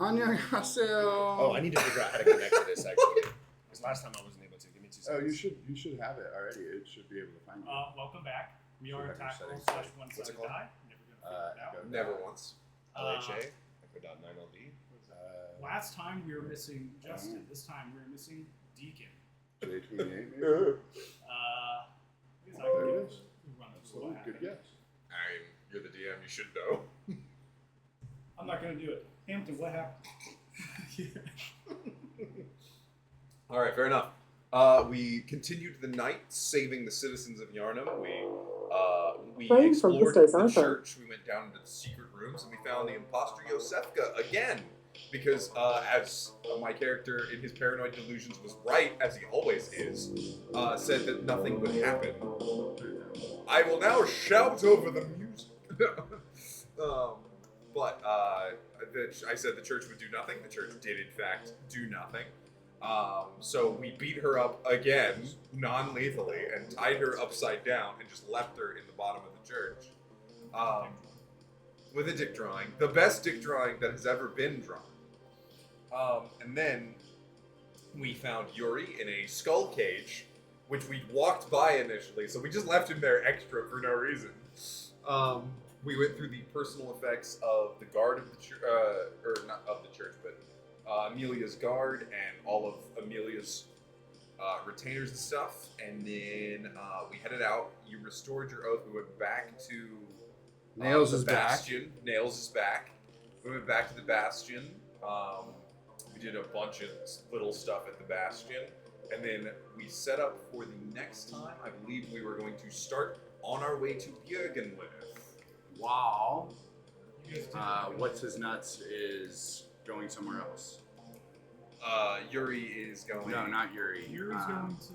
안녕하세요. Oh, I need to figure out how to connect to this actually. Because last time I wasn't able to. Give me 2 Oh, seconds. you should have it already. It should be able to find you. Welcome back. We are Should have your AttackRole settings. /one What's it sided called? die. Never gonna figure it out. Never once. Uh, LHA, Echo.9LD. Last time we were missing Justin. This time we're missing Deacon. J28 maybe? I guess I There can it give is. a run of Absolutely. what Good happened. guess. You're the DM, you should know. I'm not gonna do it. Hampton, what happened? Alright, fair enough. We continued the night saving the citizens of Yarnum. We Right from explored Pisto's the answer. church. We went down into the secret rooms and we found the imposter Yosefka again. Because as my character in his paranoid delusions was right, as he always is, said that nothing would happen. I will now shout over the music. I said the church would do nothing. The church did, in fact, do nothing. So we beat her up again, non-lethally, and tied her upside down and just left her in the bottom of the church. With a dick drawing. The best dick drawing that has ever been drawn. And then we found Yuri in a skull cage, which we walked by initially, so we just left him there extra for no reason. We went through the personal effects of the guard of the church, or not of the church, but Amelia's guard and all of Amelia's retainers and stuff, and then we headed out. You restored your oath. We went back to Nails the is back. Bastion. Nails is back. We went back to the Bastion. We did a bunch of little stuff at the Bastion, and then we set up for the next time. I believe we were going to start on our way to Bjergenwith. Wow. You guys did What's his nuts is going somewhere else. Yuri is going. No, not Yuri. Yuri's going to.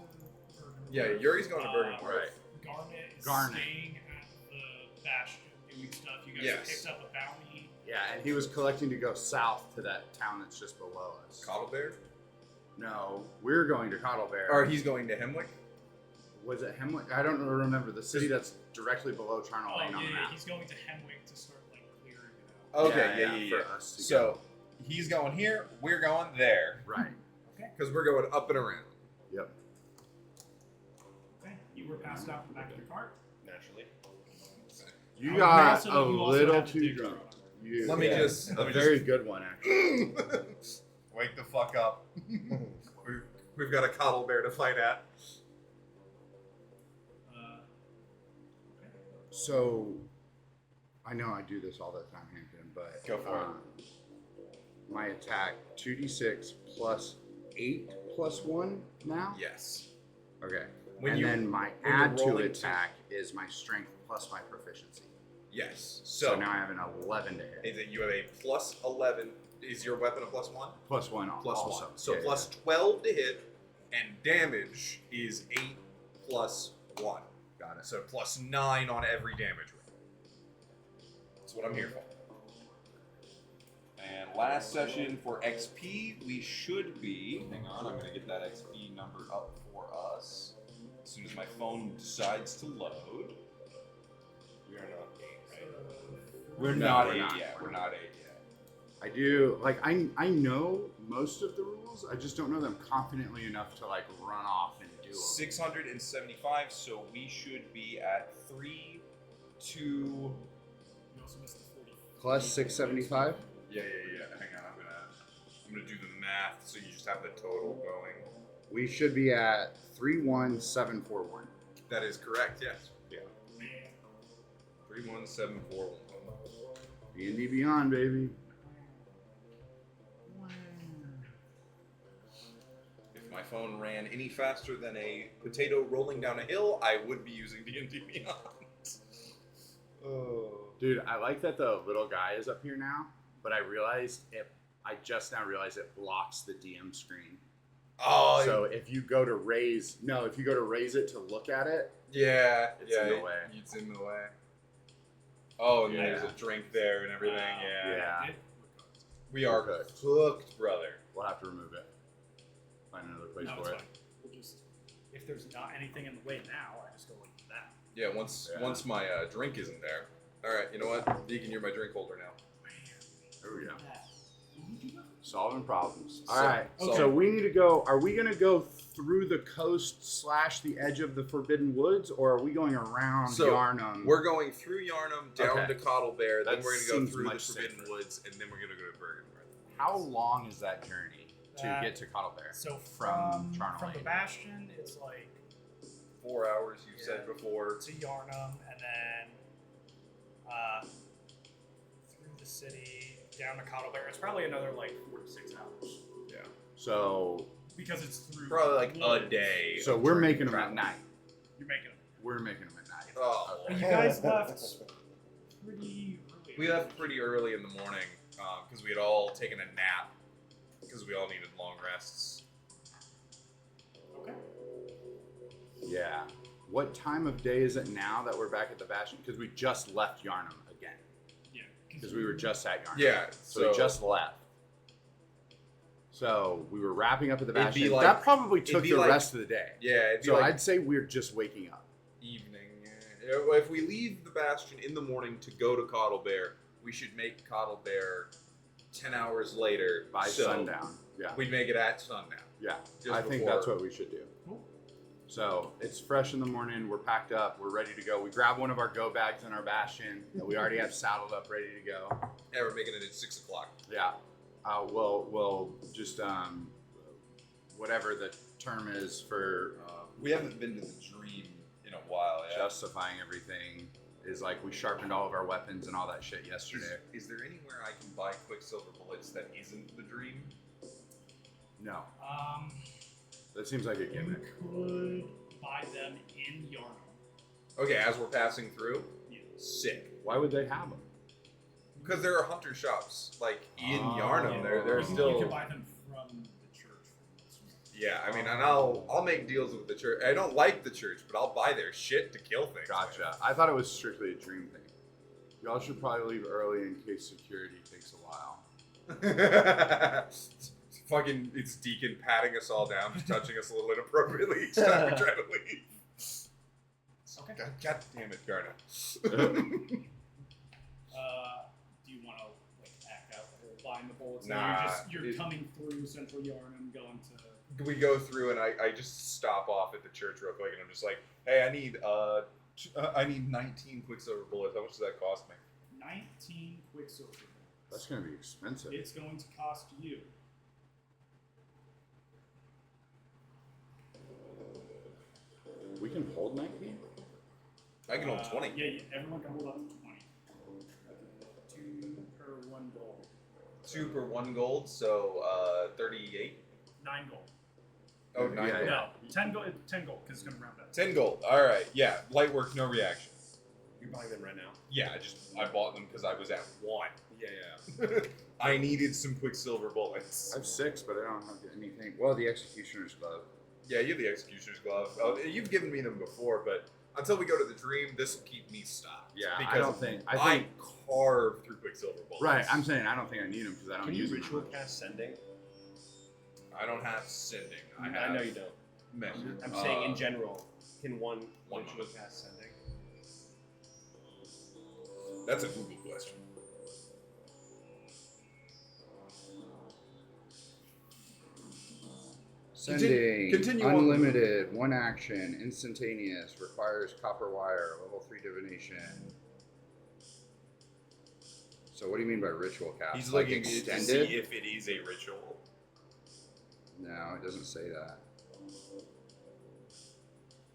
Yeah, Yuri's going to Bjergenwith. Right. Garnet is Garnet. staying at the Bastion doing stuff. You guys Yes. picked up a bounty. Yeah, and he was collecting to go south to that town that's just below us. Cottlebear? No, we're going to Cottlebear. Or he's going to Hemwick? Was it Hemwick? I don't remember. The city that's directly below Charnel Oh, Lane on the yeah, map. he's going to Hemwick to start like clearing it out. Okay, yeah. For us to So he's going here, we're going there. go. Right. Because we're going up and around. Yep. Okay, you were passed out in the back of your cart. Naturally. You Oh, got also, a you also little had the too dick drunk. drawing. You, Let me just very good one, actually. wake the fuck up. We've got a Cottlebear to fight at. Okay. So, I know I do this all the time, Hampton, but Go for it. my attack 2d6 plus 8 plus 1 now. Yes. Okay. When and you- then my when you're add to rolling attack is my strength plus my proficiency. Yes. So So, now I have an 11 to hit. is it you have a plus 11? Is your weapon a plus 1? Plus 1 Plus also. 1. So Yeah, plus 12 to hit, and damage is 8 plus 1. Got it. So plus 9 on every damage roll. That's what I'm here for. And last session for XP, we should be. Hang on, I'm going to get that XP number up for us as soon as my phone decides to load. We are not 8, right? We're No, not we're 8 not. yet. We're not 8 yet. I do, like, I know most of the rules, I just don't know them confidently enough to, like, run off and do them. 675, so we should be at 3, 2. You also missed the 40. Plus 675? Yeah. Hang on, I'm gonna do the math so you just have the total going. We should be at 31741. That is correct, yes. Man. 31741. D&D Beyond, baby. If my phone ran any faster than a potato rolling down a hill, I would be using D&D Beyond. Oh. Dude, I like that the little guy is up here now, but I just now realized it blocks the DM screen. Oh, So if you go to raise it to look at it, yeah. It's in the way. It's in the way. Oh, and Yeah. there's a drink there and everything, yeah. Yeah. We are cooked, brother. we'll have to remove it. Find another place No, for it's it. fine. We'll just, if there's not anything in the way now, I just go like that. Yeah, once my drink isn't there. All right, you know what? Deacon, you're my drink holder now. There we go. Solving problems. All So- right. okay. So we need to go. Are we gonna go through the coast / the edge of the Forbidden Woods, or are we going around So, Yarnum? We're going through Yarnum, down Okay. to Cottle Bear, then That we're going to go seems through the much Forbidden safer. Woods, and then we're going to go to Bergenworth. How long is that journey to That- get to Cottle Bear? So From Charnel from the Lane. Bastion, it's like 4 hours, you Yeah. said before. to Yarnum, and then through the city down to Cottle Bear. It's probably another like 4 to 6 hours Yeah. So because it's through. Probably like a woods. day. so of we're journey making them at travel. night. You're making it. We're making them at night. Oh. But you guys left pretty early. We left pretty early in the morning because we had all taken a nap because we all needed long rests. Okay. Yeah. What time of day is it now that we're back at the Bastion? Because we just left Yarnum again. Yeah. Because we were just at Yarnum. Yeah, So we just left. So we were wrapping up at the It'd be Bastion. like- That probably took be the like- rest of the day. Yeah, it'd be So like I'd say we're just waking up. evening. If we leave the Bastion in the morning to go to Cottle Bear, we should make Cottle Bear 10 hours later By so sundown. Yeah. We'd make it at sundown. Yeah. Just I think before- that's what we should do. Cool. So it's fresh in the morning. We're packed up. We're ready to go. We grab one of our go bags in our Bastion that we already have saddled up, ready to go. Yeah, we're making it at 6 o'clock. Yeah. We'll just whatever the term is for We haven't been to the Dream in a while. justifying everything is like we sharpened all of our weapons and all that shit yesterday. Is there anywhere I can buy Quicksilver bullets that isn't the Dream? No, Um, that seems like a you gimmick. could buy them in Yarnum. Okay, as we're passing through, Yeah. sick. Why would they have them? Because there are hunter shops like in Oh. Yarnum. They're You can- still. You can buy them from the church. Yeah, I mean, and I'll make deals with the church. I don't like the church, but I'll buy their shit to kill things. Gotcha. I thought it was strictly a dream thing. Y'all should probably leave early in case security takes a while. Fucking, it's Deacon patting us all down, just touching us a little inappropriately each time we try to leave. Okay. God damn it, Garna. Do you want to like act out the whole buying the bullets? Nah, You're coming through Central Yarnum, going to. We go through and I just stop off at the church real quick and I'm just like, hey, I need 19 Quicksilver bullets. How much does that cost me? 19 Quicksilver. That's gonna be expensive. It's going to cost you. We can hold 19? I can hold 20. Yeah, everyone can hold up to 20. 2 per 1 gold. 2 per 1 gold, so 38. 9 gold. Oh, Yeah, 9 yeah. gold. No, 10 gold. 10 gold because it's going to round up. 10 gold. All right. Yeah. Light work, no reaction. You're buying them right now. Yeah, I bought them because I was at 1. Yeah. I needed some Quicksilver bullets. I have 6, but I don't have anything. Well, the Executioner's Glove. Yeah, you have the Executioner's Glove. You've given me them before, but until we go to the Dream, this will keep me stocked. Yeah, because I don't think. I I think. carve through Quicksilver bullets. Right, I'm saying I don't think I need them because I don't Can you use them. ritual cast sending? I don't have sending. I I have know you don't. measure. I'm saying in general, can one ritual moment. cast sending? That's a Google question. Sending. Continue on. Unlimited. One action. Instantaneous. Requires copper wire. Level 3 divination. So what do you mean by ritual cast? He's Like looking to extended? see if it is a ritual. No, it doesn't say that.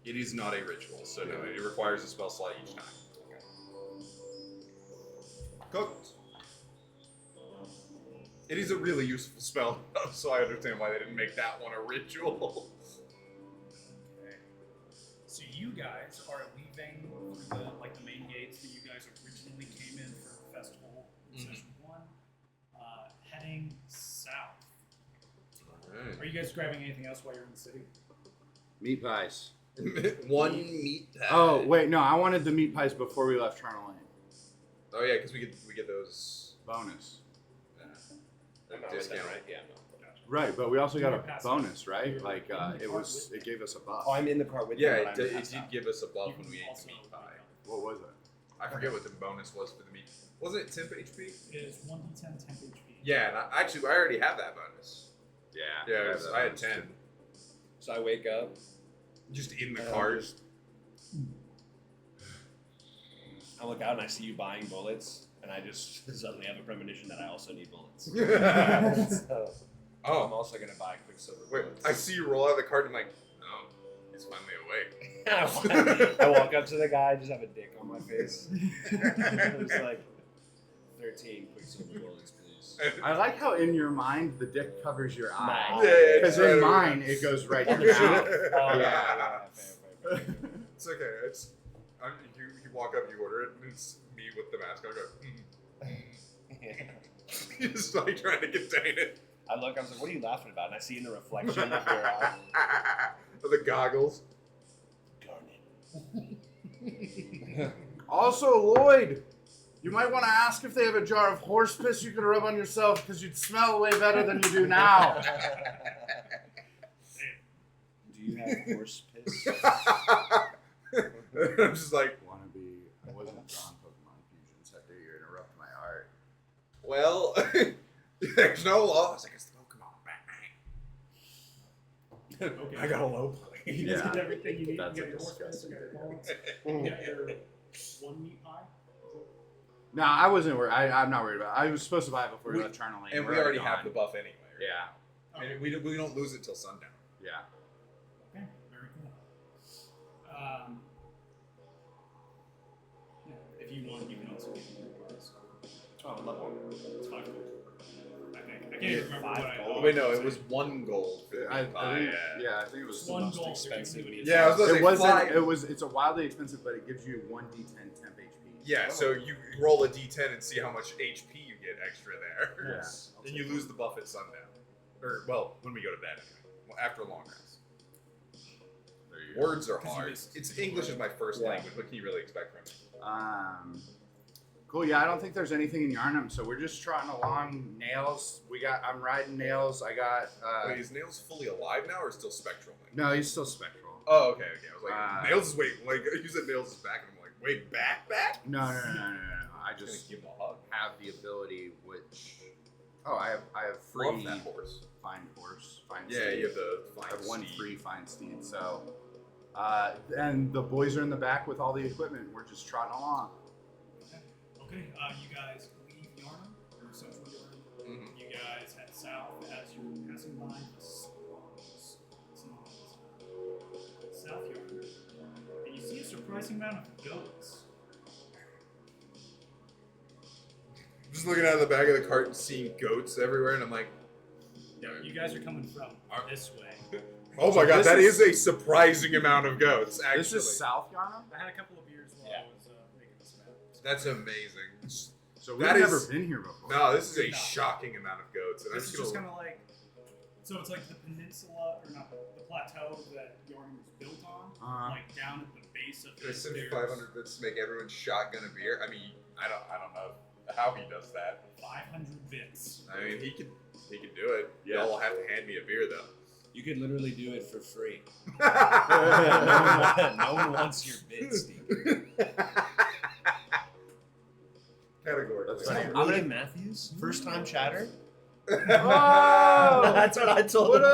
It is not a ritual, so no, it requires a spell slot each time. Cooked. It is a really useful spell, so I understand why they didn't make that one a ritual. Okay. So you guys are leaving through the main gates that you guys originally came in for the festival in Mhm. session 1, heading south. Alright. Are you guys grabbing anything else while you're in the city? Meat pies. One meat pie. Oh, wait, no, I wanted the meat pies before we left Charnel Lane. Oh yeah, because we get those. Bonus. I'm not with them, Discount. right? Yeah. Right, but we also got You're a passing. bonus, right? You're Like, in the it cart was, with it gave us a buff. Oh, I'm in the car with Yeah, them. but I'm it passed did out. give us a buff You when can we ate also the meat pie. What was it? I forget what the bonus was for the meat. Wasn't it temp HP? It is 1d10 temp HP. Yeah, and actually, I already have that bonus. Yeah. Yeah, I had 10. So I wake up. Just in the cart. I look out and I see you buying bullets, and I just suddenly have a premonition that I also need bullets. So I'm Oh, also gonna buy Quicksilver wait, bullets. I see you roll out of the cart and I'm like, oh, he's finally awake. I walk up to the guy, just have a dick on my face. It's like 13 Quicksilver bullets, please. I like how in your mind the dick covers your eye. Mine. Yeah, Because in mine it goes right On to the your cheek. mouth. Oh, Yeah. fair. It's okay. It's you walk up, you order it, and it's me with the mask. I go, You're just like trying to contain it. I was like, what are you laughing about? And I see in the reflection of your eye. The goggles. Darn it. Also, Lloyd, you might want to ask if they have a jar of horse piss you could rub on yourself because you'd smell way better than you do now. Do you have horse piss? I'm just like, I wasn't drawn Pokemon Fusion, so I you interrupt my art. well, there's no law. I was like, it's the Pokemon. Okay. I got a low point. You just Yeah. get everything you need. That's You a got your horse piss, you got your bullets, Mm. you got your one meat pie. No, I wasn't worried. I'm not worried about it. I was supposed to buy it before we We- left Charnel Lane. And We're we already have gone. the buff anyway. Right? Yeah, Okay. And we don't lose it till sundown. yeah. Okay, very cool. Yeah, if you want, you can also get more cards. Oh, Bloodborne. It's 5 gold. I think. I can't even remember what I gold. Oh, bought. wait, no, it was 1 gold for the I meat pie. think, yeah, I think it was One Most gold. expensive when you Yeah, I was gonna say, It wasn't. fly- It was. It's a wildly expensive, but it gives you 1d10 temp HP. Yeah, so you roll a d10 and see how much HP you get extra there. Yeah. Then you lose the buff at sundown. Or, well, when we go to bed anyway. Well, after a long rest. There you go. Words are 'Cause you hard. missed- It's English is my first Yeah. language. What can you really expect from me? Cool. Yeah, I don't think there's anything in Yarnum, so we're just trotting along. Nails. I'm riding Nails. I got. Wait, is Nails fully alive now or still spectral? No, he's still spectral. Oh, okay. I was like, Nails is wait, like you said Nails is back, and I'm like, wait, back? No. I Just just gonna give him a hug. have the ability, which. Oh, I have free. Love that horse. Find horse. Find Yeah, steed. you have the I fine have one steed. free find steed. So, and the boys are in the back with all the equipment. We're just trotting along. Okay, you guys leave Yarnum, or central Yarnum. Mhm. You guys head south as you're passing by South Yarnum, and you see a surprising amount of goats. Just looking out of the back of the cart and seeing goats everywhere, and I'm like, You guys are coming from this way. oh my So god, this that is- is a surprising amount of goats, actually. This is South Yarnum. I had a couple of beers while Yeah. I was making this map. That's amazing. So we've That never is- been here before. No, this is a No. shocking amount of goats. And I'm This is just just gonna, kind of like, so it's like the peninsula, or not, the plateau that Yarnum was built on, like down at the base of There's this. There's 500 bits to make everyone shotgun a beer. I mean, I don't know how he does that. 500 bits. I mean, he could do it. Yeah. Y'all will have to hand me a beer though. You could literally do it for free. no, Category. one wants your bits, Steve. That's funny. I'm in Matthews, first time chatter. Oh! That's what I told What Will.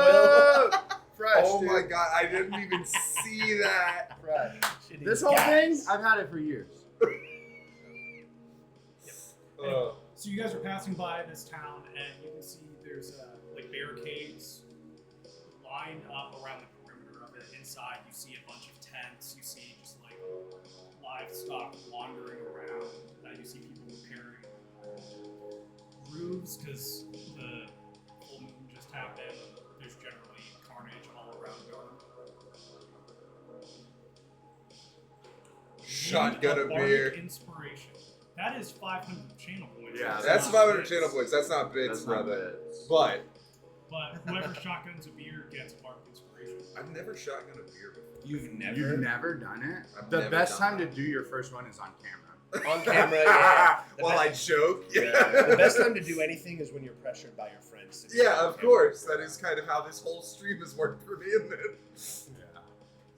up? Fresh, Oh dude. my god, I didn't even see that. Fresh. Shit, This he's whole thing, gas. I've had it for years. So you guys are passing by this town, and you can see there's like barricades lined up around the perimeter of it. Inside, you see a bunch of tents. You see just like livestock wandering around. You see people repairing roofs because the full moon just happened. There's generally carnage all around Yarnum. Shotgun a Bardic beer. Inspiration. That is 500 channel points. Yeah, That's not 500 bits. channel points. That's not bits, That's not brother. bits. But But whoever shotguns a beer gets a Bardic Inspiration. I've never shotgun a beer before. You've never You've never done it? I've The never best done time that. to do your first one is on camera. on camera. Yeah. The While be- I choke. The best time to do anything is when you're pressured by your friends. To do Yeah, it on of camera. course. That is kind of how this whole stream has worked for me, isn't it? Yeah.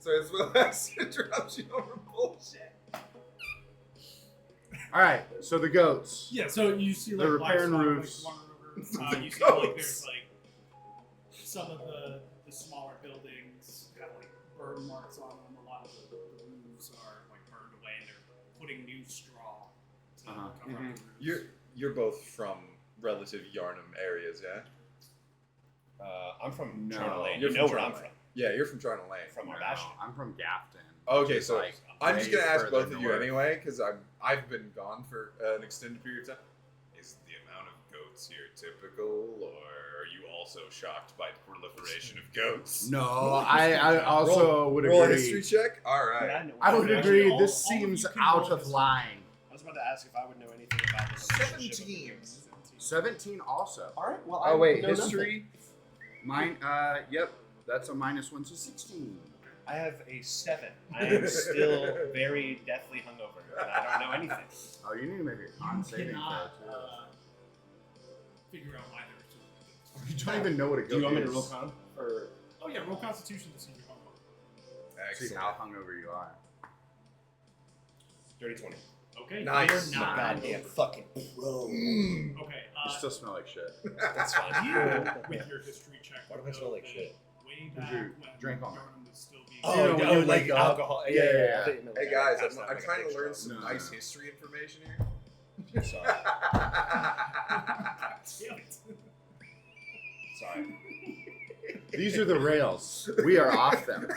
So it's my last interruption over bullshit. All right, so the goats. Yeah, so you see like They're repairing livestock, roofs. like wander over. You see like there's like some of the smaller buildings have like burn marks on them. A lot of the roofs are like burned away, and they're putting new straw to cover up the roofs. You're both from relative Yarnum areas, yeah? I'm from No. Charlotte Lane. You're You know from where I'm Charlotte. from. Yeah, you're from Charlotte Lane. From our No, bastion. I'm from Gafton. Okay, which is, so like, I'm just way gonna ask further both of you north. anyway, because I've been gone for an extended period of time. Is the amount of goats here typical, or are you also shocked by the proliferation of goats? No, Roll a I history check. also would Roll a agree. history check. All Yeah, right. I know. I would Actually, agree. all- This all of you seems can out roll of history. line. I was about to ask if I would know anything about the relationship of 17. goats. 17 also. All right. Well, Oh wait, know history. Mine. Yep. That's a -1, so 16. I have a 7. I am still very deathly hungover, and I don't know anything. Oh, you need to make a con You saving cannot throw figure out why they're so too. You don't even know what a goat Do you want me is. to roll con? Or Oh yeah, roll Constitution to see your hungover. See Excellent. how hungover you are. dirty 20? Okay, Nice. you're not Goddamn hungover. fucking pro. Okay, You still smell like shit. That's fine. you with your history check. Why do I know smell like that shit? Way Did back you when drink on it? Yarnum was still being You know, when you like wake up. alcohol. Yeah, yeah, yeah. I thought you meant Hey like guys, passed out I'm like a trying to big learn straw. some No, nice no. history information here. Sorry. Damn it. Sorry. These are the rails. We are off them.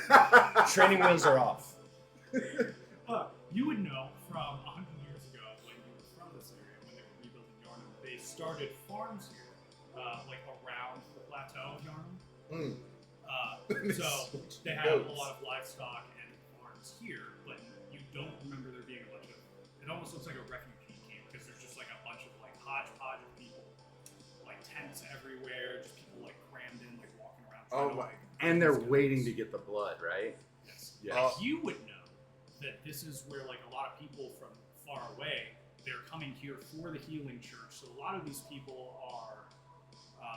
Training wheels are off. You would know from 100 years ago when you were from this area, when they were rebuilding Yarnum, they started farms here, like around the plateau of Yarnum. So they had a lot of livestock and farms here, but you don't remember there being a bunch of. It almost looks like a refugee camp because there's just like a bunch of like hodgepodge of people, like tents everywhere, just people like crammed in, like walking around. Oh trying to, my- like, And they're find these waiting goats. to get the blood, right? Yes. Yeah. Like, you would know that this is where like a lot of people from far away, they're coming here for the healing church. So a lot of these people are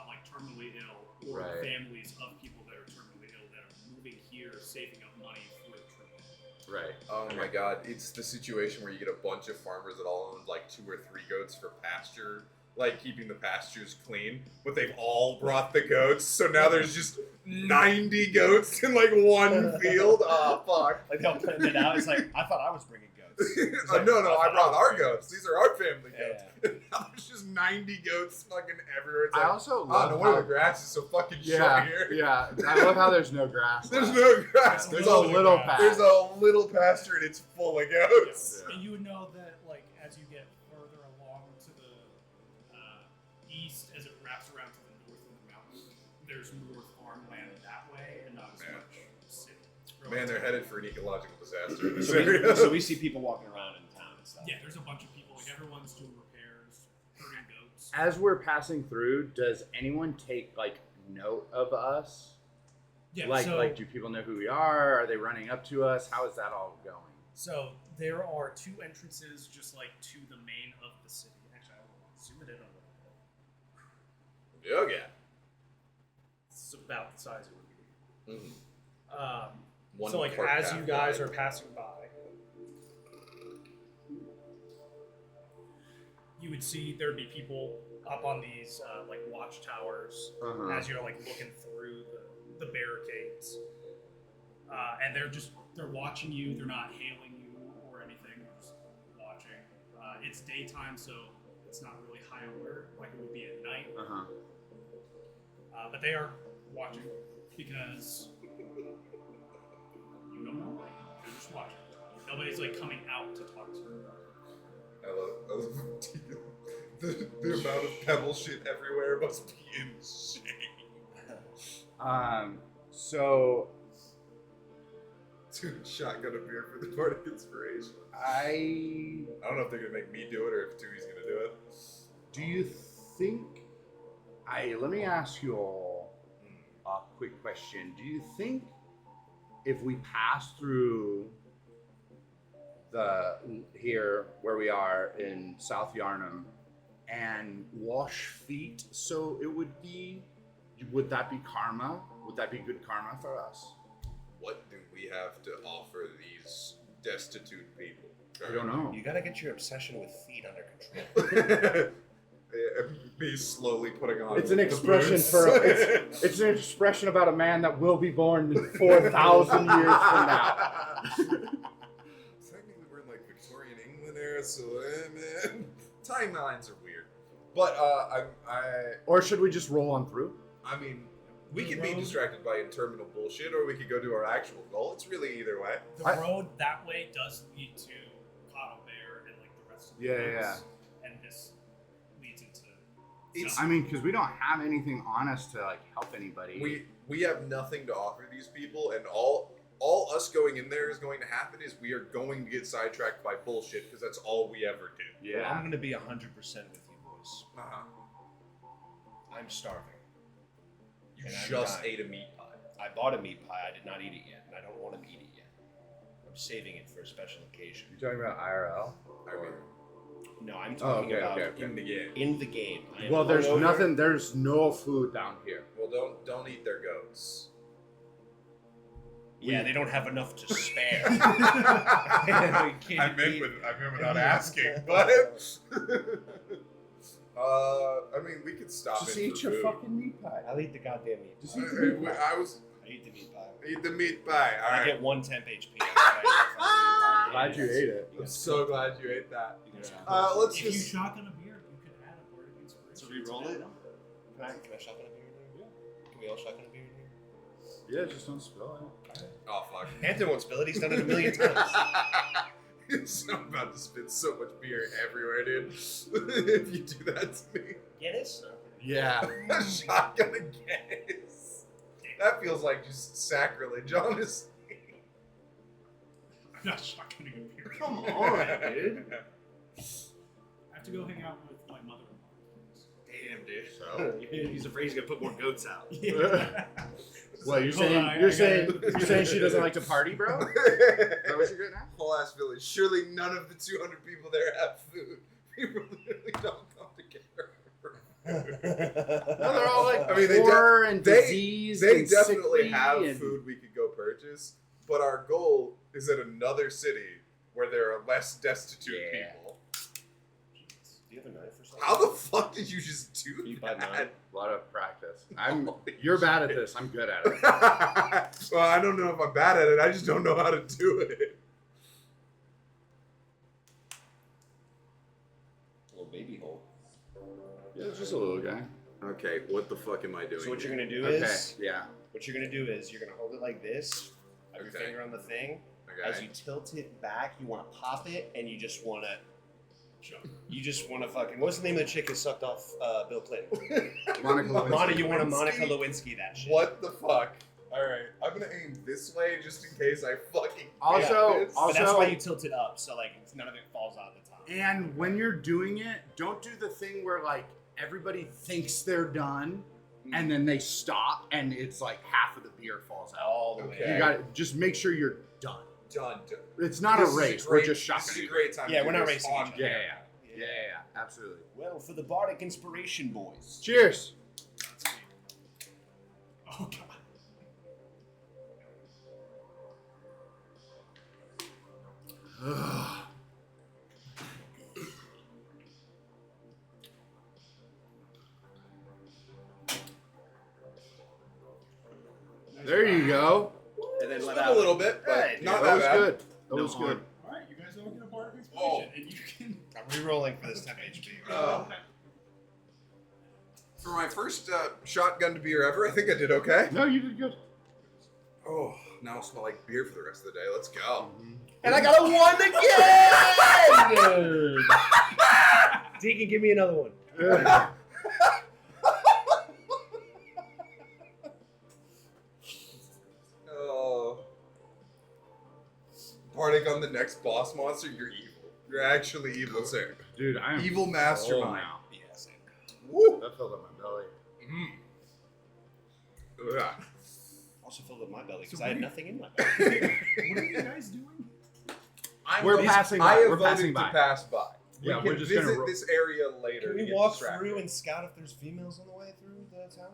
like terminally ill, or Right. families of people that are terminally ill that are moving here, saving up money for the treatment. Right. Oh my god, it's the situation where you get a bunch of farmers that all own like 2 or 3 goats for pasture, like keeping the pastures clean, but they've all brought the goats, so now there's just 90 goats in like one field. Oh fuck. Like they all planned it out. It's like I thought I was bringing goats. It's like, No, I thought brought was our bringing goats. These are our family Yeah, goats. And now there's just 90 goats fucking everywhere. It's I like, also oh, love no wonder how, the grass is so fucking yeah, short here. yeah. I love how there's no grass. There's left. no grass. There's no a little grass. patch. There's a little pasture and it's full of goats. Yeah. And you would know that like as you get further along to the east, as it wraps around to the north of the mountain, there's more farmland that way and not as Man. much city. Man, they're headed for an ecological disaster in this So area. so we see people walking around in town and stuff. Yeah, there's a bunch of people. Like everyone's doing repairs, herding goats. As we're passing through, does anyone take like note of us? Yeah, like, so, do people know who we are? Are they running up to us? How is that all going? so there are 2 entrances just like to the main of the city. Actually, I will zoom it in a little bit. Okay. It's about the size it would be. Mm-hmm. One So like cart as path you guys wide. are passing by, you would see there'd be people up on these like watchtowers Uh-huh. as you're like looking through the barricades, and they're watching you. They're not hailing you or anything. They're just watching. It's daytime, so it's not really high alert like it would be at night. Uh-huh. But they are watching because you don't know. They're just watching. Nobody's like coming out to talk to you. I love the amount of pebble shit everywhere must be insane. So Dude, shotgun a beer for the Bardic Inspiration. I I don't know if they're gonna make me do it or if Tui's gonna do it. do you think let me ask you all a quick question. Do you think if we pass through here where we are in South Yarnum and wash feet, so it would that be karma? Would that be good karma for us? What do we have to offer these destitute people? I don't know. You gotta get your obsession with feet under control. Me slowly putting on. It's an the expression boots. for it's an expression about a man that will be born 4,000 years from now. Technically, we're in like Victorian England era, so man, timelines are weird. But Or should we just roll on through? I mean, we could be distracted by interminable bullshit, or we could go do our actual goal. It's really either way. The road that way does lead to Cottle Bear and like the rest of the woods. And this leads into. I mean, because we don't have anything on us to like help anybody. We have nothing to offer these people, and all us going in there is going to happen is we are going to get sidetracked by bullshit because that's all we ever do. Well, I'm gonna be 100% with you boys. I'm starving. You And I'm just dying. ate a meat pie. I bought a meat pie. I did not eat it yet, and I don't want to eat it yet. I'm saving it for a special occasion. You're talking about IRL? I mean, No, I'm talking about in the game. in the game. I am Well, there's hungover. nothing. There's no food down here. Well, don't eat their goats. Yeah, they don't have enough to spare. I meant without asking, but I mean, we could stop Just in eat for your food. fucking meat pie. I'll eat the goddamn meat Just pie. eat the meat pie. I eat the meat pie. Eat the meat pie. All I right. get 1 temp HP. I'm Glad you ate it. I'm so glad you ate that. Yeah. Let's If you just. shotgun a beer, you could add a word of inspiration. So re-roll to that it? number. Can I shotgun a beer in here? Can we all shotgun a beer in here? Yeah, just don't spill it. Oh fuck. Anthony won't spill it. He's done it a million times. I'm about to spit so much beer everywhere, dude. If you do that to me. Guinness? Yeah. A shotgun of gas. That feels like just sacrilege, honestly. I'm not shotgunning a beer. Come on, dude. I have to go hang out with my mother-in-law. Damn, dude. He's afraid he's gonna put more goats out. Yeah. What you're Hold saying? on, You're I saying? gotta- You're saying she doesn't like to party, bro? Is that what you're getting at? Whole ass village. Surely none of the 200 people there have food. People literally don't come together. No, they're all like I mean, poor and they diseased. They and definitely sickly have and- food we could go purchase, but our goal is at another city where there are less destitute Yeah. people. Do you have a knife or something? How the fuck did you just do You buy that? mine? A lot of practice. You're bad at this. I'm good at it. Well, I don't know if I'm bad at it. I just don't know how to do it. Little baby hole. Yeah, it's just a little guy. Okay, what the fuck am I doing? So what you're gonna do Okay. is, Yeah. what you're gonna do is, you're gonna hold it like this, have your Okay. finger on the thing. Okay. As you tilt it back, you want to pop it, and you just want to. Fucking. What's the name of the chick who sucked off Bill Clinton? Monica Lewinsky. You want to Monica Lewinsky that shit. What the fuck? Alright, I'm gonna aim this way just in case I fucking Also- get this. also- But that's why you tilt it up, so like none of it falls out of the top. And when you're doing it, don't do the thing where like everybody thinks they're done and then they stop and it's like half of the beer falls out. All the way. Okay. You got to just make sure you're done. done. It's not This a is race. great- We're just This is shotgunning. a great time. Yeah, to we're do not this racing on each Yeah, other. yeah, yeah, yeah, absolutely. Well, for the bardic inspiration, boys. Cheers. That's me. Oh god. There you go. And then Swim a little bit, but Right, not That that was bad. good. That No was harm. good. Alright, you guys all get a bar of inspiration, Oh. and you can. I'm re-rolling for this temp HP. For my first shotgun to beer ever, I think I did okay. No, you did good. Oh, now I smell like beer for the rest of the day. Let's go. And I got a 1 again! Deacon, give me another one. Oh. Partick on the next boss monster, you're evil. You're actually evil, sir. Dude, I am Evil full mastermind. now. Yes. Woo! That filled up my belly. Ugh. Also filled up my belly because So I had what nothing in my belly. What are you guys doing? We're passing by. I have We're voted passing to by. pass by. Yeah, we we're can just gonna visit this area later. Can to we get walk distracted. through and scout if there's females on the way through the town?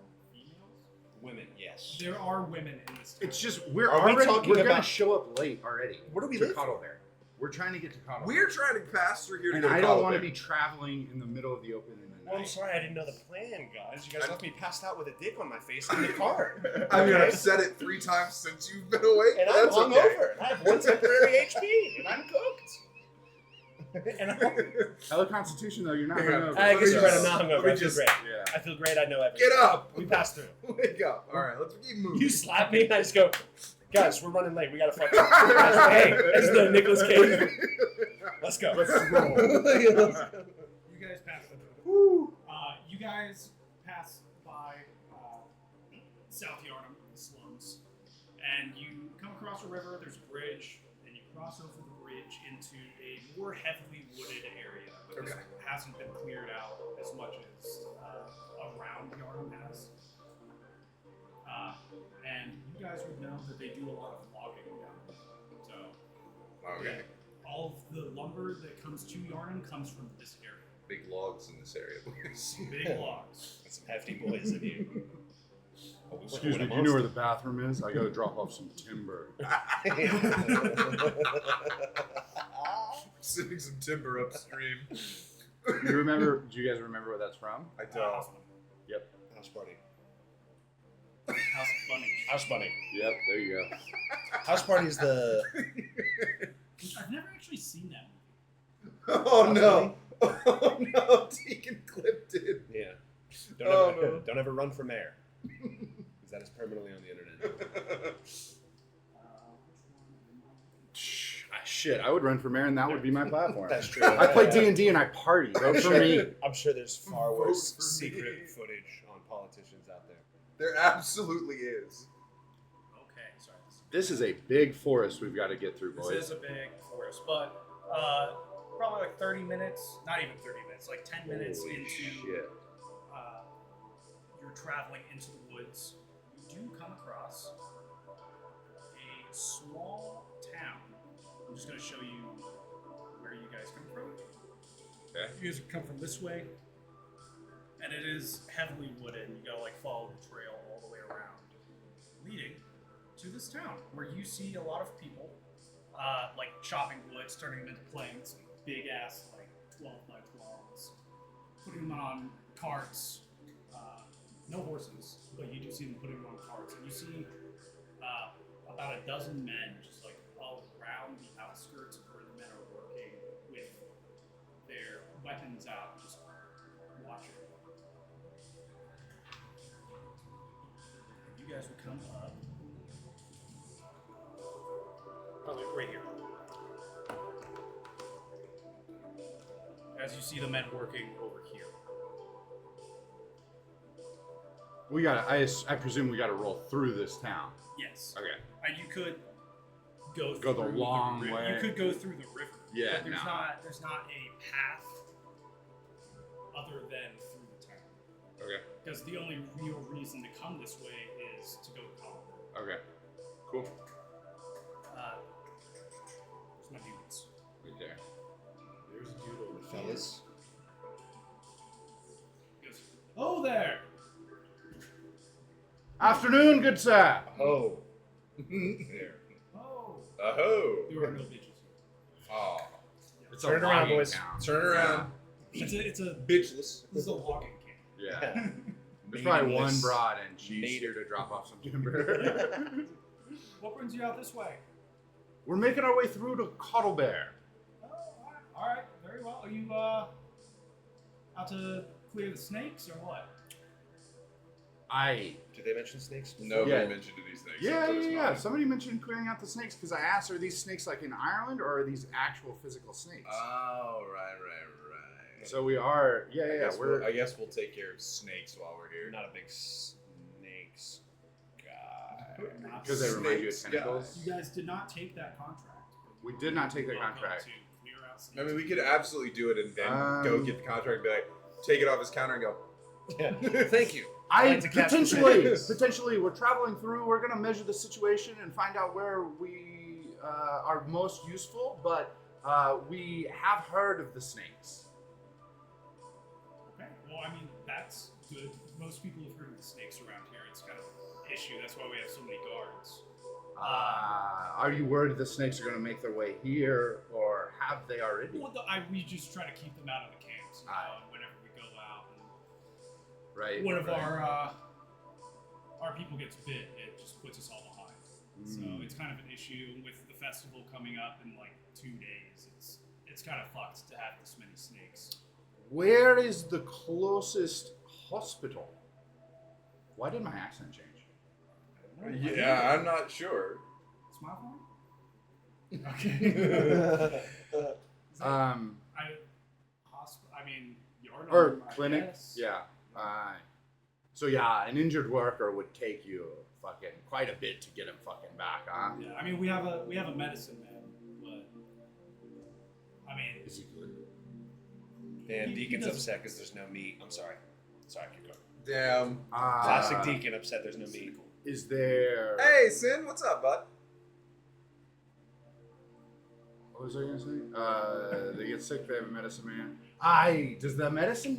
Women, yes. There are women in this town. It's just we're Are we already talking we're gonna about- show up late already. Where do we to live? Cuddle Bear. We're trying to get to Cottle. We're trying to pass through here to and go to I don't want to Cottle be traveling in the middle of the open in the night. Well, I'm sorry, I didn't know the plan, guys. You guys left me passed out with a dick on my face in the car. I mean, Okay? I've said it 3 times since you've been awake. And but I'm that's okay. hungover. And I have 1 temporary HP, and I'm cooked. And Hella Constitution though, you're not Hang on. hungover. I guess you're right. I'm Let not me hungover. I feel just- great. Yeah. I feel great. I know everything. Get up! We passed through. Wake up. All right, let's keep moving. You slap me, and I just go, guys, we're running late. We gotta fucking. Hey, it's the Nicolas Cage. Let's go. Let's roll. You guys pass. Woo. You guys pass by South Yarnum, the slums, and you come across a river. There's a bridge, and you cross over the bridge into a more heavily wooded area. But this Okay. hasn't been cleared out as much as around Yarnum has. And you guys would know that they do a lot of logging down there. So Okay. all of the lumber that comes to Yarnum comes from this area. Big logs in this area, boys. Big logs. Some hefty boys in you. Oh, we Excuse me, do you know where the bathroom is? I gotta drop off some timber. Sitting some timber upstream. You remember? Do you guys remember what that's from? I don't. House bunny. House party. House bunny. House bunny. Yep, there you go. House party is the. I've never actually seen that Oh no! Oh no! Deacon clipped it. Yeah. Oh, Don't, no. don't ever run for mayor. Because that is permanently on the internet. Shit, I would run for mayor, and that would be my platform. That's true. I play D&D and I party. Vote for me. I'm sure there's far Vote worse for me. secret footage on politicians out there. There absolutely is. Okay, sorry. This is a big forest we've got to get through, This boys. is a big forest, but probably like 30 minutes, not even 30 minutes, like 10 minutes Holy into shit. you're traveling into the woods, you do come across a small town. I'm just going to show you where you guys come from. Okay. You guys come from this way, and it is heavily wooded. You gotta like follow the trail all the way around, leading to this town where you see a lot of people, like chopping wood, turning them into planks, big ass like 12 by 12s, putting them on carts. No horses, but you do see them putting them on carts, and you see about a dozen men just like all around the outskirts of where the men are working with their weapons out, just watching. You guys would come up. Probably right here. As you see the men working over here. We gotta. I presume we gotta roll through this town. Yes. Okay. And you could go Go the through long river. way. You could go through the river. Yeah, But there's no. there's not a path other than through the town. Okay. Because the only real reason to come this way is to go to Colorado. Okay. Cool. Where's my dudes? Right there. There's a dude over there. Fellas. He goes, "Oh there!" Afternoon, good sir. Oh. There. Oh, Oh. there are no bitches. Oh. It's Turn a around, logging boys. town. Turn around. It's a Bitchless. this is a logging camp. Yeah. There's probably one Maidenless. broad, and she's here to drop off some timber. What brings you out this way? We're making our way through to Cottlebear. Oh, all right, very well. Are you out to clear the snakes or what? Did they mention snakes? Nobody Yeah. mentioned these things. Yeah. Somebody mentioned clearing out the snakes because I asked, are these snakes like in Ireland or are these actual physical snakes? Oh, right. So we are. I Yeah. guess We're. I guess we'll take care of snakes while we're here. You're not a big snakes guy. Because they remind you of Snakes, tentacles. You guys did not take that contract. We did not take that Welcome contract. to clear out snakes. I mean, we could absolutely do it and then go get the contract and be like, take it off his counter and go, Yeah. Thank you. I like to catch potentially, we're traveling through. We're gonna measure the situation and find out where we are most useful. But we have heard of the snakes. Okay. Well, I mean, that's good. Most people have heard of the snakes around here. It's kind of an issue. That's why we have so many guards. Are you worried the snakes are going to make their way here, or have they already? Well, we just try to keep them out of the camps. Whenever we go out, Right. one of our people gets bit, it just puts us all behind. So it's kind of an issue with the festival coming up in like 2 days. It's kind of fucked to have this many snakes. Where is the closest hospital? Why did my accent change? Yeah, I'm not sure. Smile for me? Okay. Yard Or arm, I clinic? guess. Yeah. So yeah, an injured worker would take you fucking quite a bit to get him fucking back, huh? Yeah, I mean we have a medicine man, but I mean Is he good? And He Deacon's doesn't- upset because there's no meat. I'm sorry. Sorry, keep going. Damn. Classic Deacon upset there's no meat. Is there? Hey, Sin, what's up, bud? What was I gonna say? They get sick. They have a medicine man. Does the medicine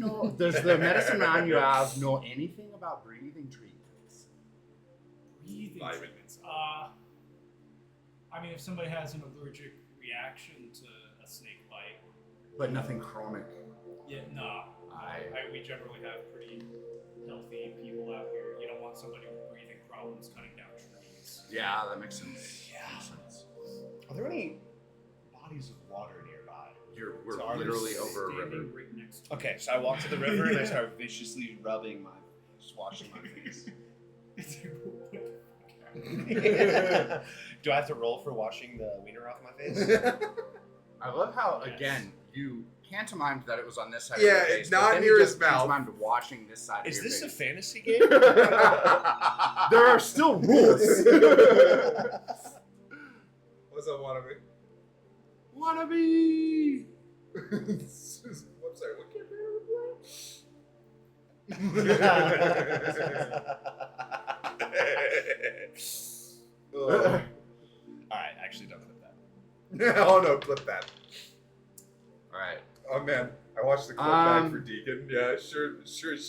man you have know anything about breathing treatments? breathing Vitamin. treatments. I mean if somebody has an allergic reaction to a snake bite, But nothing chronic. yeah, no. We generally have pretty healthy people out here. You don't want somebody with breathing problems cutting down trees. Yeah, that makes sense. Makes sense. Are there any bodies of water nearby? We're So are they lreally over a river. Standing right next to Okay, so I walk to the river and I start viciously rubbing just washing my face. Do I have to roll for washing the wiener off my face? I love how, Yes. again, you pantomimed that it was on this side Yeah, of your face. not but then near you his just mouth. pantomimed washing this side Is of your this a face. fantasy game? There are still rules. What's up, wannabe? Wannabe! I'm sorry, what campaign are we playing? Alright, actually don't clip that. Oh no, clip that. Alright. Oh man, I watched the clip back for Deacon. Yeah, sure should.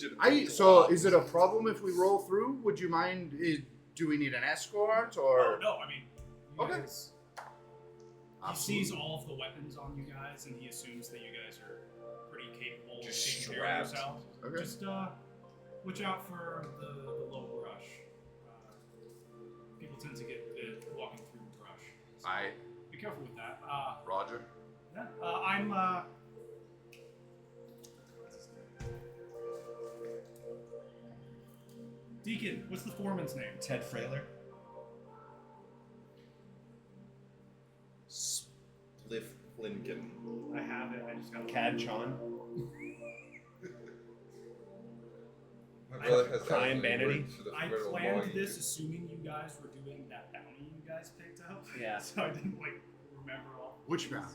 So, is it a problem if we roll through? Would you mind? Do we need an escort Oh or? no, I mean you Okay. guys, he sees all of the weapons on you guys and he assumes that you guys are pretty capable of Just taking care of strapped. yourselves. Okay. Just watch out for the low brush. People tend to get bit walking through brush. So Aye, be careful with that. Roger. Yeah, I'm what's his name? Deacon, what's the foreman's name? Ted Frailer? Spliff Lincoln. I have it. I just got Cad Chon? My brother has Crime absolutely Vanity. worked for the I federal planned law this unit. assuming you guys were doing that bounty you guys picked up. Yeah. So I didn't remember all. Which man?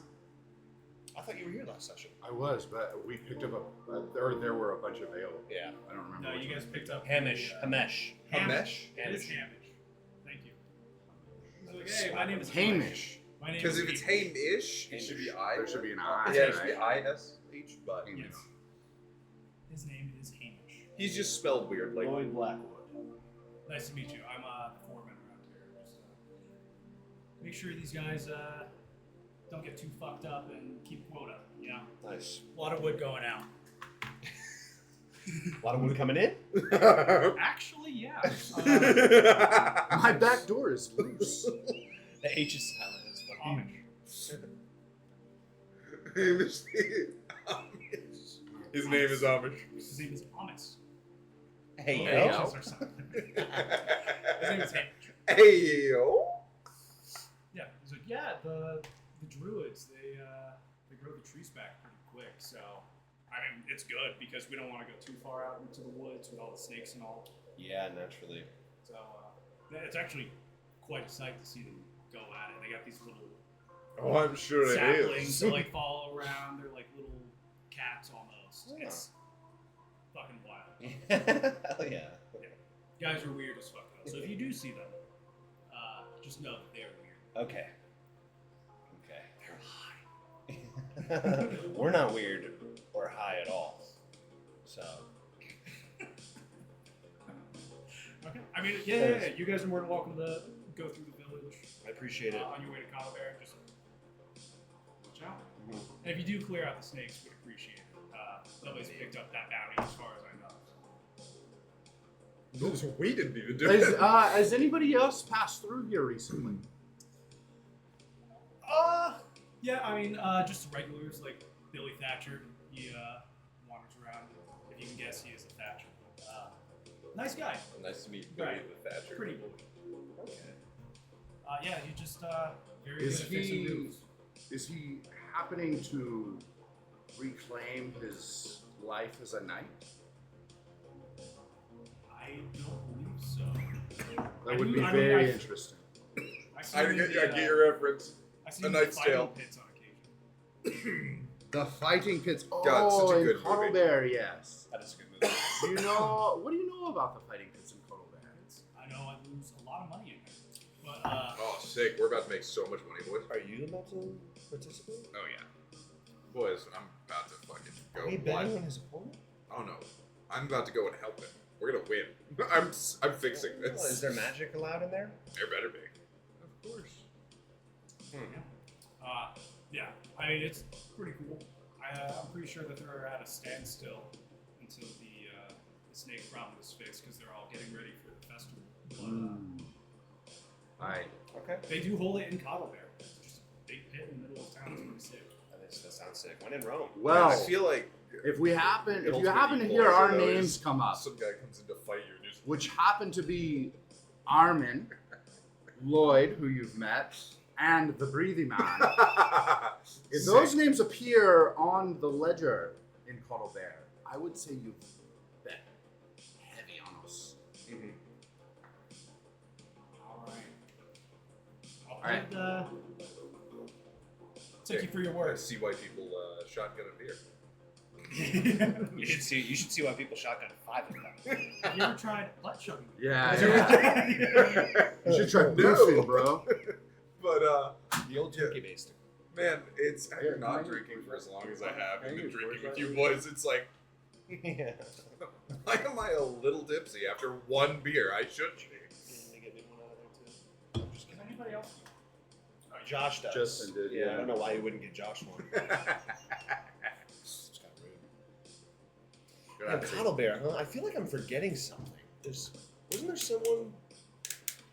I thought you were here last session. I was, but we picked up or there were a bunch available. Yeah. I don't remember. No, which you guys one. picked up Hamish. Hamesh. Hamish? It is Hamish. Thank you. He's like, hey, my name is Hamish. My name Because is if it's Hamish. Hamish, it should be I. There should be an I. Yeah, it should right? be ISH, but Hamish. Yes. His name is Hamish. he's just spelled weird. Like Lloyd Blackwood. Nice to meet you. I'm the foreman around here. Just make sure these guys don't get too fucked up and keep quota. You know, Nice. a lot of wood going out. A lot of wood coming in? Actually, yeah. My back door is loose. The H is silent. It's fucking Amish. His name is Amish. His name is Amish. Hey, Oh, yo. H's or something. His name is Hamish. Hey yo. Yeah, he's like, yeah, the druids, they grow the trees back pretty quick, so I mean it's good because we don't want to go too far out into the woods with all the snakes and all. Yeah, naturally. So it's actually quite a sight to see them go at it. They got these little Oh, I'm sure it saplings is. that follow around. They're like little cats almost. Yeah. It's fucking wild. Hell yeah. Guys are weird as fuck though. So if you do see them, just know that they're weird. Okay. They're high. We're not weird or high at all. So. Okay. I mean, yeah. You guys are more than welcome to go through the village. I appreciate it. On your way to Colabert, just watch out. Mhm. And if you do clear out the snakes, we'd appreciate it. Nobody's picked up that bounty as far as I know. We didn't need to do it. Has anybody else passed through here recently? Yeah, I mean, just regulars like Billy Thatcher. He wanders around. If you can guess, he is a Thatcher. Nice guy. Nice to meet Billy Right. the Thatcher. Pretty bully. Okay. Yeah, he just very Is good at fixing he- roofs. Is he happening to reclaim his life as a knight? I don't believe so. That would I be mean, very I- interesting. I get your reference. I see A him Knight's fighting Tale. pits on occasion. The Fighting Pits. Oh, God, such a in good movie. Colbert, yes. That is a good movie. Do you know? What do you know about the Fighting Pits in Colbert? I know I lose a lot of money in there. But, Oh, sick. We're about to make so much money, boys. Are you about to participate? Oh, yeah. Boys, I'm about to fucking go. Are you live. betting on his opponent? Oh, no. I'm about to go and help him. We're going to win. I'm fixing this. Is there magic allowed in there? There better be. Of course. yeah, I mean, it's pretty cool. I'm pretty sure that they're at a standstill until the snake problem is fixed because they're all getting ready for the festival. Right. Okay. They do hold it in Colbert. It's just a big pit in the middle of town. It's pretty sick. That sounds sick. When in Rome. Well, I feel like if you happen to ultimate hear our equalizer, though, names is come up, some guy comes in to fight you and just which happen to be Armin, Lloyd, who you've met, and the Breathy Man, if those names appear on the ledger in Colbert, I would say you've bet heavy on us. All right. I'll take you for your I word. see why people shotgun a beer. You should see why people shotgun 5 of them. Have you ever tried butt chugging? Yeah, Yeah. you should try No. boofing, bro. But The old turkey based. man, it's after Can I not get- drinking for as long as I have can I and been get drinking yours with you right? boys, it's like, Yeah. why am I a little tipsy after one beer? I should be. Get me one out of there too. Does anybody else? Josh does. Justin did, Yeah, I yeah. don't know why you wouldn't get Josh one. It's kind of rude. Yeah, Cottlebear, huh? I feel like I'm forgetting something. Wasn't there someone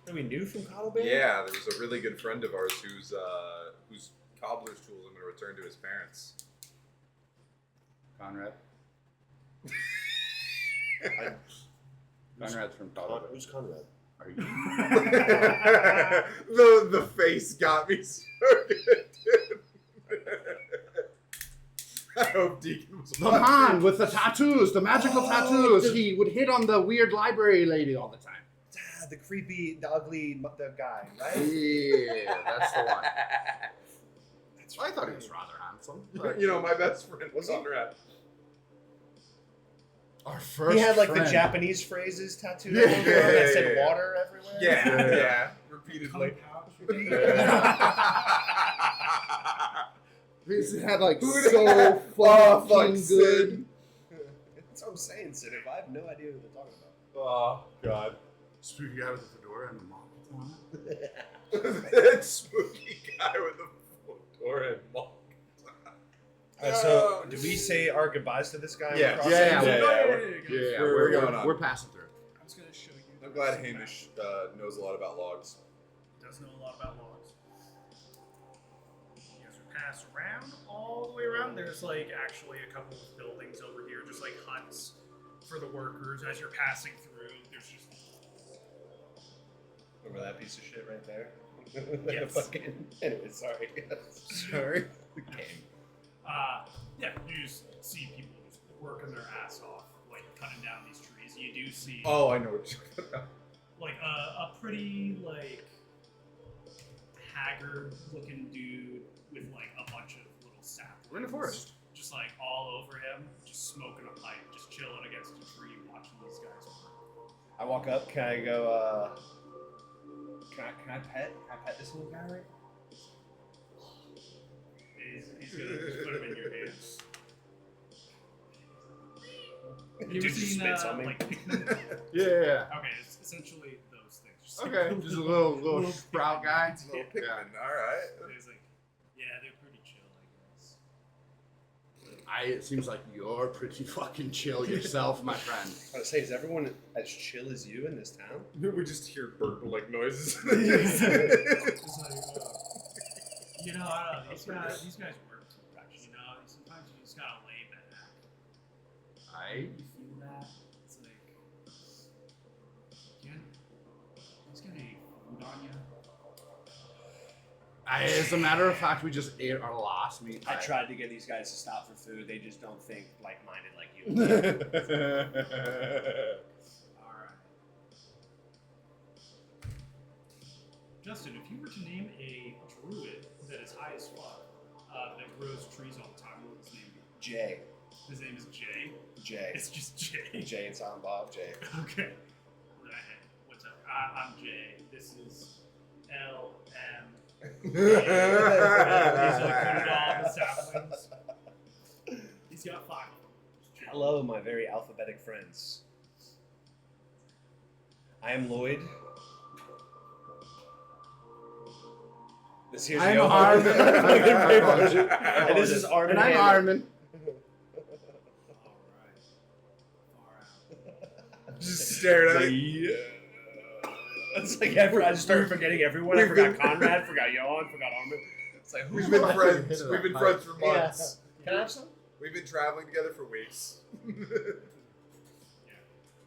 that we knew from Cottlebear? Yeah, there was a really good friend of ours whose cobbler's tools I'm going to return to his parents. Conrad. Conrad's from Colorado. Who's Conrad? Are you? the face got me so good, dude. I hope Deacon was The man with the tattoos, the magical tattoos. He would hit on the weird library lady all the time. The creepy, the ugly the guy, right? Yeah, that's the one. That's I thought he was rather handsome. but- You know, my best friend Was he? Conrad. Our first He had like the friend. Japanese phrases tattooed Yeah, on him that said yeah. water everywhere. Yeah, repeatedly. He had like Who'd so have- fucking fuck, good. Sid. That's what I'm saying, Sid. I have no idea what they're talking about. Oh, God. Spooky guy with the fedora and the monocle on it. That spooky guy with the fedora and monk. So, did we say our goodbyes to this guy? when Yeah. we crossed Yeah, him? yeah, Yeah, we're we're going on. We're passing through. I'm just gonna show you. I'm glad Hamish knows a lot about logs. Does know a lot about logs. You guys would pass around all the way around. There's like actually a couple of buildings over here, just like huts for the workers. As you're passing through, there's just Remember that piece of shit right there? Yes. Fucking. Anyway, sorry. Sorry. Game. yeah, you just see people just working their ass off, like cutting down these trees. You do see Oh, I know what you're talking about. like a pretty like haggard looking dude with like a bunch of little saplings. We're in the forest. Just like all over him, just smoking a pipe, just chilling against a tree, watching these guys work. I walk up. Can I go? Can I pet this little guy right? He's gonna just put him in your hands. Have you Dude ever just seen spits on me. like Pikmin? Yeah. Okay, it's essentially those things. Okay, just a little sprout guy. Little Pikmin, alright. He's like, yeah, they're pretty chill, I guess. It seems like you're pretty fucking chill yourself, my friend. I was gonna say, is everyone as chill as you in this town? We just hear burble-like noises. It's like, you know, I don't know, these guys work too much, you know? Sometimes you just gotta lay back. You feel that? It's like, you guys got any food on you? As a matter of fact, we just ate our last meat. I tried to get these guys to stop for food. They just don't think like-minded like you. Alright. Justin, if you were to name a druid that is high as fuck, that grows trees all the time, what would his name be? Jay. His name is Jay? Jay. It's just Jay. Jay and Silent Bob. Jay. Okay. What's up? I'm Jay. This is L.M. He's like putting all the saplings. He's got 5 of them. Hello, my very alphabetic friends. I am Lloyd. This here's I'm Johan. Armin. And this is Armin. And I'm Hammer. Armin. Alright. Just stared at it. It's like I just started forgetting everyone. I forgot Conrad, forgot Johan, forgot Armin. It's like We've who's been Fucking friends. hit of We've that been pipe. friends for months. Can I have some? We've been traveling together for weeks.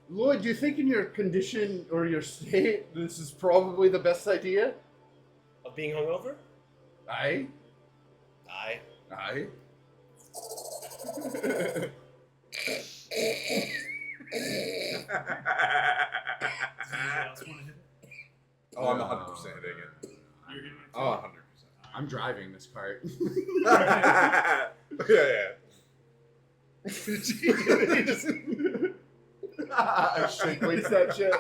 Lloyd, do you think in your condition or your state, this is probably the best idea? Of being hungover? Aye. Aye. Aye. Does anyone else want to hit it? Oh, I'm 100% hitting it. You're hitting it too? Oh, 100%. I'm driving this cart. Yeah. Shake weights that shit.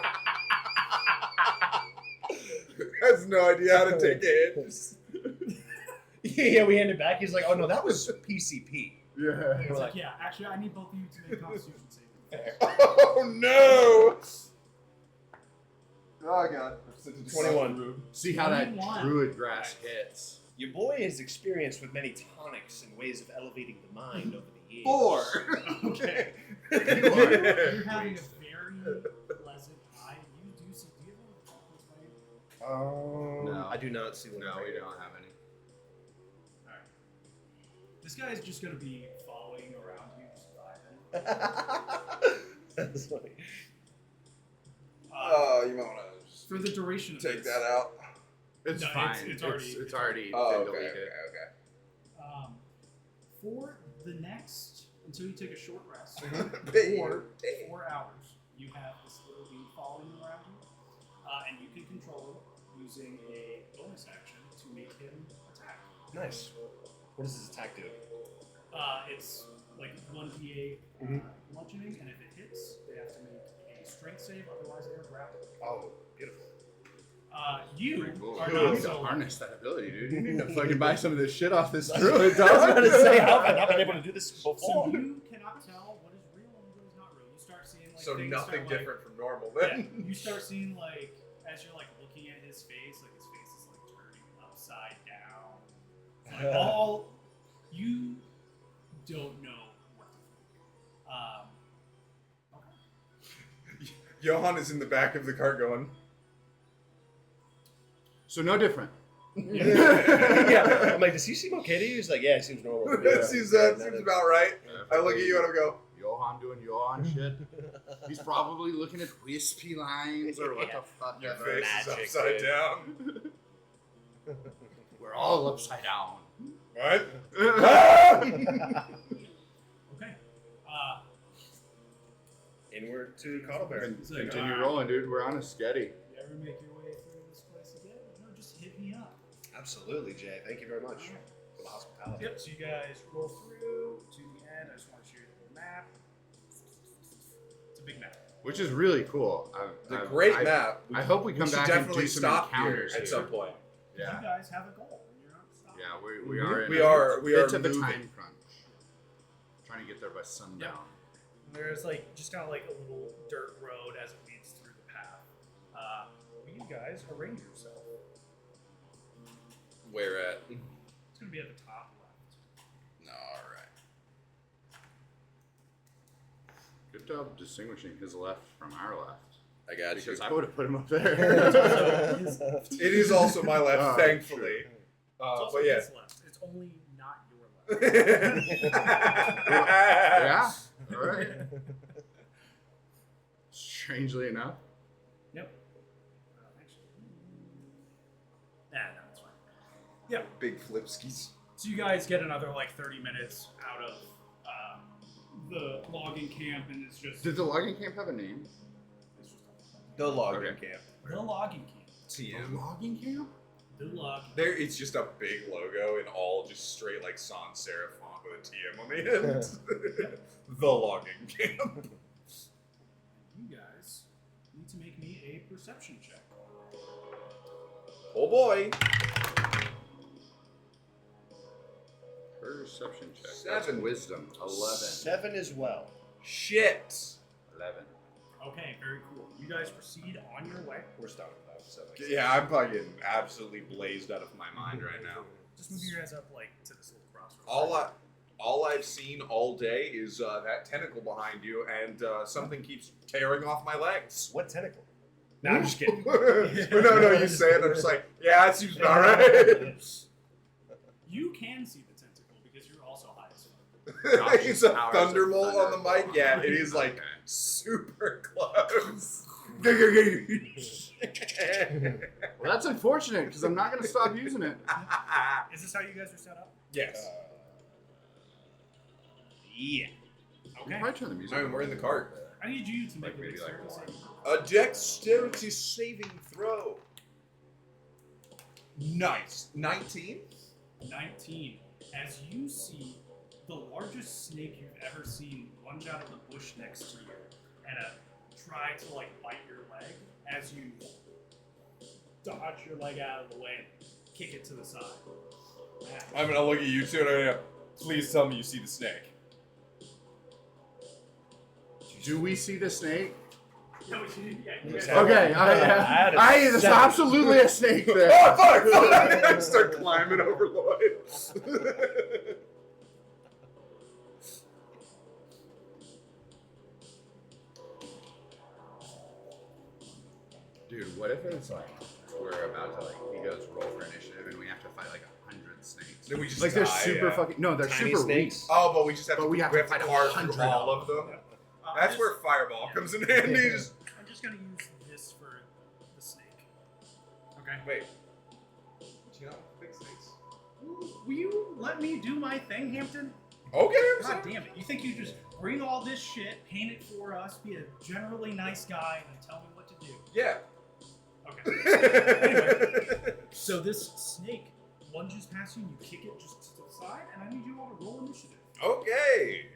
Has no idea how to take a hit. Just... Yeah, we hand it back. He's like, oh no, that was PCP. Yeah. It's We're like, like- yeah, actually, I need both of you to make Constitution saving. Oh no! Oh god. 21. See how that 21. druid grass hits. Your boy is experienced with many tonics and ways of elevating the mind over the years. 4. Okay. Four. You're having a very pleasant time. You do see. Do you have any chocolates by you? No. I do not see one. No, we don't have any. Alright. This guy is just gonna be following around you, just vibing. That's funny. Oh, you might want to For the duration of take this, that out. It's No, fine. it's already- It's already Oh, been okay, deleted. okay. For the next, until you take a short rest, Big. 4 hours, you have this little dude following around you, and you can control it using a bonus action to make him attack. Nice. What does this attack do? It's like 1d8 bludgeoning, and if it hits, they have to make a strength save, otherwise they are grappled. Oh, beautiful. You Pretty cool. are You not need to so. harness that ability, dude. You need to fucking buy some of this shit off this I druid, was about to dog. say, how have I not been able to do this before? So you cannot tell what is real and what is not real. You start seeing like So things nothing start, like, different from normal Yeah, then. you start seeing like as you're like looking at his face is like turning upside down. It's like all you don't know what to think. Okay. Johan is in the back of the car going. So no different. Yeah. I'm like, does he seem okay to you? He's like, yeah, it seems normal. That seems about right. I look at you and I go, Johan doing Johan shit. He's probably looking at wispy lines or what Yeah. the fuck your ever. face is Magic, upside dude. down. We're all upside down. What? Okay. Inward to Cottleberry. Continue rolling, dude. We're on a sketty. You ever make your way through this place again? No, just hit me up. Absolutely, Jay. Thank you very much Alright. for the hospitality. Yep. So you guys roll through to the end. I just want to show you the map. It's a big map. Which is really cool. The great map. I hope we We come should back and definitely do some stop here encounters at some point. Yeah. You guys have a goal. You're not stopping. Yeah, we are. In We a are bit of a moving. time crunch. Trying to get there by sundown. There's like just kind of like a little dirt road as it leads through the path. We you guys arrange yourself. Where at? It's gonna be at the top left. All right. Good job distinguishing his left from our left. I got Because you. I would have put him up there. It is also my left, Oh, thankfully. It's also But yeah. his left. It's only not your left. Yeah. All right. Strangely enough. Yep. Actually. Nah, no, it's fine. Yeah. Big flipskis. So you guys get another like 30 minutes out of the logging camp, and it's just Did the logging camp have a name? it's just The logging Okay. camp. the logging camp. TM. Logging camp? The logging. There, it's just a big logo and all just straight like sans serif font with a TM on the end. The logging camp. You guys need to make me a perception check. Oh boy. Perception check. 7. That's wisdom. 11. 7 as well. Shit. 11. Okay, very cool. You guys proceed on your way. We're starting with that. So Yeah, I'm fucking absolutely blazed out of my mind right now. Just move your guys up like to this little crossroads. All I've seen all day is that tentacle behind you, and something keeps tearing off my legs. What tentacle? No, I'm just kidding. no, you say it. I'm just like, yeah, that seems about right. You can see the tentacle because you're also high as fuck. He's a Powers of thunderbolt on the thunder. mic. Yeah, it is like Okay. super close. Well, that's unfortunate because I'm not going to stop using it. Is this how you guys are set up? Yes. Yeah. Okay. Probably turn the music. I mean, we're in the cart. I need you to make Like a maybe like dexterity one. saving throw. A dexterity saving throw. Nice. 19? 19. As you see the largest snake you've ever seen lunge out of the bush next to you and try to like bite your leg as you dodge your leg out of the way and kick it to the side. I'm gonna look at you two and I'm gonna, please tell me you see the snake. Do we see the snake? No, yeah, you guys- Okay, had a there's 7. absolutely a snake there. Oh, fuck! I start climbing over Lloyd. Dude, what if it's like we're about to like he goes roll for initiative and we have to fight like 100 snakes? Then we just like they're die, super yeah. fucking they're Tiny super snakes? weak. Oh, but we just have But to, we have to fight hard 100 through all of them. That's I'm where Fireball comes in handy. Just just gonna use this for the snake. Okay. wait. Do you not big snakes? Will you let me do my thing, Hampton? Okay, I'm God sorry. damn it. You think you just bring all this shit, paint it for us, be a generally nice guy, and then tell me what to do? Yeah. Okay. So this snake lunges past you and you kick it just to the side, and I need you all to roll initiative. Okay.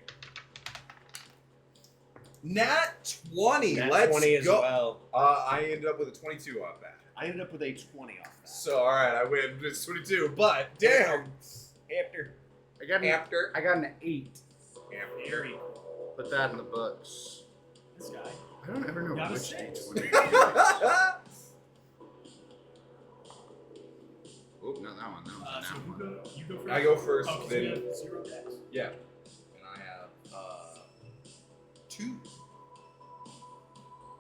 Nat 20. Nat Let's 20 as go. well. I ended up with a 22 on that. I ended up with a 20 off that. So, alright, I win. It's 22. But, damn. After. I got After. I got an 8. Very cool. Put that in the books. This guy. I don't ever know Got a which 6. D20. Oh, not that one. That was So that one. you go first. I go first, Oh, 'cause then- you have 0 dex. Yeah. And I have 2.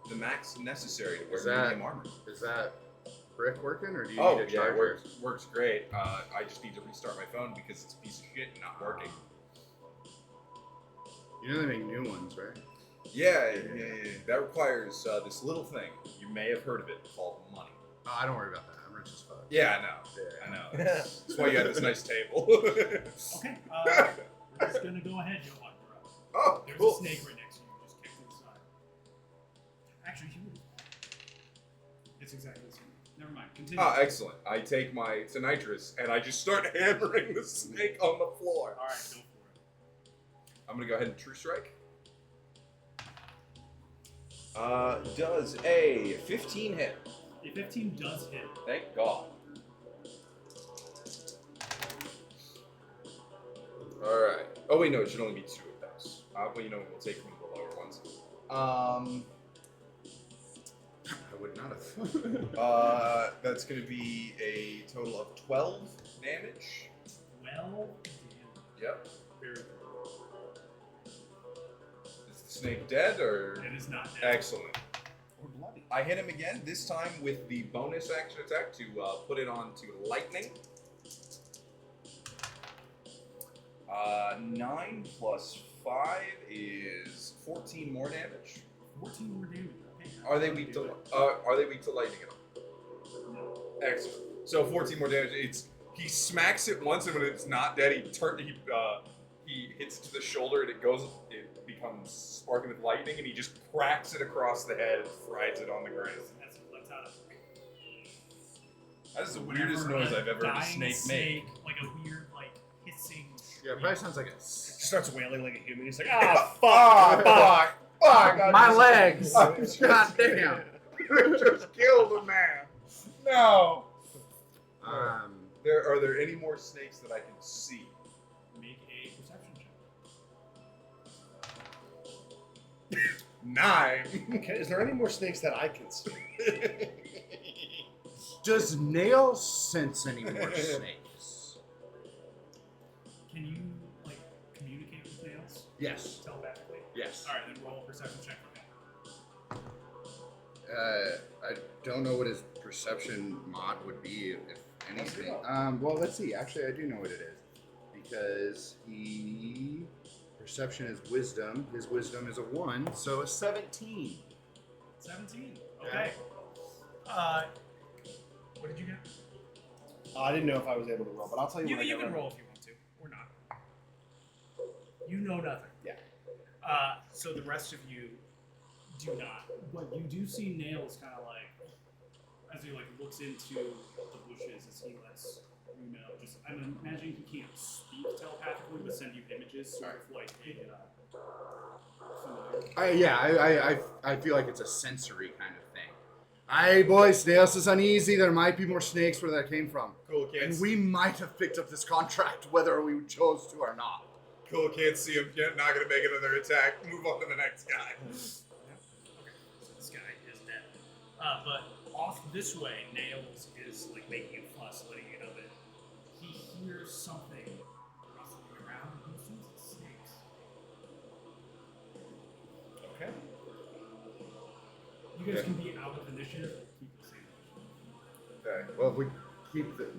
The max necessary to wear Is that- medium armor. Is that brick working or do you Oh, need a yeah, it charger? works great. I just need to restart my phone because it's a piece of shit and not working. You know they make new ones, right? Yeah. That requires this little thing. You may have heard of it called money. Oh, I don't worry about that. I'm rich as fuck. Yeah, I know. Yeah. I know. That's why you have this nice table. Okay. We're just gonna go ahead, Johan. You're up. Oh, There's cool. a snake right next to you. Just kick to the side. Actually, you would. It's exactly the same. Never mind. Continue. Ah, excellent. I take my nitrous and I just start hammering the snake on the floor. All right, go for it. I'm gonna go ahead and true strike. Does a 15 hit? A 15 does hit. Thank God. All right. Oh wait, no, it should only be 2 of those. Well, you know, we'll take from the lower ones. I would not have. That's going to be a total of 12 damage. Well, damn. Yep. Very good. Is the snake dead or? It is not dead. Excellent. Or bloody. I hit him again, this time with the bonus action attack to put it on to lightning. 9 plus 5 is 14 more damage. 14 more damage. Okay. Are they weak to lightning at all? No. Excellent. So 14 more damage. He smacks it once, and when it's not dead, he hits it to the shoulder, and it becomes sparking with lightning, and he just cracks it across the head and fries it on the ground. That's out of That is the weirdest noise I've ever heard a snake make. Like a weird, like, hissing. Yeah, it probably sounds like a. He starts wailing like a human. He's like, Ah, ah, fuck! Fuck! My legs! I'm God damn! just killed a man. No. Um, Are there any more snakes that I can see? Make a perception check. 9. Okay, is there any more snakes that I can see? does Nail sense any more snakes? Can you, like, communicate with nails? Yes. Telepathically? Yes. Alright, then roll a perception check for him. I don't know what his perception mod would be, if anything. Let's Well, let's see. Actually, I do know what it is. Because perception is wisdom. His wisdom is a 1, so a 17. 17. Yeah. Okay. What did you get? I didn't know if I was able to roll, but I'll tell you what I You got can right roll if you want to, or not. You know nothing. Yeah. So the rest of you do not. But you do see Nails kind of like, as he like looks into the bushes, as he lets you know. Just I'm imagining he can't speak telepathically, but send you images, sort of like familiar. I feel like it's a sensory kind of thing. Aye, boys, Nails is uneasy. There might be more snakes where that came from. Cool, can't And we might have picked up this contract whether we chose to or not. Cool, can't see him yet. Not gonna make another attack. Move on to the next guy. Okay, so this guy is dead. But off this way, Nails is like making a fuss, letting you know that he hears something rustling around, and he assumes it's snakes. Okay. You guys can be out of initiative. Keep the same initiative. Okay. Well, if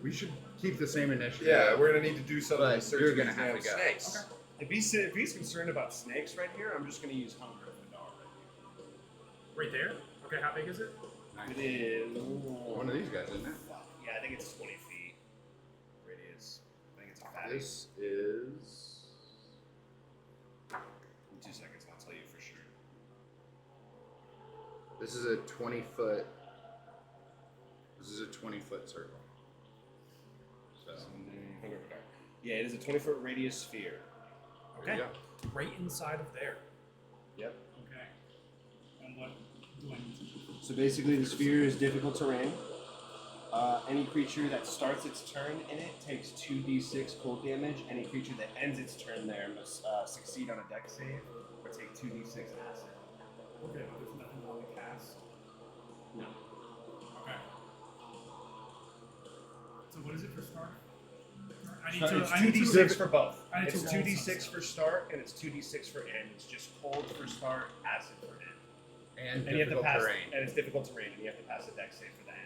we should keep the same initiative. Yeah, we're gonna need to do something But to search you're for gonna these have damn to go. snakes. Okay. If he's concerned about snakes right here, I'm just going to use Hunger of the Dog. Right there? Okay, how big is it? It is One of these guys, isn't it? Yeah, I think it's 20 feet radius. I think it's a fatty. This is. In 2 seconds, I'll tell you for sure. This is a 20-foot. This is a 20-foot circle. So. Hunger of the Dog. Yeah, it is a 20-foot radius sphere. There you Okay. Right inside of there. Yep. Okay. And what do I need to do? So basically, the sphere is difficult terrain. Any creature that starts its turn in it takes 2d6 cold damage. Any creature that ends its turn there must succeed on a dex save or take 2d6 acid. Okay, but there's nothing on the cast. No. Okay. So what is it for start? It's 2d6 for both. I need It's to roll 2d6 something. for start and it's 2d6 for end. It's just cold for start, acid for end. And And you have to difficult pass, terrain. and it's difficult terrain, and you have to pass a dex save for the end.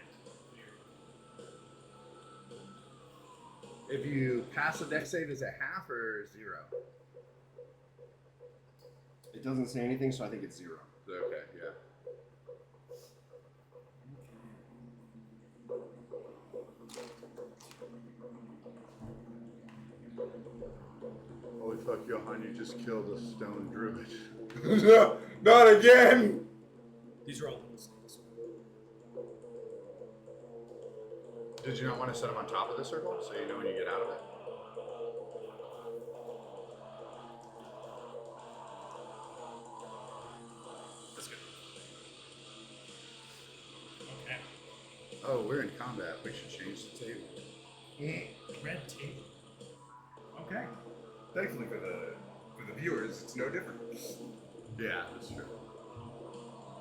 If you pass a dex save, is it half or 0? It doesn't say anything, so I think it's 0. Okay, yeah. Holy fuck, Johan, you just killed a stone druid. No, not again! These are all little snakes. Did you not want to set him on top of the circle so you know when you get out of it? That's good. Okay. Oh, we're in combat. We should change the table. Red table. Okay. Thankfully for the viewers, it's no different. Yeah, that's true.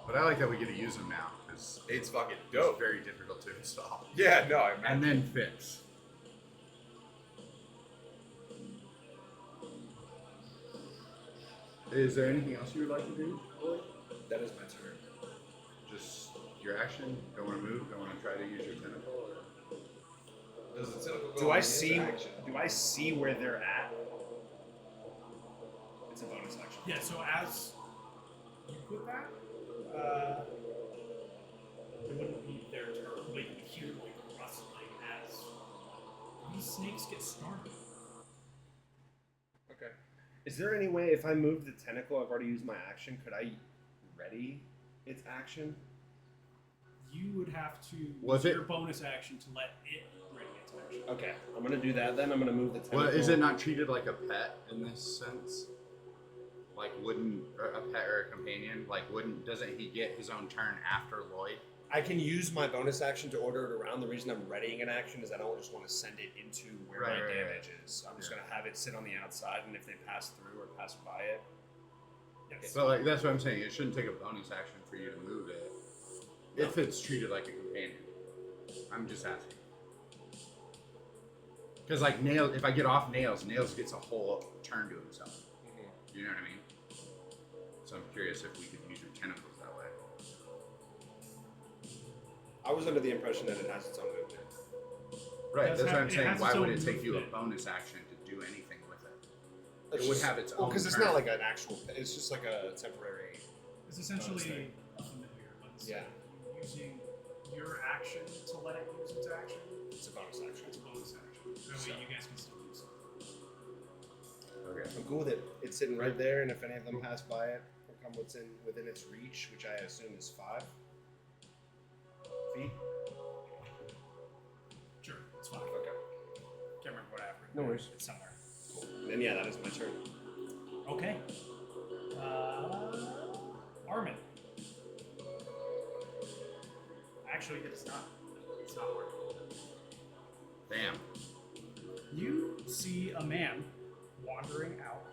But I like that we get to use them now because It's fucking it's dope. very difficult to install. Yeah, no, I And imagine. then fix. Is there anything else you would like to do, Lloyd? That is my turn. Just your action? Don't want to move? Don't want to try to use your tentacle? Or... Does the tentacle go Do on I his see? action? Do I see where they're at? It's a bonus action. Yeah, so as you put that, it wouldn't be their turn, but you would hear like rustling as these snakes get started. Okay. Is there any way, if I move the tentacle, I've already used my action, could I ready its action? You would have to Was use it- your bonus action to let it ready its action. Okay, I'm gonna do that then. I'm gonna move the tentacle. Well, is it not treated like a pet in this sense? Like, wouldn't a pet or a companion? Like, doesn't he get his own turn after Lloyd? I can use my bonus action to order it around. The reason I'm readying an action is I don't just want to send it into where Right, my right, damage is. I'm just gonna have it sit on the outside, and if they pass through or pass by it, Yes. So, like, that's what I'm saying. It shouldn't take a bonus action for you to move it if it's treated like a companion. I'm just asking. Because, like, if I get off Nails gets a whole turn to himself. You know what I mean? So I'm curious if we could use your tentacles that way. I was under the impression that it has its own movement. Right, does that's what have- I'm it saying. has Why its would own it take you a movement. bonus action to do anything with it? It's It would just- have its well, own because it's turn. not like an actual. It's just like a temporary. It's essentially thing. a familiar, but Yeah. using your action to let it use its action, It's a bonus action. it's a bonus action. That way you guys can still use it. Okay. I'm cool with it. It's sitting right there, and if any of them pass by it or come within its reach, which I assume is 5 feet. Sure, it's fine. Okay. Can't remember what happened. No worries. It's somewhere. Cool. Then yeah, that is my turn. Okay. Armin. Actually, it is not. It's not working. Damn. You see a man wandering out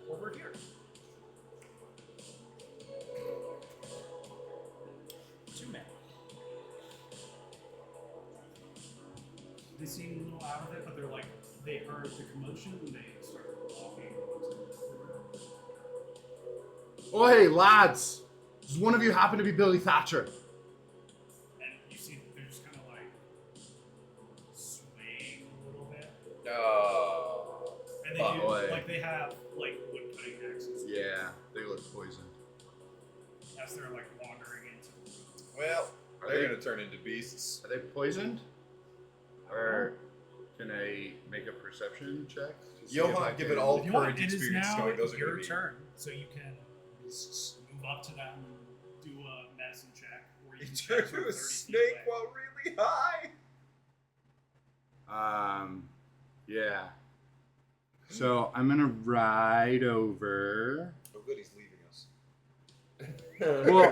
over here. Two men. They seem a little out of it, but they're like, they heard the commotion and they started walking. Oh, hey, lads! Does one of you happen to be Billy Thatcher? And you see that they're just kind of like swaying a little bit. No. And they Oh, do, boy. like they have like wood cutting axes Yeah, they look poisoned. as they're like wandering into the room. Well, Are they're they- gonna turn into beasts. Are they poisoned? Or can I make a perception check? to see if I Johan, given can- all If you want, current it is experience now going, those are your gonna be turn, so you can beasts. move up to them and do a medicine check, or you He can turned check from into a 30 feet snake away. while really high. Yeah. So I'm gonna ride over. Oh, good, he's leaving us. Well,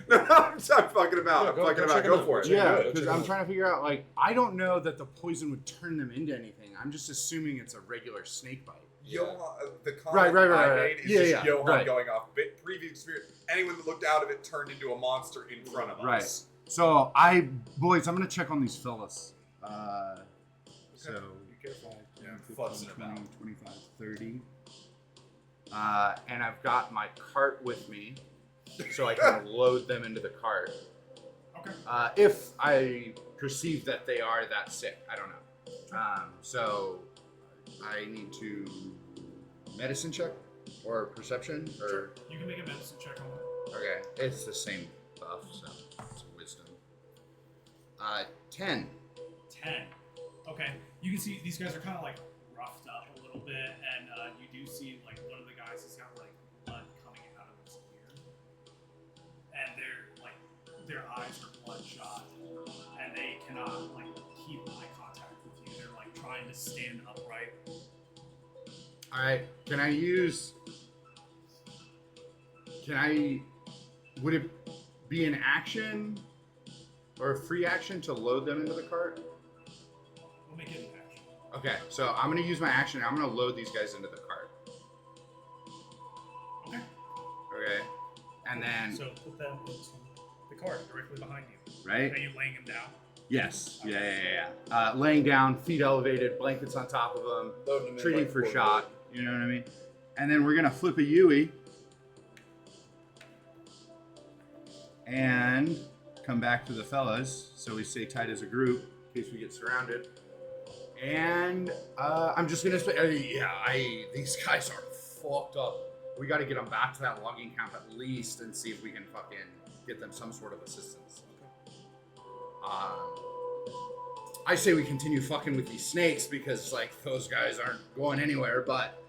no, I'm fucking about. No, I'm go- fucking go about. check Go him out. for it. Yeah, Yeah, go because check it I'm out. trying to figure out, like, I don't know that the poison would turn them into anything. I'm just assuming it's a regular snake bite. Johan, the Right, comment right, I right. made is Yeah, just yeah, Johan right. going off previous experience. Anyone that looked out of it turned into a monster in front of Right. us. So, boys, I'm gonna check on these fellas. So, Be careful. 5, 10, Yeah, 15, fussing 20, about. 25, 30. And I've got my cart with me, so I can load them into the cart. Okay. If I perceive that they are that sick, I don't know. So I need to medicine check or perception or Sure. You can make a medicine check on it. okay, it's the same buff, so it's wisdom. 10. 10. Okay. You can see these guys are kind of like roughed up a little bit, and you do see like one of the guys has got like blood coming out of his ear, and they're like their eyes are bloodshot, and they cannot like keep eye contact with you. They're like trying to stand upright. All right, would it be an action or a free action to load them into the cart? We'll make it an action. Okay, so I'm gonna use my action. I'm gonna load these guys into the cart. Okay. Okay, And then, So put them into the cart directly behind you. right? Are you laying him down? Yes. Yeah. Laying down, feet elevated, blankets on top of them, Loading them in treating like for four shot. You know what I mean? And then we're gonna flip a Yui and come back to the fellas, so we stay tight as a group in case we get surrounded. And I'm just gonna say, these guys are fucked up. We got to get them back to that logging camp at least and see if we can fucking get them some sort of assistance. I say we continue fucking with these snakes because like those guys aren't going anywhere, but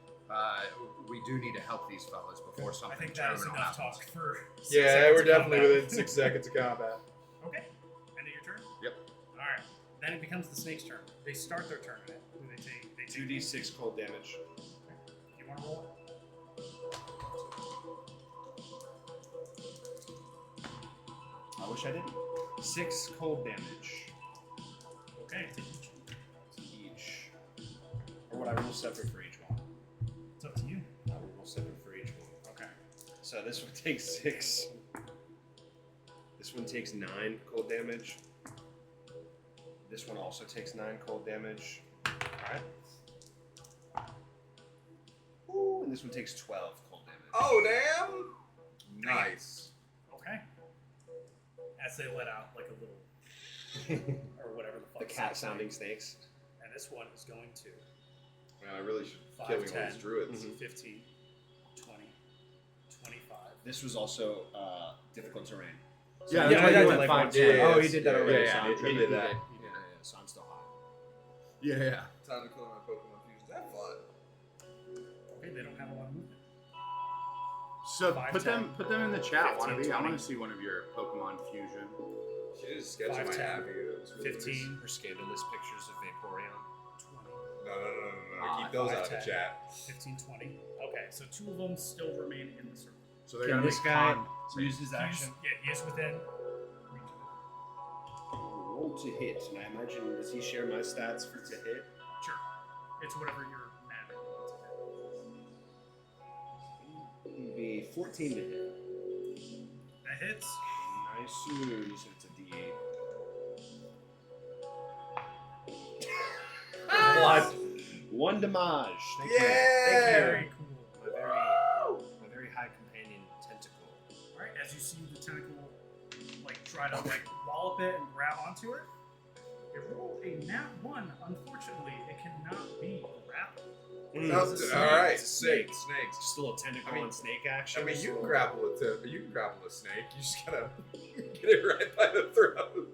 we do need to help these fellas before I something think that is terminal enough happens. talk for. 6 Yeah, seconds we're of definitely combat. within 6 seconds of combat. Okay. End of your turn. Yep. All right. Then it becomes the snake's turn. They start their turn in it. They take 2d6 cold damage. You want to roll it? I wish I didn't. 6 cold damage Okay. Take each. to each. Or would I roll separate for each one? It's up to you. I will roll separate for each one. Okay. So this one takes 6. This one takes 9 cold damage. This one also takes 9 cold damage. Alright. Ooh, and this one takes 12 cold damage. Oh, damn! Nice. Okay. As they let out like a little or whatever the fuck. The cat sounding snakes. And this one is going to Man, I really should 5, kill me one of 10, these druids. 15, 20, 25. This was also difficult terrain. Yeah, that's why you went like 5, 10. Oh, he did that Yeah, already. yeah, so I'm he tripping. did that. Yeah, so I'm still high. Yeah. Time to kill my Pokemon fusions. Have fun. Okay, they don't have a lot of movement. So 5, put 10, them in the chat, 15, wannabe. I 20. want to see one of your Pokemon fusion. She just sketching 5, my 10, app here. It was really 15, Or scandalous pictures of Vaporeon. 20, No. Keep those 5, out of the 10, chat. 15, 20. Okay, so 2 of them still remain in the circle. So they're Can gonna this make guy con- use his action? He is within. Roll to hit, and I imagine, does he share my stats for to hit? Sure. It's whatever your mana is. It would be 14 to hit. That hits. Nice. You said it's a D8. What? 1 damage. Thank Yeah! you. Very cool. My very high companion tentacle. Alright, as you see the tentacle like try to like wallop it and grab onto it, it rolled a nat 1. Unfortunately, it cannot be grappled. Alright, It's a snake. snakes. Just a little tentacle I mean- on snake action. I mean, you so- can grapple a snake. You just gotta get it right by the throat.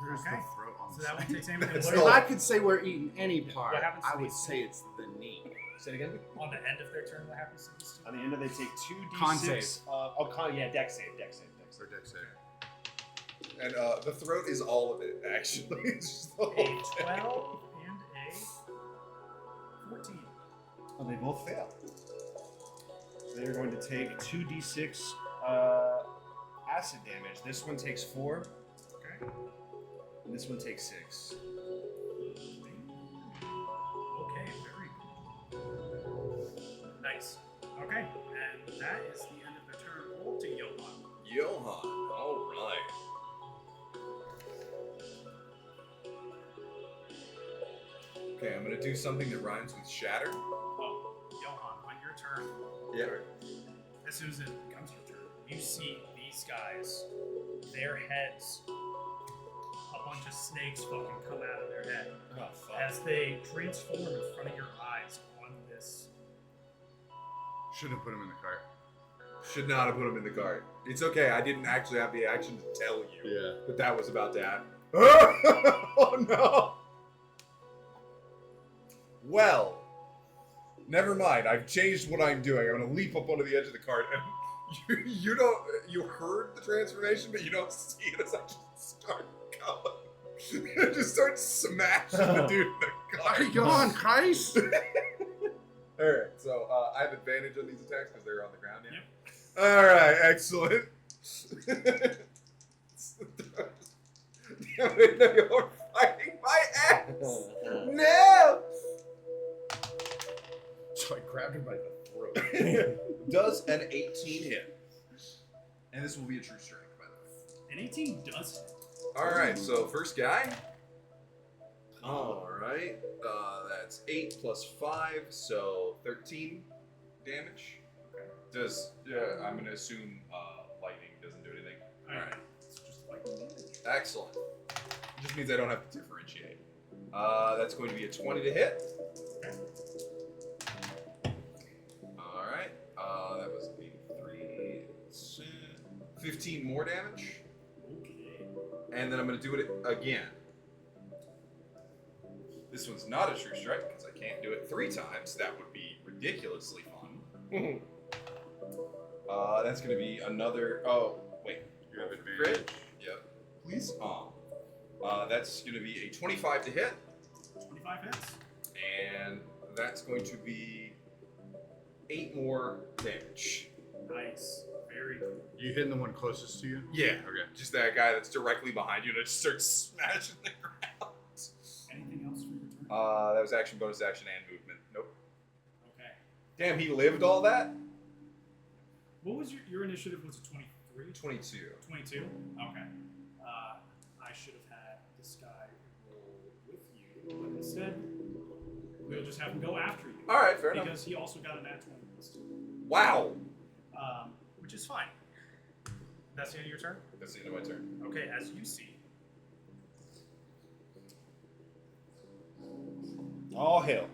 Where's Okay. the throat on So the that one takes aim. And It's what If still- I could say we're eating any part, What happens to I would these? say it's the knee. Say it again. on the end of their turn, what happens to these two? On the end of they take 2d6. Con save. Yeah, dex save. Or dex save. And the throat is all of it, actually. It's just the A whole thing. 12 and a 14. Oh, they both fail. So they're going to take 2d6 acid damage. This one takes 4, Okay. and this one takes 6. Okay, very cool. Nice. Okay, and that is the end of the turn. Roll to Johan. Johan. Alright. Okay, I'm gonna do something that rhymes with shatter. Oh, Johan, on your turn, Yeah. as soon as it becomes your turn, you see these guys, their heads, a bunch of snakes fucking come out of their head Oh, fuck. as they transform in front of your eyes on this. Shouldn't have put him in the cart. Should not have put him in the cart. It's okay, I didn't actually have the action to tell you Yeah. that was about to happen. Oh no! Well, never mind. I've changed what I'm doing. I'm gonna leap up onto the edge of the cart, and you heard the transformation, but you don't see it as I just start going. I just start smashing the dude in the cart. Johan, Christ! Alright, so I have advantage on these attacks because they're on the ground now. Alright, excellent. Damn it, no, you're fighting my ass! No! So I grabbed him by the throat. Does an 18 hit? And this will be a true strike, by the way. An 18 does hit. Alright, so first guy. Alright. That's 8 plus 5, so 13 damage. Does I'm gonna assume lightning doesn't do anything. Alright. It's just lightning damage. Excellent. Just means I don't have to differentiate. That's going to be a 20 to hit. Alright. That was 83. 15 more damage. Okay. And then I'm going to do it again. This one's not a true strike because I can't do it 3 times. That would be ridiculously fun. That's going to be another. Oh, wait. You have Crit? advantage. Yep. Please. That's going to be a 25 to hit. 25 hits. And that's going to be 8 more damage. Nice. Very cool. You hitting the one closest to you? Yeah. Okay. Just that guy that's directly behind you and it just starts smashing the ground. Anything else for your turn? That was action, bonus action, and movement. Nope. Okay. Damn, he lived all that? What was your initiative? Was it 23? 22. 22? Okay. I should have had this guy roll with you, but instead, we'll just have him go after you. Alright, fair enough. Because he also got a nat 20 list. Wow. Which is fine. That's the end of your turn? That's the end of my turn. Okay, as you see. All hail.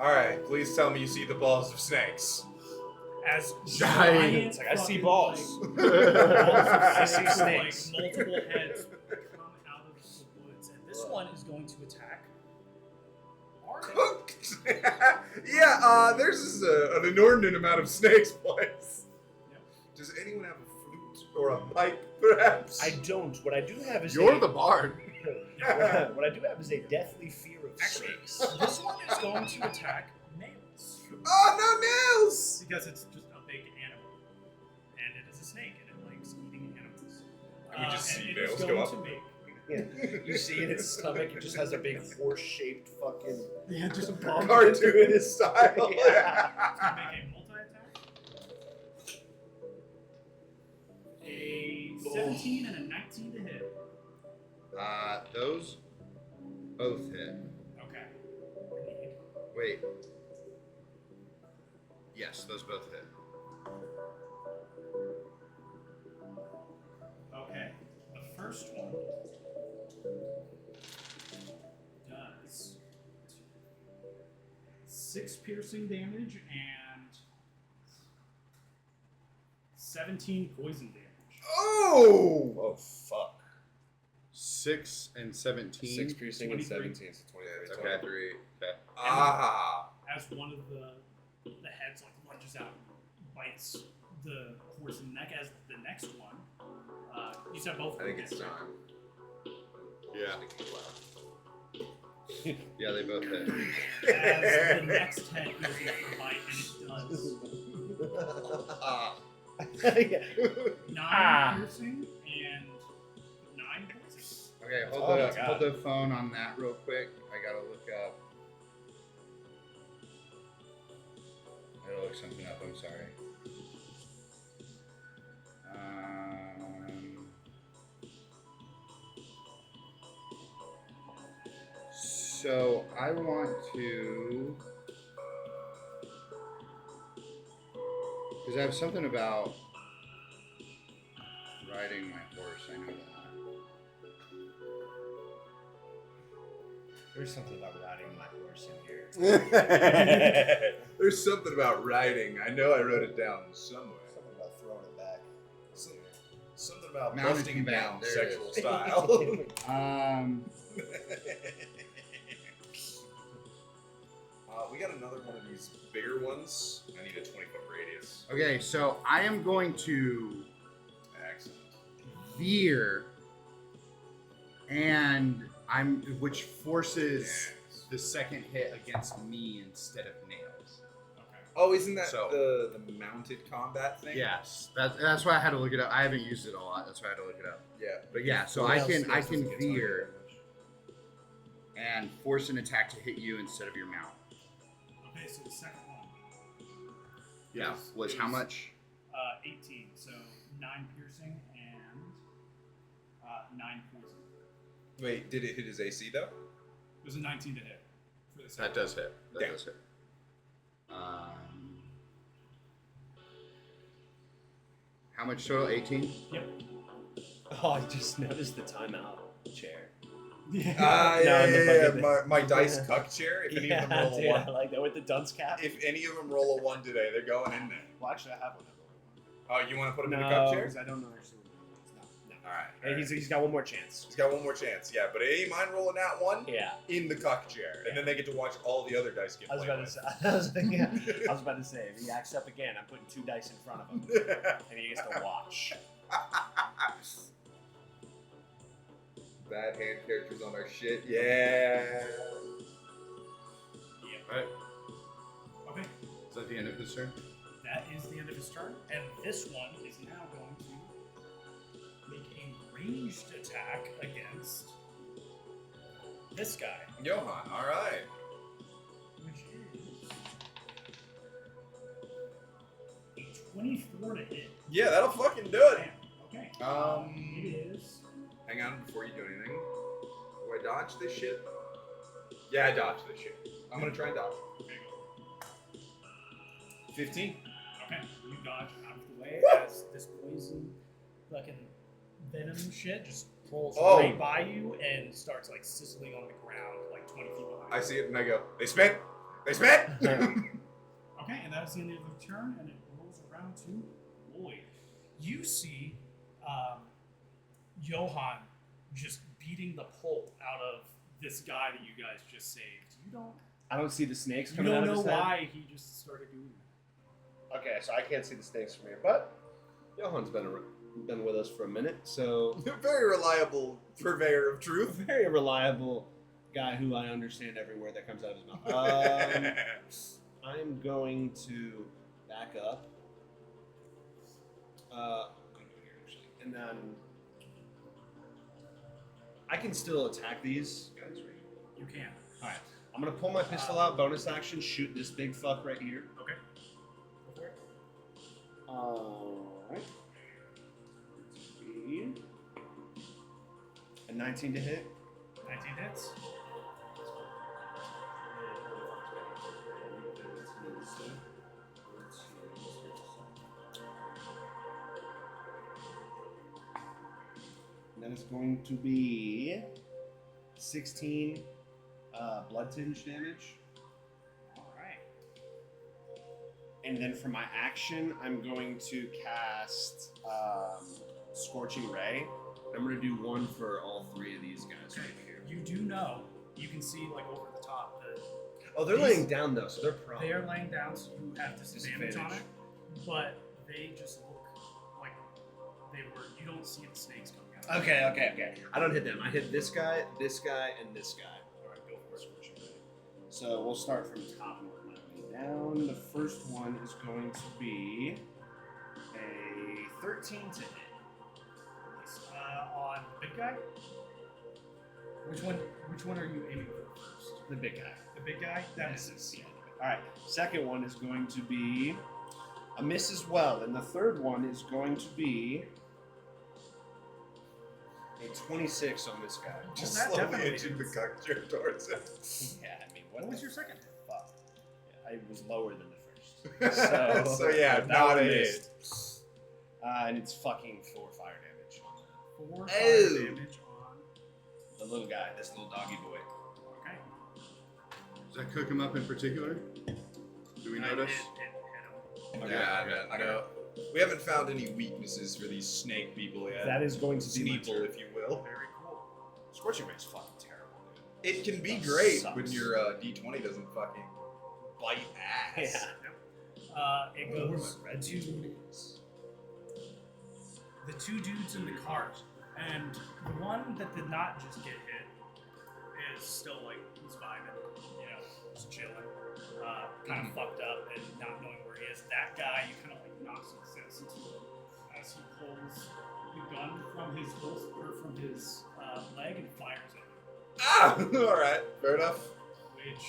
Alright, please tell me you see the balls of snakes. As Giant. giant Like, I see fucking, balls. I see snakes. Like, multiple heads come out of the woods, and this one is going to attack Arden. Cooked! Yeah, there's an inordinate amount of snakes, boys. Yep. Does anyone have a flute or a pipe, perhaps? I don't. What I do have is You're the bard. What I do have is a deathly fear of snakes. This one is going to attack Nails. Oh, no nails! Because it's just a big animal. And it is a snake, and it likes eating animals. And we just see and it nails is go going up. to make... Yeah. You see in its stomach, it just has a big horse-shaped fucking Yeah, just a Cartoon style. Yeah. It's going to make a multi-attack. A 17 and a 19 to hit. Those both hit. Okay. Wait. Yes, those both hit. Okay. The first one does 6 piercing damage and 17 poison damage. Oh! Oh fuck. 6 and 17. 6 piercing 23. and 17, so 23. Okay. 23. Okay. Ah! As one of the heads like lunges out and bites the horse in the neck, as the next one, you said both. I think it's time. Yeah. Yeah, they both hit. As the next head goes in for a bite, and it does 9 piercing and 9 poison. Okay, Oh my God. hold the phone on that real quick. I gotta look up. I gotta look something up. I'm sorry. So I want to, because I have something about riding my horse. I know that. There's something about riding my horse in here. There's something about writing. I know I wrote it down somewhere. Something about throwing it back. Something about Mounted busting it combat, down there it sexual is. style. We got another one of these bigger ones. I need a 20-foot radius. Okay, so I am going to Excellent. veer, which forces the second hit against me instead of nails. Okay. Oh, isn't that So- the mounted combat thing? Yes, that's why I had to look it up. I haven't used it a lot. That's why I had to look it up. Yeah. But yeah, so I can veer and force an attack to hit you instead of your mount. Okay, so the second one Yeah. Was how much? 18. So 9 piercing and 9 poison. Wait, did it hit his AC though? It was a 19 to hit. For this That does hit. That Damn. does hit. How much total? 18? Yep. Oh, I just noticed the timeout chair. My dice cuck chair. If any of them roll a dude, one, I like that with the dunce cap. if any of them roll a 1 today, they're going in there. Well, actually, I have one. Oh, you want to put him in a No, cuck chair? because I don't know actually. No. All right. Hey, he's got one more chance. He's got one more chance. Yeah, but hey, mind rolling that one Yeah. in the cuck chair, and then they get to watch all the other dice get I was played about to with. say. I was about to say, if he acts up again, I'm putting 2 dice in front of him, and he gets to watch. Bad hand characters on our shit. Yeah. Alright. Okay. Is that the end of his turn? That is the end of his turn, and this one is now going to make a ranged attack against this guy, Johan, all right. which is a 24 to hit. Yeah, that'll fucking do it. Okay. Um, It is. Hang on before you do anything. Do I dodge this shit? Yeah, I dodge this shit. I'm gonna try and dodge. Okay, go. 15. Okay, you dodge out of the way What? as this poison, fucking venom shit just rolls Oh. right by you and starts like sizzling on the ground like 20 feet behind. I see it and I go, they spent! They spent! Okay, and that is the end of the turn, and it rolls around to Lloyd. You see Johan just beating the pulp out of this guy that you guys just saved. I don't see the snakes You coming out don't of know his head. why he just started doing that. Okay, so I can't see the snakes from here, but Johan's been with us for a minute, so Very reliable purveyor of a truth. very reliable guy who I understand every word that comes out of his mouth. I'm going to back up. I'm gonna go here actually, and then I can still attack these guys, right? You can. All right, I'm gonna pull my pistol out, bonus action, shoot this big fuck right here. Okay. Go for it. Alright. A 19 to hit. 19 hits. And that is going to be 16 blood tinge damage. Alright. And then for my action, I'm going to cast Scorching Ray. I'm going to do one for all 3 of these guys right here. You do know, you can see like over the top, Oh, they're These- laying down though, so they're prone. they are laying down, so you have disadvantage on it. Disadvantage. But they just look like they were. You don't see the snakes coming out. Okay. I don't hit them. I hit this guy, and this guy. Alright, go for Scorching Ray. So we'll start from top and work my way down. The first one is going to be a 13 to hit. On the big guy. Which one are you aiming for first? The big guy. The big guy. That misses. Yeah. Alright, second one is going to be a miss as well. And the third one is going to be a 26 on this guy. Just that slowly definitely inching the hits. cuck chair towards it. Yeah, I mean, What the was your second? fuck? I was lower than the first. So, So yeah, that not one a missed. hit. And it's fucking 4 fire damage. 4 Oh. fire damage on. The little guy, this little doggy boy. Okay. Does that cook him up in particular? Do we notice? It hit him. Yeah, I know. We haven't found any weaknesses for these snake people yet. That is going to be my Sneeple, turn. if you will. Very cool. Scorching Ray's fucking terrible, dude. It can be That great sucks. when your D20 doesn't fucking bite ass. It Where goes my red to is. the 2 dudes in the cart, and the one that did not just get hit is still like he's vibing, you know, just chilling, kind of fucked up and not knowing where he is. That guy, you kind of like knock some sense into him as he pulls the gun from his leg and fires it, Ah! Alright, fair enough. which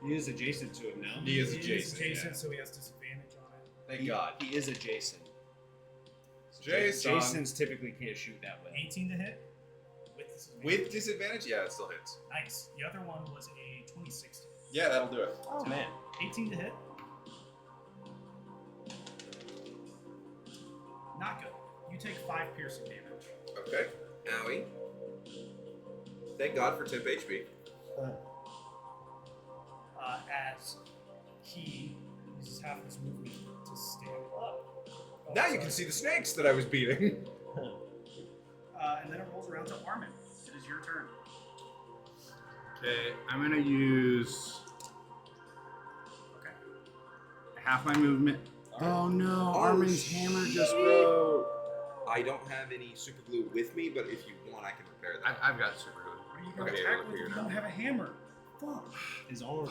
He is adjacent to him now. He is is adjacent. adjacent, Yeah. so he has disadvantage Thank God. He is a Jason. Jason. Jasons typically can't shoot that well. 18 to hit. With disadvantage. With disadvantage? Yeah, it still hits. Nice. The other one was a 26 to hit. Yeah, that'll do it. Oh man. 18 to hit. Not good. You take 5 piercing damage. Okay. Owie. Thank God for temp HP. As he uses half of his movement to stand up. Now you can see the snakes that I was beating. And then it rolls around to Armin. It is your turn. Okay, I'm gonna use Okay. half my movement. Oh no, Armin's hammer just broke. I don't have any super glue with me, but if you want, I can repair that. I've got super glue. What are you going to Okay, attack we'll with if figure you it don't out. have a hammer? Fuck. His arm.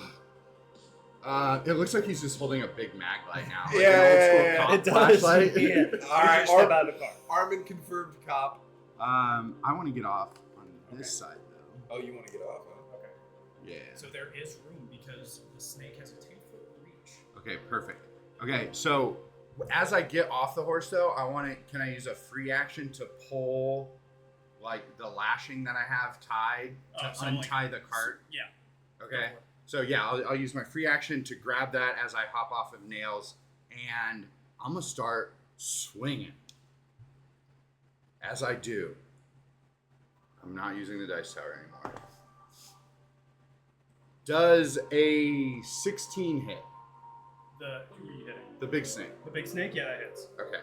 It looks like he's just holding a big mag light now. Like Yeah, an yeah, old It school does. cop flashlight. Yeah. All right, Step out of the car. Armin confirmed cop. I want to get off on this side though. Oh, you want to get off, huh? Okay. Yeah. So there is room because the snake has a 10-foot reach. Okay, perfect. Okay, so as I get off the horse though, can I use a free action to pull like the lashing that I have tied to So, untie the cart? Yeah. Okay. So yeah, I'll use my free action to grab that as I hop off of Nails, and I'm gonna start swinging. As I do, I'm not using the dice tower anymore. Does a 16 hit? Who are you hitting? The big snake. The big snake? Yeah, that hits. Okay.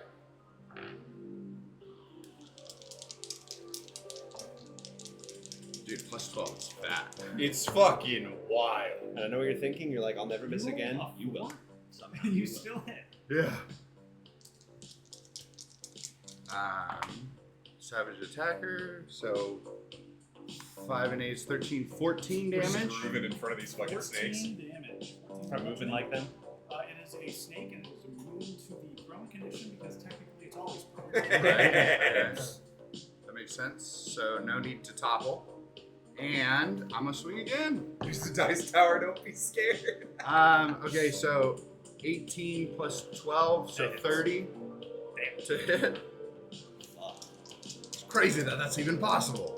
Dude, plus 12 is fat. It's fucking wild. And I know what you're thinking. You're like, I'll never miss roll again. a You will. four, Somehow. And you still hit. Yeah. Savage attacker, so 5 and 8 is 13, 14 We're just damage. grooving in front of these fucking 14 snakes. damage. Start moving like them. It is a snake and it is immune to the prone condition because technically it's always prone. Okay. That makes sense. So no need to topple. And I'm gonna swing again. Use the dice tower, don't be scared. Okay, so 18 plus 12, so That hits. 30 to hit. It's crazy that that's even possible.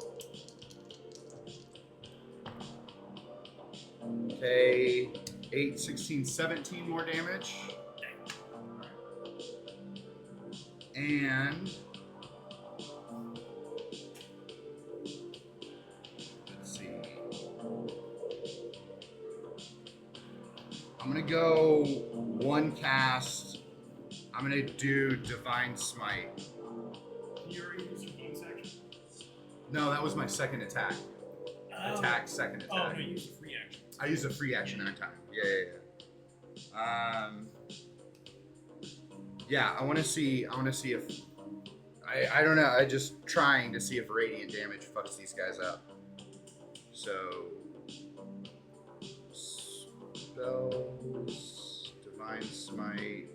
Okay, 8, 16, 17 more damage. And let's see. I'm gonna go one cast. I'm gonna do Divine Smite. You already used your bonus action? No, that was my second attack. Attack, second Oh, attack. no, you used a free action. I used a free action every time. Yeah. Yeah, I want to see if I don't know. I just trying to see if radiant damage fucks these guys up. So spells, divine smite,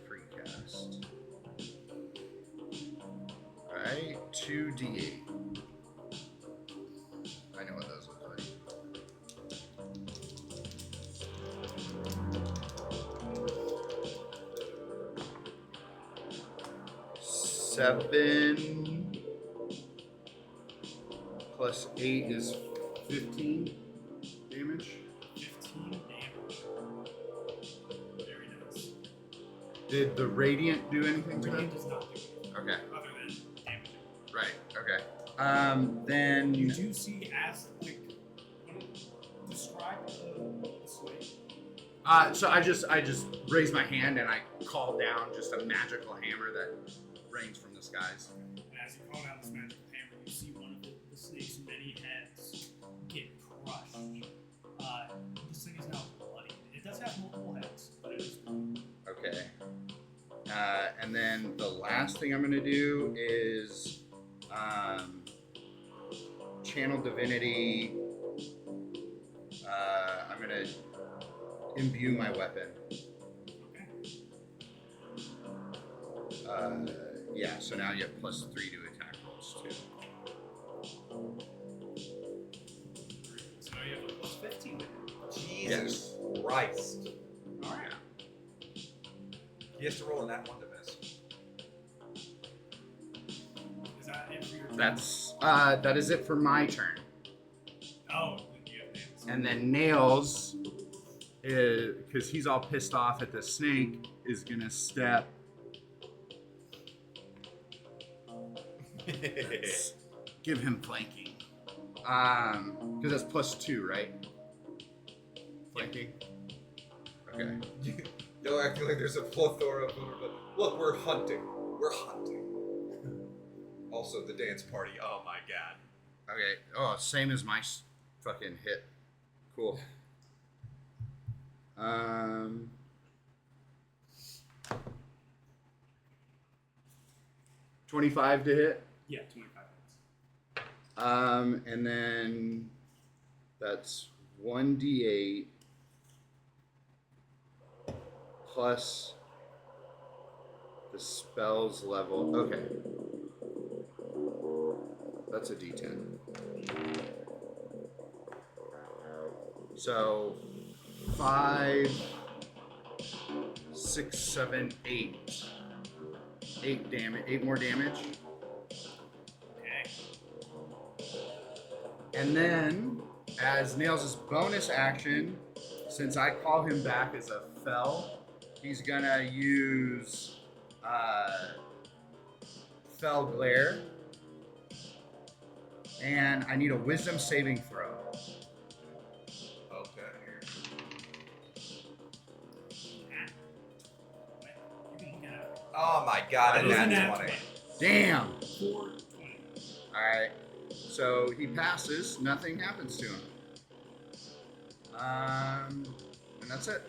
free cast. All right, 2d8. I know what those look like. Seven plus 8 is 15 damage. 15 damage. Very nice. Did the radiant do anything to Radiant them? does not do anything Okay, other than damage. right. Okay. Then You do see as describe the slate. so I just raise my hand and I call down just a magical hammer that rains from the skies. And as you call down this magical hammer, you see one of the snake's many heads get crushed. This thing is now bloody. It does have multiple heads, but it is bloody. Okay. And then the last thing I'm gonna do is channel divinity. I'm gonna imbue my weapon. Okay. Yeah, so now you have +3 to attack rolls too. So now you have a plus 15 to hit. Jesus Christ. Alright. He has to roll in that one to miss. Is that it for your turn? That is it for my turn. Oh, you have nails. And then Nails, because he's all pissed off at the snake, is gonna step. Give him flanking. Because that's +2, right? Flanking. Okay. You're acting like there's a plethora of look, we're hunting. We're hunting. Also, the dance party. Oh my god. Okay. Oh, same as my fucking hit. Cool. 25 to hit. Yeah, 25 hits. And then that's 1d8 plus the spell's level. Okay. That's a d10. So 5, 6, 7, 8. 8 damage. 8 more damage. Okay. And then, as Nails' bonus action, since I call him back as a fell, he's gonna use Fell Glare. And I need a wisdom saving throw. Okay. Oh my god, and that's 20. Damn! 420. Alright. So he passes, nothing happens to him. And that's it.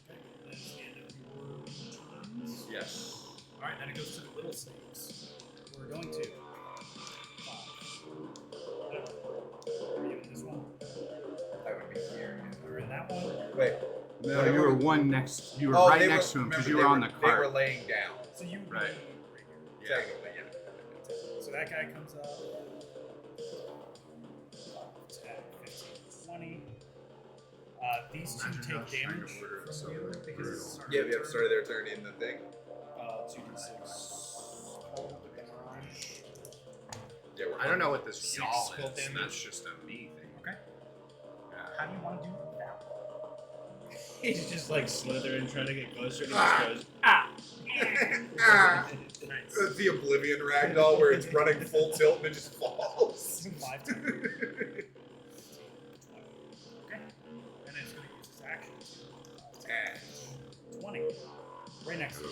Okay, that's the end of your turns. Yes. Alright, then it goes to the little snakes. We're going to. 5. Are you in this one? I would be here. Or in that one? Wait. No, you were one next. You were Oh, right they next to him because you were remember, on the They were cart. laying down. So you Right. right here. Technically, yeah. So that guy comes up. 10, 15, 20. These two Imagine how take damage Shrine of Order is from so you brutal. because it's Yeah, we have started their turn in the thing. 2d6. Yeah, we're I don't know what this 6 y'all cold is. damage. That's just a me thing. Okay. Yeah. How do you want to do that? He's just like slithering, trying to get closer, and he Ah. just goes, Ah! Nice. It's the Oblivion ragdoll where it's running full tilt and it just falls. 5 times. Okay. And it's going to use its action. 20. Right next to you.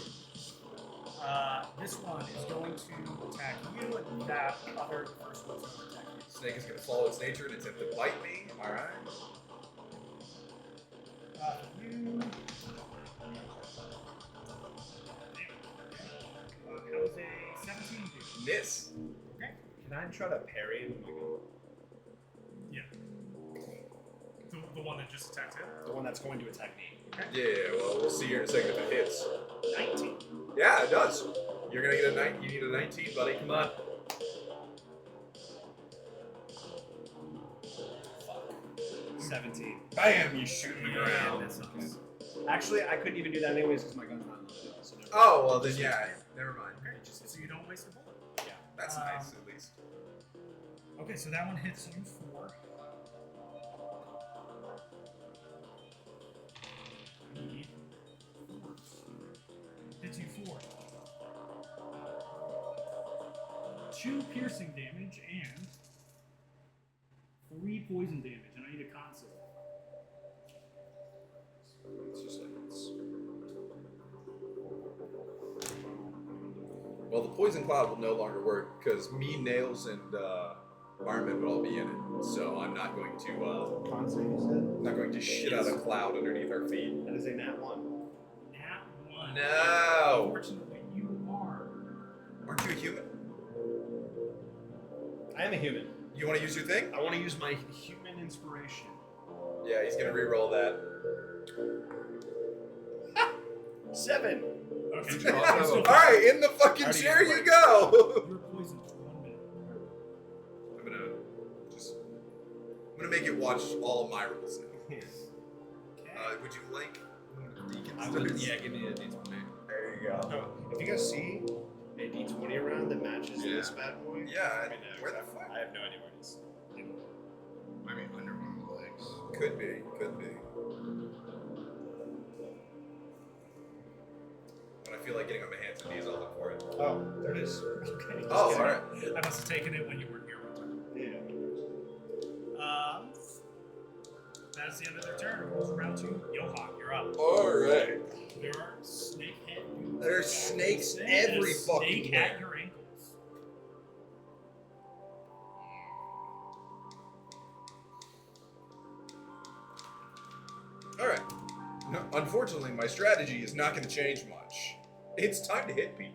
This one is going to attack you, and that other first one's going to attack you. Snake is gonna follow its nature and attempt to bite me. Alright. You. How's a 17 do? Miss. Okay. "Can I try to parry with my gun?" Yeah. The one that just attacked him? The one that's going to attack me. Yeah, well, we'll see here in a second if it hits. 19. Yeah, it does. You're gonna get a 9. You need a 19, buddy. Come on. Fuck. 17. Bam! You shoot in the Yeah, ground. that sucks. Actually, I couldn't even do that anyways because my gun's not loaded. So never Oh, well then, yeah. Never mind. Okay, so you don't waste a bullet. Yeah. That's nice, at least. Okay, so that one hits you 4. Hits you 4. 2 piercing damage and 3 poison damage, and I need a con save. It's just like it's... Well, the poison cloud will no longer work because me, Nails, and Barman would all be in it. So I'm not going to Con save, you said? I'm not going to shit out a cloud underneath our feet. That is a nat 1. Nat 1. No! Unfortunately, you are. Aren't you a human? I am a human. You want to use your thing? I want to use my human inspiration. Yeah, he's gonna re-roll that. 7! Okay. All right, in the fucking Already chair used you it. go. You're poisoned for 1 minute. I'm gonna make it watch all of my rolls now. Okay. Would you like? Give me a D20. There you go. Oh, if you guys see a D20 around that matches this bad boy, Yeah, let me know, where 'cause the fuck? I have no idea where it is. Might be under one of the legs. Could be. When I feel like getting on my hands and knees, I'll look for it. Oh, there it is. Okay. Oh, alright. I must have taken it when you weren't here one time. Yeah. That's the end of their turn. It rolls around to Johan. You're up. Alright. There are snake head dudes. There's snakes And every a fucking snake where. at your ankles. Alright. No, unfortunately, my strategy is not going to change much. It's time to hit people.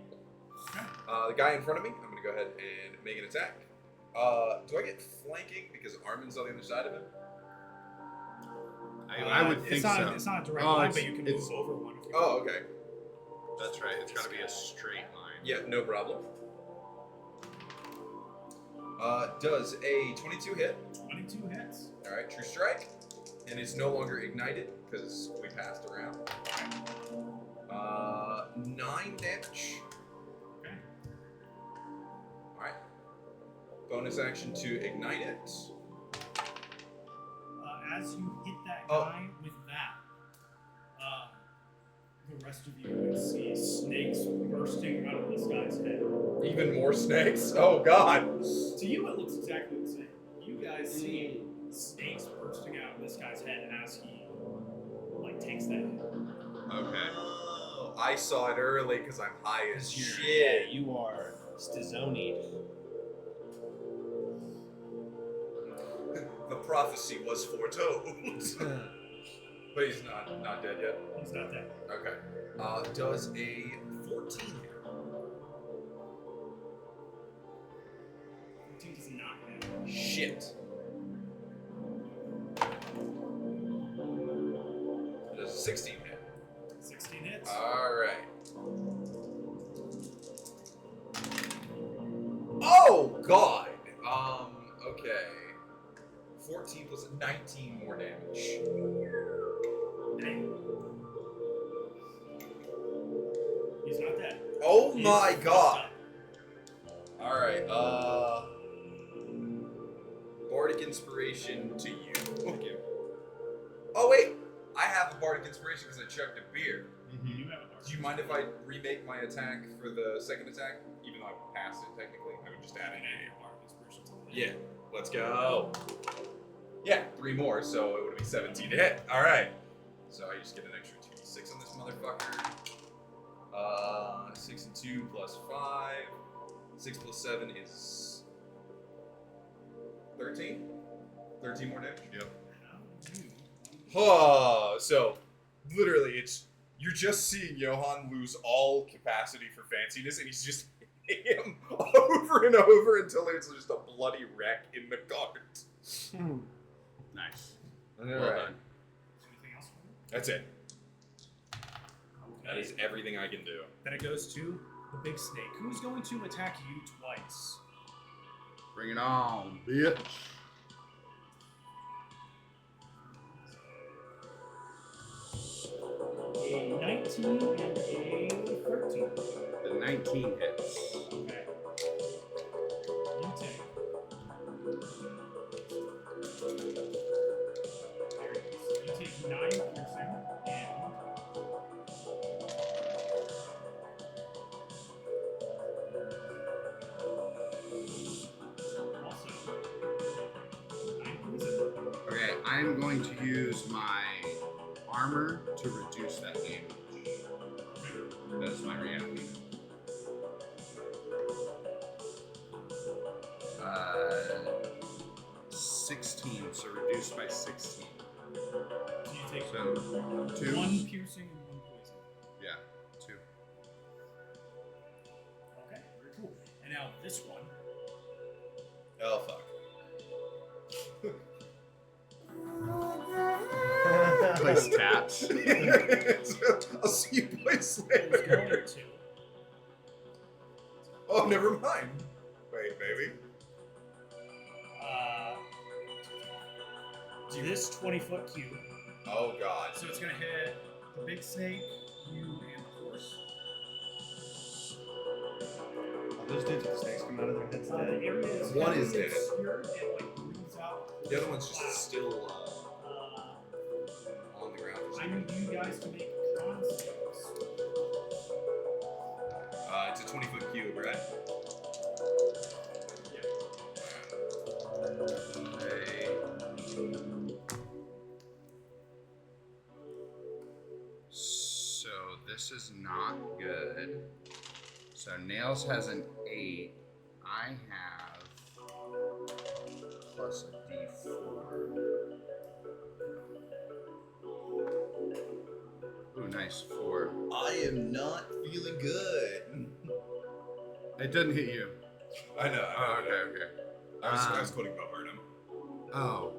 The guy in front of me, I'm going to go ahead and make an attack. Do I get flanking because Armin's on the other side of him? I would think so. It's not a direct Oh, line, it's- but you can it's- move over one if you Oh, okay. That's right. It's got to be a straight line. Yeah, no problem. Does a 22 hit? 22 hits. Alright, true strike. And it's no longer ignited because we passed around. 9 damage. Okay. Alright. Bonus action to ignite it. As you hit that Oh. guy with that, the rest of you can see snakes bursting out of this guy's head. Even more snakes? Oh god. To you, it looks exactly the same. You guys see snakes bursting out of this guy's head as he takes that hit. Okay. Oh, I saw it early because I'm high as Yeah, shit. you are Stizonied. The prophecy was foretold. But he's not dead yet. He's not dead. Okay. Does a 14 hit? 14 does not hit. Shit. Does a 16 hit? 16 hits. Alright. Oh god! Okay. 14 plus 19 more damage. Dang. He's not dead. Oh He's my fucked god! up. Alright, Bardic Inspiration to you. Thank you. Oh wait! I have a Bardic Inspiration because I chugged a beer. You do have a bar. Do you mind if I remake my attack for the second attack? Even though I passed it technically, I would just add an Add A. your bar of inspiration to it. Yeah, let's go. Yeah, 3 more, so it would be 17 to hit. Alright. So I just get an extra 2d6 on this motherfucker. 6 and 2 plus 5. 6 plus 7 is 13? 13 more damage? Yep. How do you- Oh, so literally you're just seeing Johan lose all capacity for fanciness, and he's just hitting him over and over until there's just a bloody wreck in the cart. Nice. All Well right. done. Anything else for me? That's it. That Okay. is everything I can do. Then it goes to the big snake, who's going to attack you twice. Bring it on, bitch. A 19 and a 13. The 19 hits. Okay. You take. There it is. You take 9 piercing and also 9 poison. Okay, I'm going to use my armor to reduce that damage. That is my reaction. 16, so reduced by 16. So you take So 2. 1 piercing and 1 poison. Yeah, 2. Okay, very cool. And now this one. Oh fuck. Place taps. I'll see you boys Is later. going to. Oh, never mind. Wait, baby. This 20-foot cube. Oh god. So it's gonna hit the big snake, you, and the horse. Are those dudes with the snakes coming out of their heads The dead? area is One is heavily dead. obscured. It like breathes out. The other one's just still Uh, on the ground. I need you guys to make con saves. It's a 20-foot cube, right? Okay. So this is not good. So Nails has an 8. I have plus a D4. Ooh, nice 4. I am not feeling good. It didn't hit you. I know. Oh, okay. I was quoting Bo Burnham. Oh,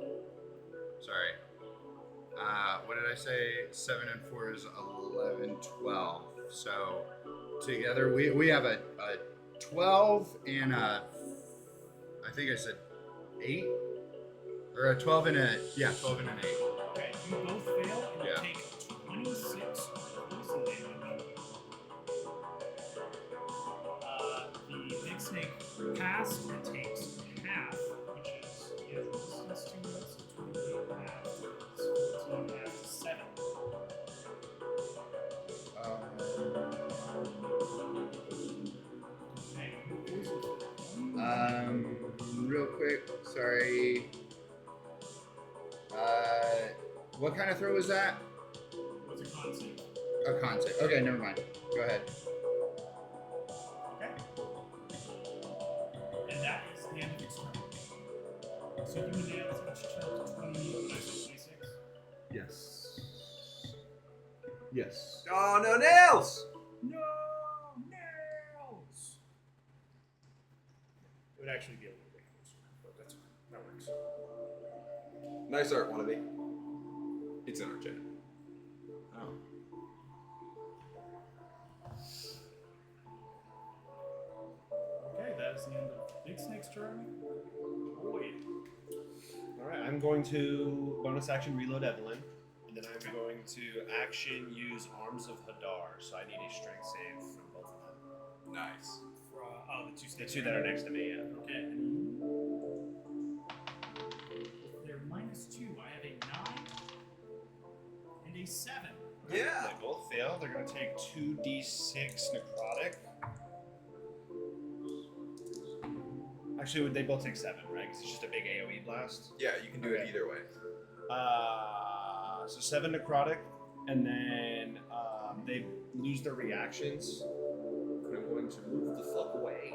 sorry. What did I say? 7 and 4 is 11, 12. So together we have a 12 and a, I think I said 8? Or a 12 and a, 12 and an 8. Okay, you both fail and Yeah. you take 26 poison damage. The big snake passed and takes half, which is he has resistance to it, so 28 and a half is 14 and a half to 7. Okay, poison. Real quick, sorry. What kind of throw was that? What's a con save? A con save. Okay, never mind. Go ahead. Okay. And that is the end of its turn. So you and Nails each took 26. Yes. Yes. Oh no, nails! No! Nails! It would actually be a little bit closer, but that's fine. That works. Nice art, wannabe. It's in our chat. Oh. Okay, that is the end of Big Snake's turn. Boyd. Alright, I'm going to bonus action reload Evelyn. And then I'm going to action use Arms of Hadar. So I need a strength save from both of them. Nice. Oh, the two The snakes. two that are next to me, yeah. Okay. If they're -2, I have a 9 and a 7. Yeah. They both fail. They're going to take 2d6 necrotic. Actually, they both take 7, right? Because it's just a big AoE blast. Yeah, you can do it Okay. either way. So 7 necrotic, and then they lose their reactions. And I'm going to move the fuck away.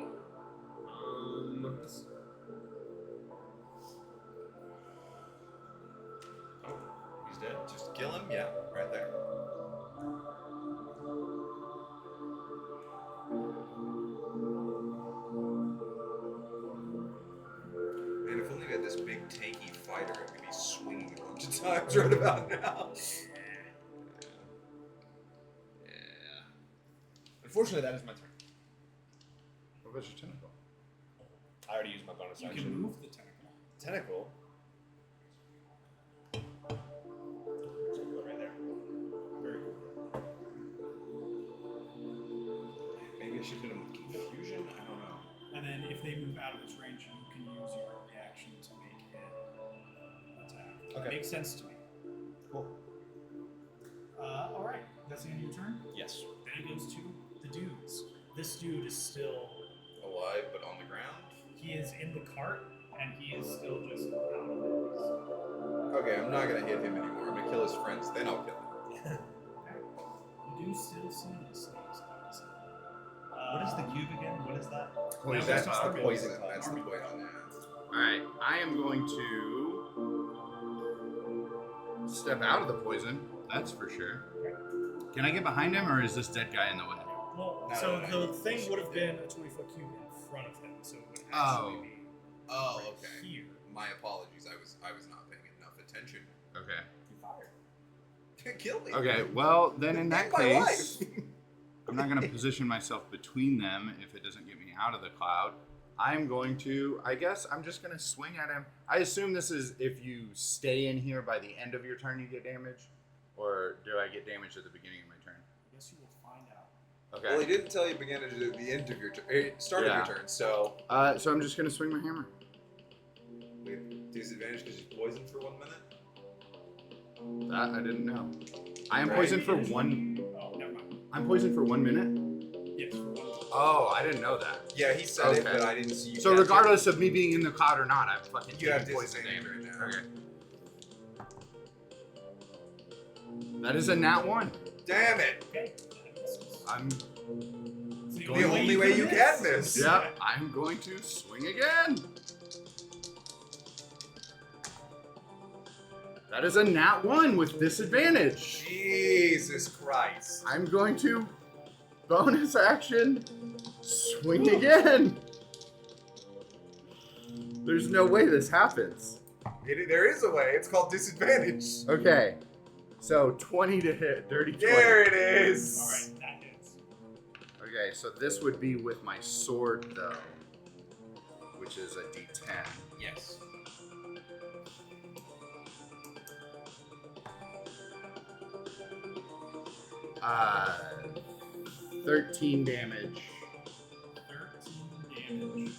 Oh, he's dead. Just kill him. Yeah, right there. Man, if only we had this big tanky fighter, it could be swinging a bunch of times right about now. Yeah. Unfortunately, that is my turn. What was your tentacle? I already used my bonus You action. can move the tentacle. Tentacle. So go right there. Very cool. Maybe I should hit him with confusion. I don't know. And then if they move out of its range, you can use your reaction to make it attack. Okay. Makes sense to me. Cool. Alright, that's the end of your turn. Yes. Then it goes to the dudes. This dude is still. Alive, but on the ground. He is in the cart, and he is still just out of it. Okay, I'm not gonna hit him anymore. I'm gonna kill his friends, then I'll kill him. You do still see the snakes, obviously. What is the cube again? What is that? Poison. That's cloud. the poison. That's the poison. Alright, I am going to step out of the poison, that's for sure. Can I get behind him, or is this dead guy in the way? Well, No, so no, no. the thing would have been a 20-foot cube in front of him, so it would Oh. actually be Oh, right okay. here. My apologies. I was not paying enough attention. Okay. Kill me. Okay, well, then in that Take my case, I'm not going to position myself between them if it doesn't get me out of the cloud. I'm going to, I guess I'm just going to swing at him. I assume this is if you stay in here by the end of your turn, you get damage? Or do I get damaged at the beginning of my turn? I guess you will find out. Okay. Well, he didn't tell you beginning at the end of your turn, start of your turn. So So I'm just gonna swing my hammer. with disadvantage because he's poisoned for 1 minute. That I didn't know. I am Right. poisoned for one. Oh, never mind. I'm poisoned for 1 minute. Yes, for 1 minute. Oh, I didn't know that. Yeah, he said it, Okay. but I didn't see you. So catch it. regardless of me being in the cloud or not, I'm fucking You have taking poison disadvantage damage. right now. Okay. That is a nat 1. Damn it! Okay. That misses. I'm It's The only way you can miss. yeah. I'm going to swing again. That is a nat 1 with disadvantage. Jesus Christ! I'm going to bonus action swing again. There's no way this happens. There is a way. It's called disadvantage. Okay. So 20 to hit, dirty 20. There it is. All right, that hits. Okay, so this would be with my sword though, which is a D10. Yes. 13 damage. 13 damage.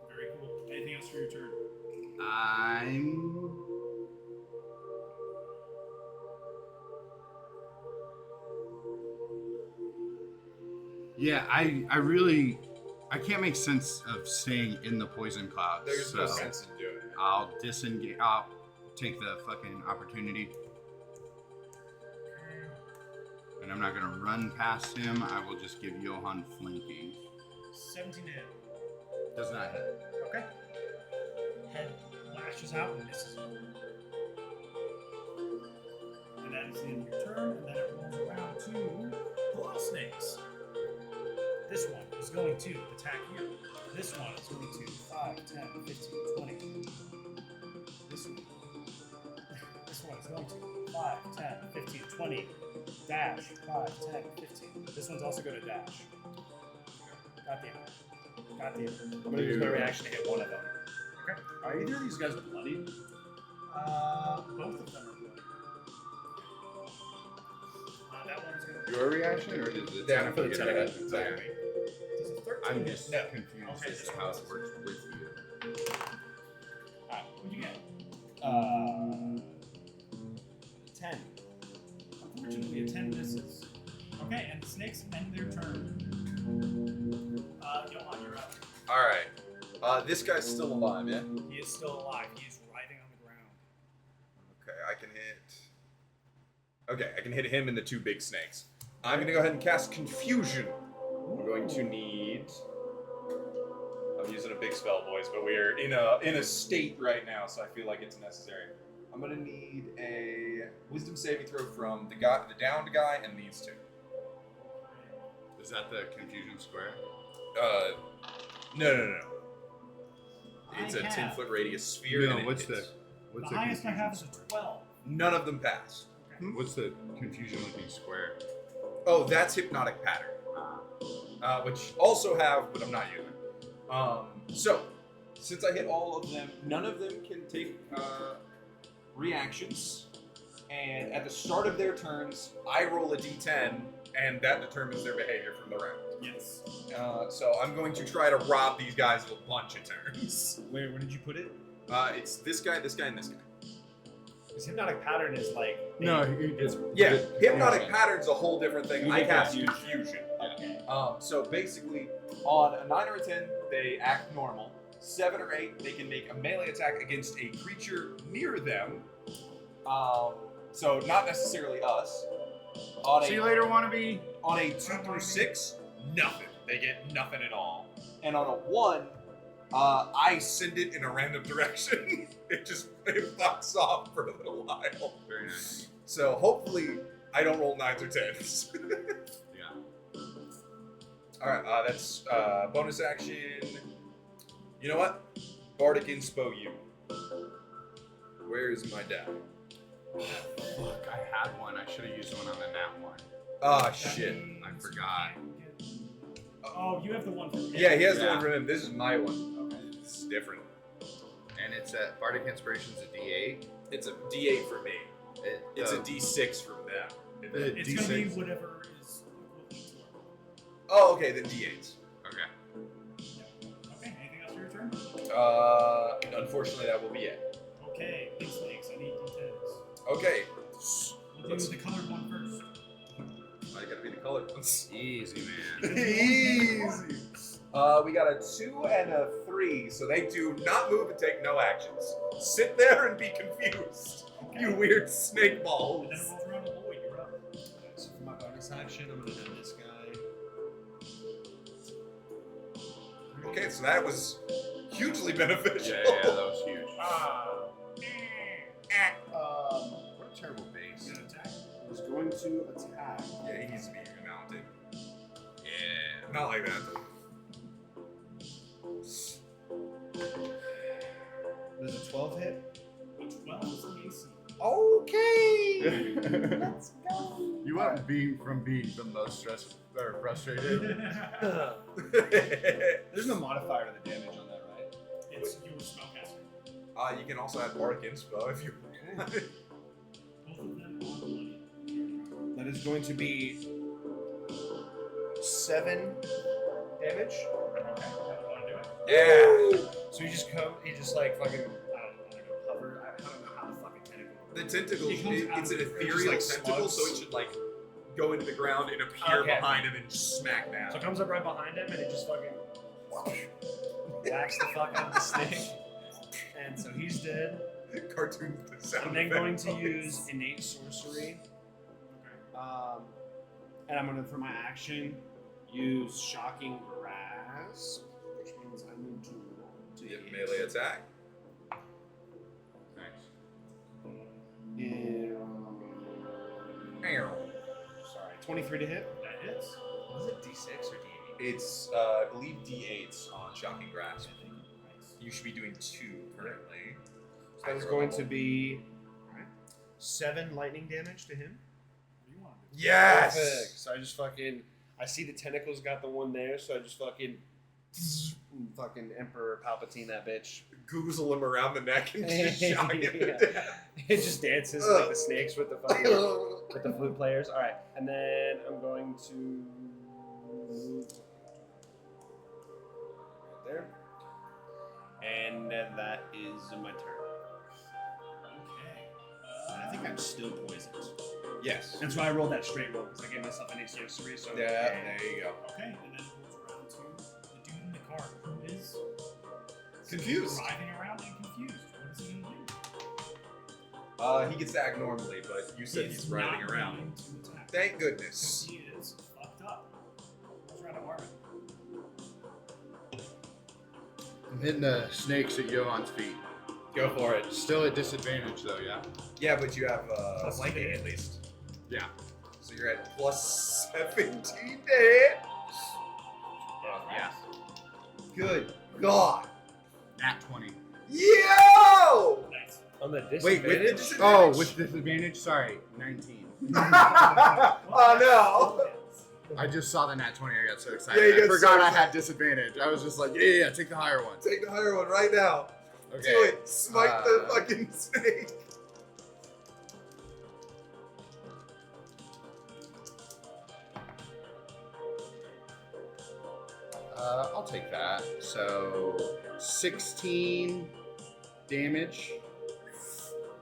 Very cool. Anything else for your turn? Yeah, I can't make sense of staying in the poison cloud. There's so no sense in doing it. I'll disengage. I'll take the fucking opportunity. And I'm not gonna run past him. I will just give Johan flanking. 17 to hit. Does not hit. Okay. Head lashes out and misses you. And that is the end of your turn, and then it rolls around to the lot of snakes. This one is going to attack you. This one is going to 5, 10, 15, 20. This one is going to 5, 10, 15, 20. Dash. 5, 10, 15. This one's also going to dash. God damn it. God damn it. I'm gonna use my reaction to hit one of them. Okay. Are either of these guys bloody? Both of them are good. That one is going to Your reaction, or does the Yeah, ten for the get 10 it? again. Does a 13 I'm hit? just No. confused Okay, as to so how it it's- works with you. Alright, what'd you get? 10. Unfortunately, a 10 misses. Okay, and the snakes end their turn. Johan, you're up. All right. This guy's still alive, yeah? He is still alive. He is writhing on the ground. Okay, I can hit. Okay, I can hit him and the 2 big snakes. I'm gonna go ahead and cast Confusion. I'm going to need. I'm using a big spell, boys, but we're in a state right now, so I feel like it's necessary. I'm gonna need a Wisdom saving throw from the downed guy, and these 2. Is that the confusion square? No. It's I a have- 10-foot radius sphere. No, and it what's hits. The highest I have is a 12. None of them pass. What's the confusion looking square? Oh, that's Hypnotic Pattern, which also have, but I'm not using. So, since I hit all of them, none of them can take reactions. And at the start of their turns, I roll a d10, and that determines their behavior from the round. Yes. So I'm going to try to rob these guys of a bunch of turns. Where did you put it? It's this guy, and this guy. This hypnotic pattern is like. No, it's Yeah, Hypnotic Pattern's a whole different thing. You I get cast confusion. Confusion. Okay. So basically, on a 9 or a 10, they act normal. 7 or 8, they can make a melee attack against a creature near them. So not necessarily us. On See you later, wannabe. On a 2 through 6, nothing. They get nothing at all. And on a 1, I send it in a random direction. it fucks off for a little while. Very nice. So hopefully I don't roll 9s or 10s. Yeah. Alright, that's bonus action. You know what? Bardic Inspo you. Where is my die? Fuck, I had one. I should have used one on the nat one. Ah, shit. I forgot. Oh, you have the one from him. Yeah, he has the Yeah. one from him. This is my one. Okay. This is different. And and it's a Bardic Inspiration's a D8. It's a D8 for me. It's a Oh. D6 from them. And then- It's gonna be D6. whatever is equivalent to level. Oh, okay, then D8s. Okay. Okay, anything else for your turn? Unfortunately, that will be it. Okay, big snakes, I need D10s. Okay. We'll do the colored one first. I gotta be the colored ones. Easy, man. Easy. We got a 2 and a 3, so they do not move and take no actions. Sit there and be confused. Okay. You weird snake And then balls. it rolls around to Lloyd, you're up. So for my bonus action, I'm gonna do this guy. Okay, so that was hugely beneficial. Yeah, that was huge. What a terrible base. He's gonna attack. I was going to attack. Yeah, he needs to be mounted. Yeah. Not like that. Does a 12 hit? A 12 is the AC. Okay. Let's go. You went from being the most stressed or frustrated. There's no modifier to the damage on that, right? It's your spellcaster. You can also add Bardic Inspo if you want. Both of them on bloody. That is going to be 7 damage. Okay, how do you want to do it? Yeah. So he just like fucking, I don't know, hover. I don't know how the fucking tentacle. The tentacle, It comes out it's an of the- ethereal just like tentacle, slugs. so it should like go into the ground and appear Okay. behind him and just smack down. So it comes up right behind him and it just fucking whacks the fuck out of the snake. And so he's dead. Cartoon sound I'm then effect going to voice. use innate sorcery. And I'm gonna, for my action, use shocking grasp, which means I need to roll to Yeah, hit. melee attack. Nice. Yeah. Sorry, 23 to hit. That hits. Was it D6 or D8? It's I believe D8s on shocking grasp. Nice. You should be doing 2 currently. So that is going to be 7 lightning damage to him. What do you want to do? Yes. Perfect. So I just fucking, I see the tentacles got the one there, so I just fucking Emperor Palpatine that bitch. Goozle him around the neck and just shock him to death. It just dances like the snakes with the fucking with the flute players. All right, and then I'm going to right there, and then that is my turn. Okay. And I think I'm still poisoned. Yes. That's why I rolled that straight roll because I gave myself an sorcery. So Yeah, there you go. Okay, and then it rolls around to the dude in the car who is Confused. driving around and confused. What is he gonna do? He gets to act normally, but you said he's riding not around. going to attack. Thank goodness. He is fucked up. Rolls around to Marvin. I'm hitting the snakes at Johan's feet. Go for it. Still at disadvantage though, yeah? Yeah, but you have Plus lightning 2. at least. Yeah. So you're at plus 17 to hit. Yeah. Good God. Nat 20. Yo! Nice. on the disadvantage. Wait, with the disadvantage? Oh, with disadvantage? Sorry, 19. Oh I just saw the nat 20. I got so excited. Yeah, you I got forgot so I had excited. disadvantage. I was just like, yeah, take the higher one. no! Take the higher one right now. Okay. Do it. Smite the fucking snake. I'll take that. So 16 damage.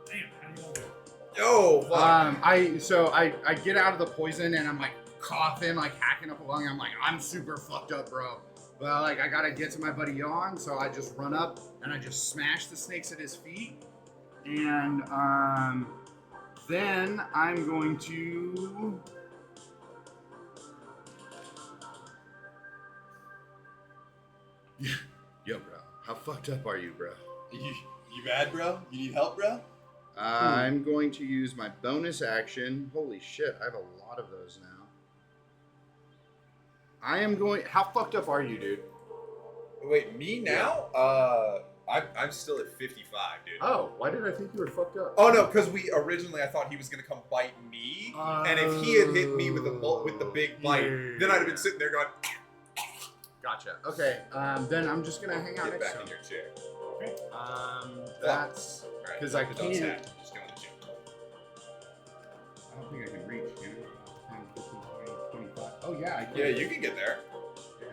Damn, how do you want to do it? Yo, fuck. I get out of the poison and I'm like coughing, like hacking up a lung. I'm like, I'm super fucked up, bro. But like, I gotta get to my buddy Yon, so I just run up and I just smash the snakes at his feet. And then I'm going to. Yo, bro, how fucked up are you, bro? You bad, bro? You need help, bro? I'm going to use my bonus action. Holy shit, I have a lot of those now. I am going. How fucked up are you, dude? Wait, me now? I'm still at 55, dude. Oh, why did I think you were fucked up? Oh no, because I thought he was gonna come bite me, and if he had hit me with the big bite, then I'd have been sitting there going, Gotcha. Okay, then I'm just gonna hang out "Get next back to in him. your chair." Okay. That's Alright, because I the dog's can't. hat. Just go with the 2. I don't think I can reach. Can I? 10, 15, 20, 25. Oh yeah, I can. Yeah, you can get there. Yeah.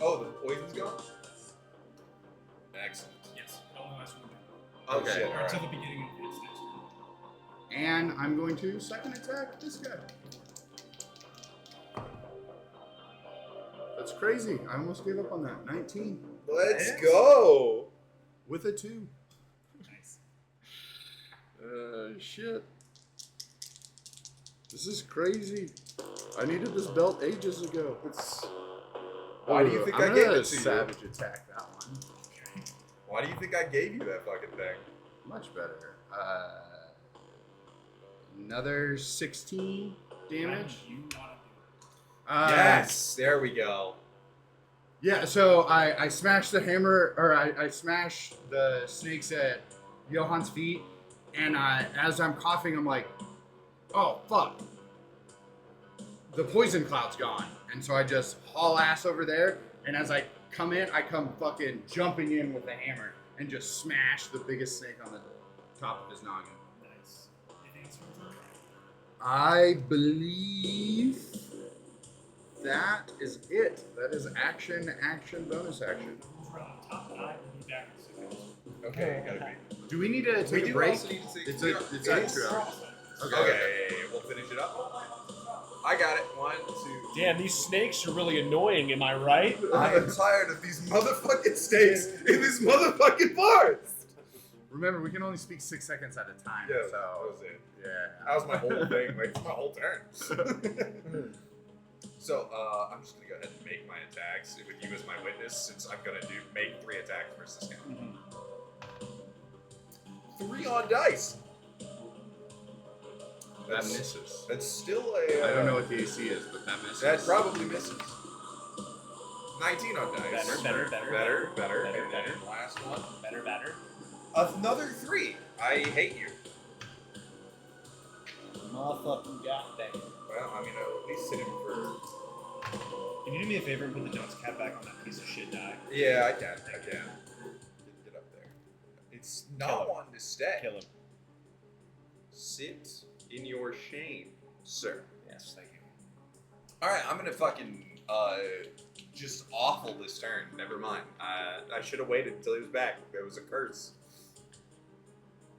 Oh, the poison's gone? Excellent. Yes. It only lasts 1 turn. Oh, Okay. shit, Or alright. until the beginning of its next turn. And I'm going to second attack this guy. That's crazy. I almost gave up on that. 19 Let's go! with a 2. Nice. Shit. This is crazy. I needed this belt ages ago. Why do you think I'm I gave gonna it to you? savage attack that one. Why do you think I gave you that fucking thing? Much better. Another 16 damage. You want to do Yes! There we go. Yeah, so I smashed the hammer, or I smashed the snakes at Johan's feet, and as I'm coughing, I'm like, oh, fuck. The poison cloud's gone. And so I just haul ass over there, and as I come in, I come fucking jumping in with the hammer and just smash the biggest snake on the top of his noggin. Nice. Anything else from your turn? I believe that is it. That is action, bonus action. Who's running top 9? We'll be back in a second. Okay, gotta be. Do we need to We take a do break? also need to take It's we a- are- it's it a is- 2 hours. Okay, we'll finish it up. I got it. 1, 2. Damn, these snakes are really annoying, am I right? I am tired of these motherfucking snakes in this motherfucking forest. Remember, we can only speak 6 seconds at a time. Yeah, that so was it. yeah. That was my whole thing, like my whole turn. So, I'm just gonna go ahead and make my attacks with you as my witness, since I'm gonna make 3 attacks versus him. 3 on dice. That misses. That's still a. I don't know what the AC is, but that misses. That probably misses. 19 on dice. Better. And Better. then last one. Better. Another 3. I hate you. Motherfucking goddamn. Well, I mean, I'll at least hit him for. Can you do me a favor and put the dunce cap back on that piece of shit die? Yeah, I can. Get up there. It's Kill not him. one to stay. Kill him. Sit in your shame, sir. Yes, thank you. Alright, I'm gonna fucking, just awful this turn. Never mind. I should have waited until he was back. There was a curse.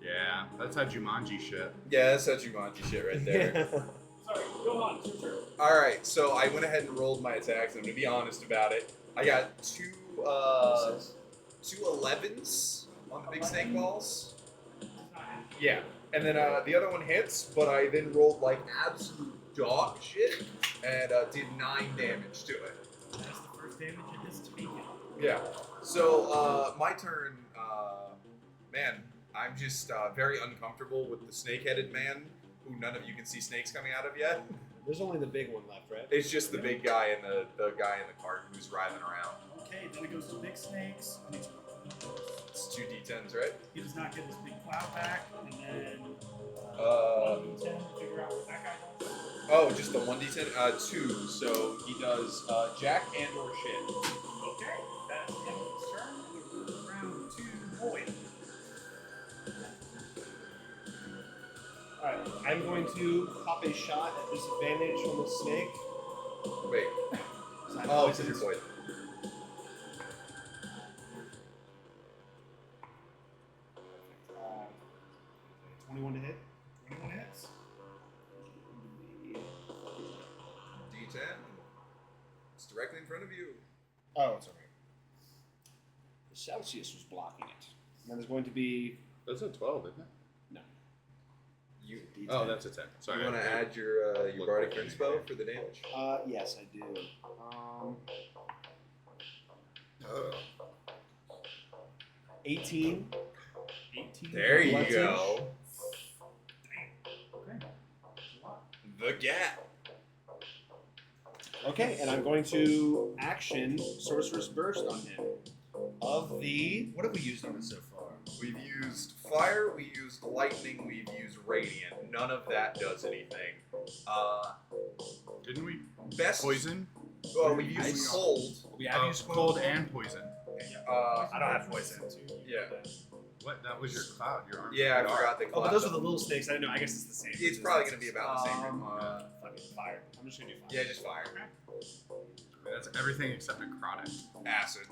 Yeah, that's how Jumanji shit. Yeah, that's such Jumanji shit right there. Sorry, go on. It's your turn. Alright, so I went ahead and rolled my attacks. I'm gonna be honest about it. I got two 11s on the big snake balls. Yeah. And then the other one hits, but I then rolled like absolute dog shit and did 9 damage to it. That's the first damage it has taken. Yeah. So my turn, man, I'm just very uncomfortable with the snake-headed man, who none of you can see snakes coming out of yet. There's only the big one left, right? It's just the big guy and the guy in the cart who's writhing around. Okay, then it goes to big snakes. I need to It's 2 d10s, right? He does not get his big cloud back, and then 1d10 to figure out what that guy does. Oh, just the 1d10? 2. So he does jack and or shit. Okay, that's the end of his turn. And we move round to Void. Alright, I'm going to pop a shot at disadvantage on the snake. Wait. Oh, it's your void. Uh, 21 to hit. 21 hits. D10. It's directly in front of you. Oh, it's alright. The Celsius was blocking it. And then there's going to be. That's a 12, isn't it? You. Oh, that's a 10. Sorry. You want to add your bardic inspo for the damage? Yes, I do. 18. 18. There you Bludgeon. go. Okay. The gap. Okay, and I'm going to action Sorcerer's Burst on him. Of the. What have we used on it so far? We've used fire, we used lightning, we've used radiant. None of that does anything. Didn't we? Best Poison? Well, we used Ice. cold. We have used Cold and poison. Okay, yeah. I don't have poison. Yeah. What? That was your cloud. Your arm. Yeah, I forgot the Oh, cloud. but those are the little snakes. I don't know. I guess it's the same. It's probably gonna be about the same. Fucking fire. I'm just gonna do fire. Yeah, just fire. That's everything except necrotic. Acid.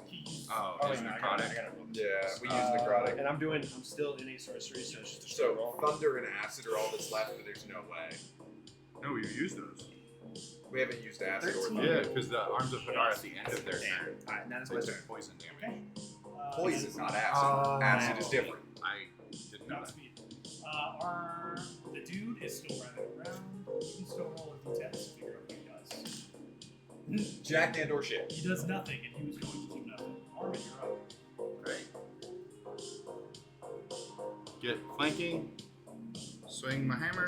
Oh, Oh, it's yeah, I necrotic. gotta roll this. Yeah, we use necrotic. And I'm still in a sorcery, so it's just a straight So roll. thunder and acid are all that's left, but there's no way. No, we've used those. We haven't used acid or 13. thunder. Yeah, because the arms of Hadar at the end of their turn. Alright, and that is my It's turn. poison damage. Poison, not acid. Acid is different. I didn't know that. Godspeed. The dude is still running around. You can still roll a d10 to figure out what he does. Jack and or shit. He does nothing, and he was going to do nothing. Armin, you're up. Great. Get flanking. Swing my hammer.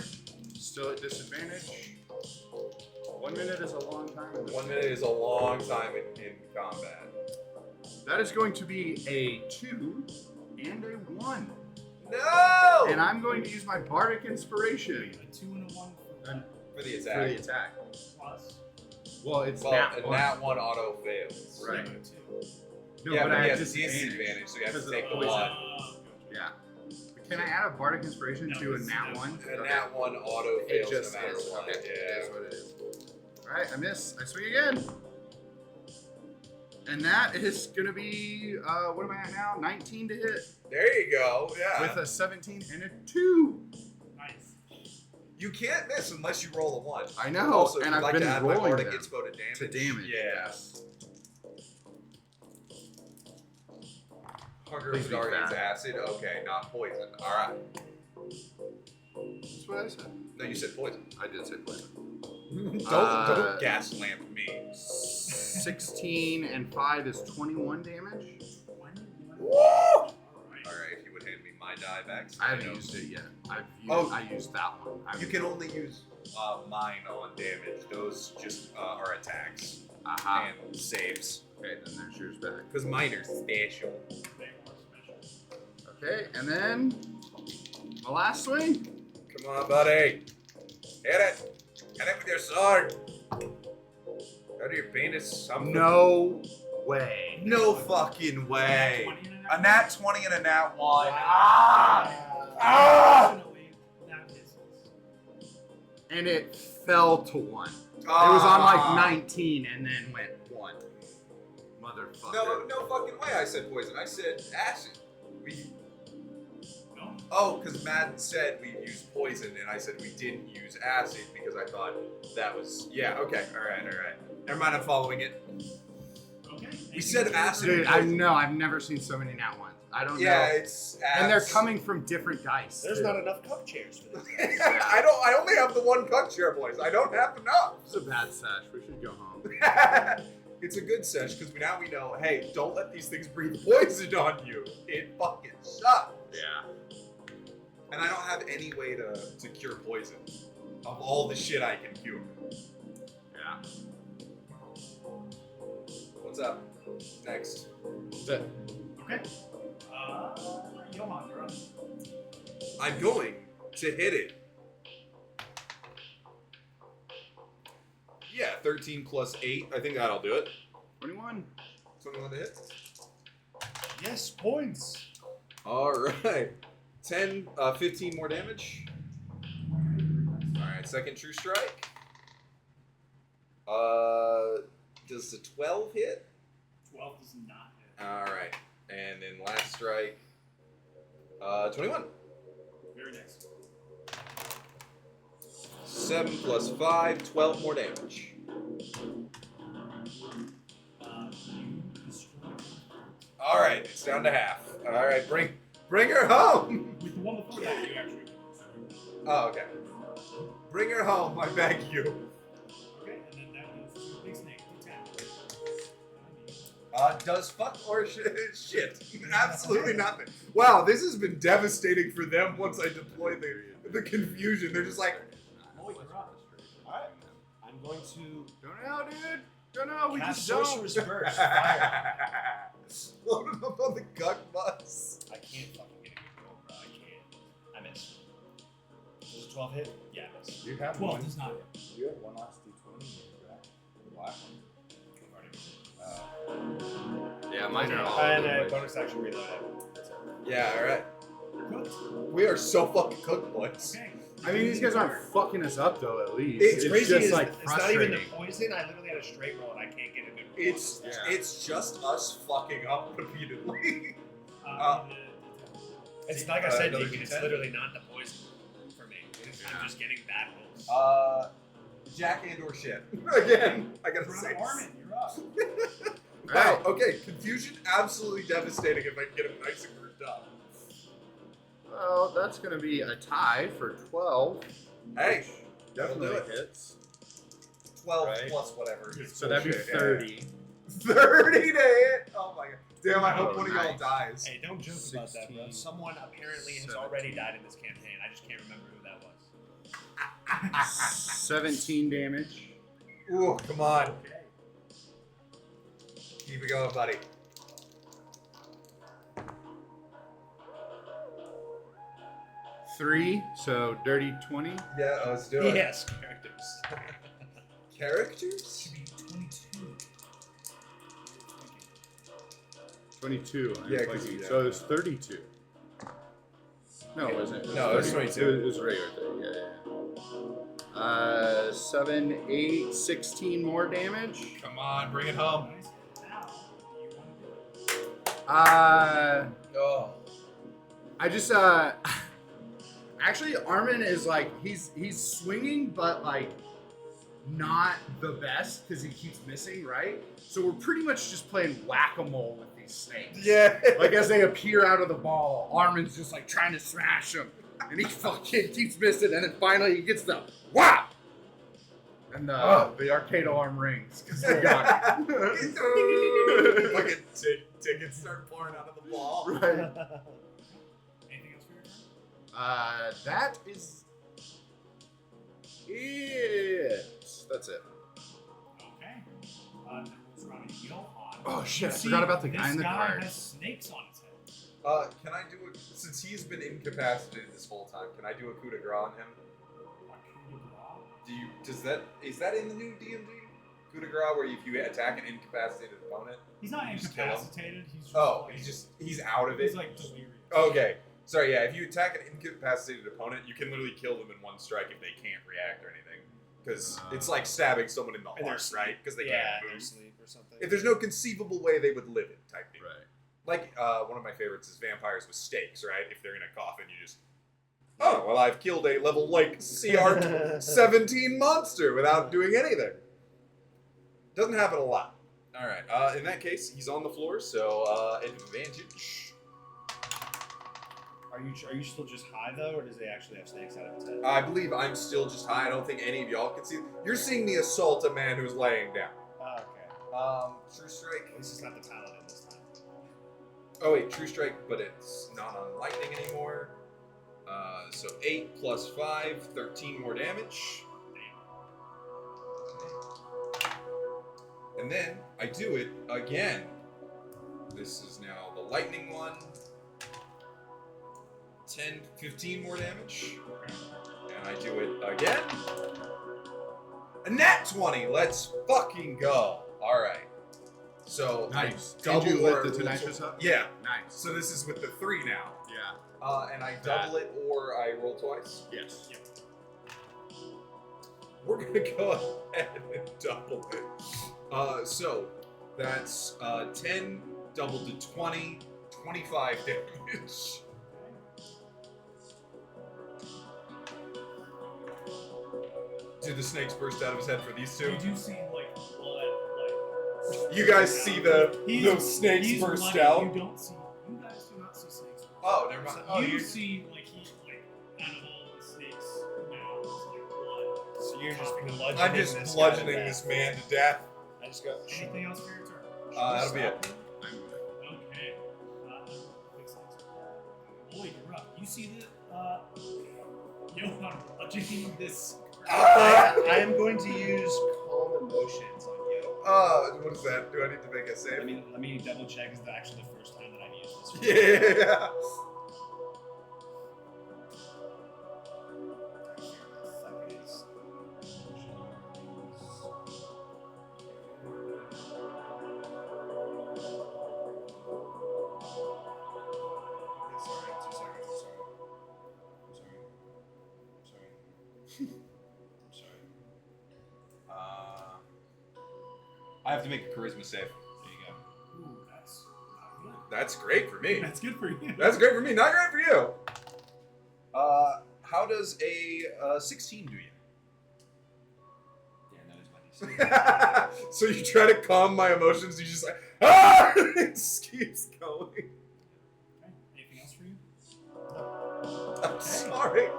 Still at disadvantage. 1 minute is a long time. In this 1 minute is a long time in combat. That is going to be a 2 and a 1. No! And I'm going to use my Bardic Inspiration A 2 and a 1 For the for attack. the attack. plus. Well, it's Well, nat and 1. that one auto fails. Right. So 2. No, yeah, but but I he have has disadvantage, so you have because to of take the poison. one. Yeah. Can I add a Bardic Inspiration No, to a it's nat nat 1? And that one auto It fails just no matter is. what. Okay. It is Yeah. what it is. Alright, I miss. I swing again. And that is going to be, what am I at now? 19 to hit. There you go. Yeah. With a 17 and a 2. Nice. You can't miss unless you roll a 1. I know, Also, and if you'd I've like been to add my rolling Bardic them Inspo to damage. To damage. Yeah. Yes. Hunger Please of be Guardian's fat. acid. Okay, not poison. All right. That's what I said. No, you said poison. I did say poison. Don't gas lamp me. 16 and 5 is 21 damage. 21. Woo! Alright. All right, if you would hand me my die back. So I haven't know. used it yet. Oh. I used that one. You can only use mine on damage. Those just are attacks Aha. and saves. Okay, then there's yours back. Because mine are special. They are special. Okay, and then my last swing. Come on, buddy. Hit it. Hit it with your sword. Go to your penis. Something. No way. No fucking way. 20 and A nat 20 and a nat 1. Unfortunately, that misses. And it fell to 1. It was Ah. on like 19 and then went 1. Motherfucker. No fucking way I said poison. I said acid. No? Oh, because Madden said we used poison, and I said we didn't use acid because I thought that was... Yeah, okay. All right. Never mind, I'm following it. Okay. We said acid. Dude, I know. I've never seen so many nat 1s. I don't Yeah, know. it's... And they're abs- coming from different dice. There's too. not enough cup chairs for this. I only have the one cup chair, boys. I don't have enough. It's a bad sesh. We should go home. It's a good sesh because now we know, hey, don't let these things breathe poison on you. It fucking sucks. Yeah. And I don't have any way to cure poison of all the shit I can cure. Yeah. What's up? Next. That's it. Okay. Johan, you're up. I'm going to hit it. Yeah, 13 plus 8. I think that'll do it. 21. 21 to hit. Yes, points. Alright. 15 more damage. Alright, second true strike. Does the 12 hit? 12 does not hit. Alright. And then last strike. 21. Very nice. 7 plus 5, 12 more damage. You destroy Alright, it's down to half. Alright, bring her home! with the one before that, you actually. Oh, okay. Bring her home, I beg you. Okay, and then that goes to the big snake, D10. Does fuck or shit. Absolutely nothing. Wow, this has been devastating for them once I deploy the confusion. They're just like, Lloyd, you're up. Alright. I'm going to Don't know, dude. Don't know. We cast just don't. Sorcerer's Burst. Fire. load him up on the guck bus. I can't fucking get a good roll, bro. I can't. I missed. Does a 12 hit? Yeah, I missed. You have 12 does not hit. You have one last D20 in your draft. The black one. Already. Yeah, mine are all And over the place. bonus action reload. That's it. Yeah, all right. Cooked. We are so fucking cooked, boys. Okay. I mean, these guys aren't fucking us up though. At least It's Crazy just is like it's not even the frustrating. poison. I literally had a straight roll and I can't get a good roll. It's Yeah. it's just us fucking up repeatedly. It's like I said, another Deacon, it's D10? literally not the poison for me. I'm just getting bad rolls. Jack and or shit. Again, I gotta say. Armin, you're up. Wow. Right. Okay. Confusion, absolutely devastating if I can get him nice and grouped up. Well, that's gonna be a tie for 12. Hey, that'll do Definitely it. hits. 12 Right. plus whatever. So that'd be Bullshit, yeah. 30. 30 to hit. Oh my god. Damn, I hope Oh, one of y'all nice. dies. Hey, don't joke about that, bro. 16, Someone apparently has 17. already died in this campaign. I just can't remember who that was. 17 damage. Ooh, come on. Okay. Keep it going, buddy. Three, so dirty 20. Yeah, let's do it. Yes, characters. Characters? Should be 22. 22. I'm Yeah, 'cause flanking. you- So it's 32. No, it wasn't. No, it was 30. 22. It was regular 30. Yeah. 7, 8, 16 more damage. Come on, bring it home. Nice. Now, you want to do it. Oh. I just actually Armin is like he's swinging but like not the best because he keeps missing, right? So we're pretty much just playing whack-a-mole with these snakes. Yeah. Like as they appear out of the ball, Armin's just like trying to smash them, and he fucking keeps missing, and then finally he gets the whap, and the arcade alarm rings because we got it. Fucking tickets start pouring out of the ball. Right. Anything else for your turn? That is it. That's it. Okay. Then we'll try to Johan. Oh shit! I You see, forgot about the guy in the This guy card. has snakes on his head. Can I do it since he's been incapacitated this whole time? Can I do a coup de grace on him? Is that in the new D&D? Coup de grace, where if you attack an incapacitated opponent, He's not You just kill him? incapacitated. He's just oh, like, he's out of it. he's like delirious. Okay. Sorry, yeah, if you attack an incapacitated opponent, you can literally kill them in one strike if they can't react or anything. Because it's like stabbing someone in the And they're heart, asleep. right? Because they Yeah, can't they're move. asleep or something. If there's no conceivable way they would live it, type thing. Right. Like, one of my favorites is vampires with stakes, right? If they're in a coffin, you just... Oh, well, I've killed a level, like, CR 17 monster without doing anything. Doesn't happen a lot. Alright, in that case, he's on the floor, so, advantage. Are you still just high though, or does they actually have snakes out of its head? I believe I'm still just high. I don't think any of y'all can see. You're seeing me assault a man who's laying down. Oh, okay. True strike. At least it's not the paladin this time. Oh wait, true strike, but it's not on lightning anymore. So 8 plus 5, 13 more damage. And then I do it again. This is now the lightning one. 10, 15 more damage. And I do it again. A nat 20. Let's fucking go. All right. So Nice. I double Did you or lift the nitrous up? Yeah. Nice. So this is with the 3 now. Yeah. And I double it or I roll twice. Yes. We're gonna go ahead and double it. So that's 10 doubled to 20, 25 damage. Do the snakes burst out of his head for these two? You do see like blood, like. You guys see the He's- those snakes he's burst bloody. out? You don't see. You guys do not see snakes. Oh, never mind. Oh, you you see like animal and snakes mouths, like blood. So you're just bludgeoning I'm just this bludgeoning guy to this death. man to death. I just go. Anything else for your turn? That'll be it. Okay. Fix it. Lloyd, you're up. You see the Johan bludgeoning this. I am going to use calm emotions on Yo. What is that? Do I need to make a save? Let me double check. Is that actually the first time that I've used this? Yeah. I'm sorry. I have to make a charisma save. There you go. Ooh, that's not good. That's great for me. That's good for you. That's great for me. Not great for you. How does a 16 do you? Yeah, that is my DC. So you try to calm my emotions. You just like ah, it just keeps going. Okay. Anything else for you? I'm sorry. It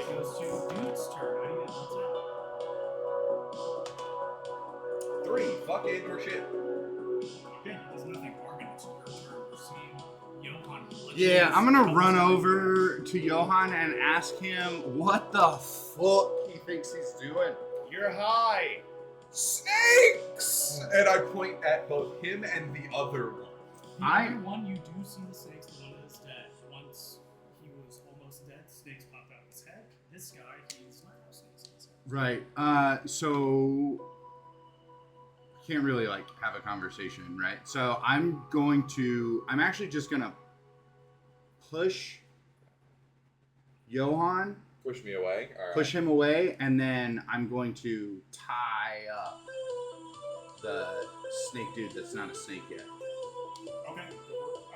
goes to Dude's turn. I need to 3 fucking or shit. Okay, he does nothing. Armin, it's your turn. We're seeing Johan. Yeah, I'm gonna run over to Johan and ask him what the fuck he thinks he's doing. You're high. Snakes! And I point at both him and the other one. The I- other one, you do see the snakes. The one that is dead. Once he was almost dead, snakes popped out of his head. This guy, he's not have snakes in his head. Right. So can't really like have a conversation, right? So I'm actually just gonna push Johan, Push me away. All right. push him away, and then I'm going to tie up the snake dude that's not a snake yet. Okay.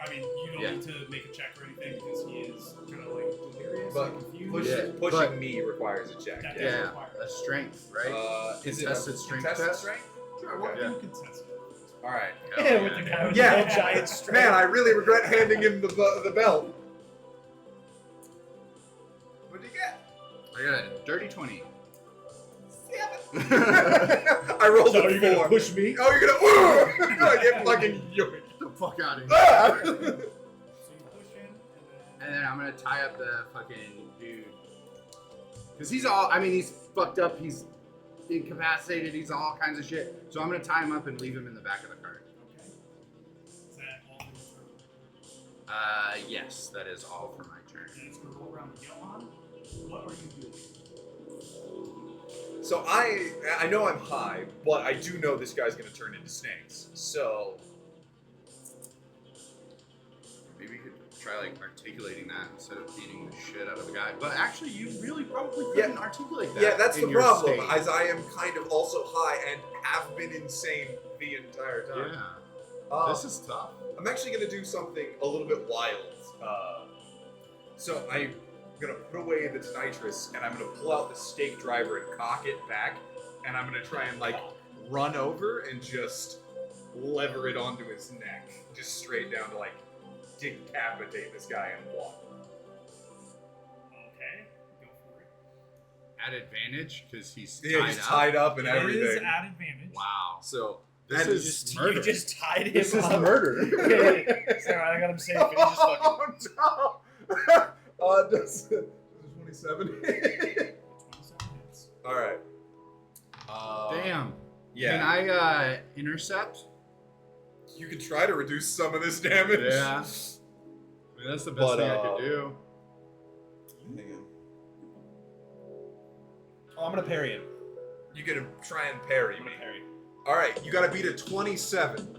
I mean, you don't Yeah. need to make a check or anything because he is kind of like delirious But and confused. Pushing but- me requires a check. That Yeah. does Yeah, require a strength, right? Is it Contested a strength contested test? strength? Sure, what Okay. can you contest it? All right. Yeah, with the guy with Yeah. the giant strength. Man, I really regret handing him the belt. What'd you get? I got a dirty 20. 7. I rolled So a you're gonna 4. push me? Oh, you're gonna I get fucking yoinked. Get the fuck out of here. Ah! So you push in, And then I'm gonna tie up the fucking dude. Cause he's he's fucked up, he's incapacitated, he's all kinds of shit. So I'm gonna tie him up and leave him in the back of the cart. okay. Is that all for your turn? Yes, that is all for my turn. And it's going to roll around with Johan. What are you doing? So I know I'm high, but I do know this guy's gonna turn into snakes. So Maybe you could try like articulating that instead of beating the shit out of the guy. But actually, you really probably couldn't articulate that. yeah, that's in the your problem. state. As I am kind of also high and have been insane the entire time. Yeah, this is tough. I'm actually gonna do something a little bit wild. So I'm gonna put away the nitrous and I'm gonna pull out the stake driver and cock it back, and I'm gonna try and like run over and just lever it onto his neck, just straight down to like decapitate this guy in one. Okay, go for it. At advantage because he's Yeah, tied he's up. tied up and It is everything. at advantage. Wow. So This that is murder. You just tied him This is up. murder. Sorry, I got him safe. He just fucking. Oh no! Does 27? 27 hits. All right. Damn. Yeah. Can I intercept? You could try to reduce some of this damage. Yeah. I mean, that's the best But, thing I could do. Oh, I'm gonna parry him. You gotta try and parry I'm me. gonna parry. All right, you gotta beat a 27.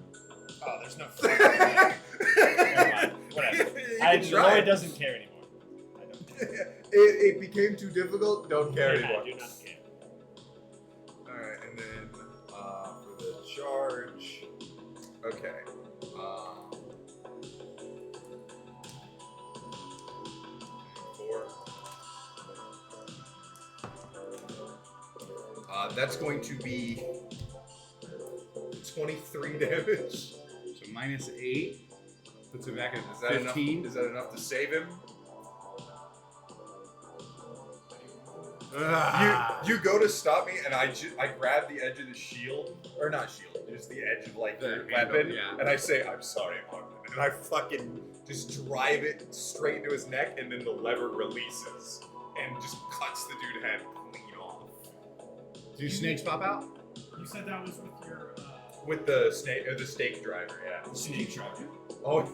Oh, there's no. Never mind. Whatever. Lloyd doesn't care anymore. I don't care. It became too difficult. Don't care I anymore. do not care. All right, and then for the charge. Okay. 4. That's going to be 23 damage. So -8 puts it back at Is that 15. enough? Is that enough to save him? You go to stop me, and I grab the edge of the shield, or not shield, just the edge of like The the handle, weapon, yeah. and I say, "I'm sorry, Marvin," and I fucking just drive it straight into his neck, and then the lever releases and just cuts the dude's head clean off Do snakes pop out? You said that was with your. with the snake or the stake driver. Yeah. Snake driver. Oh,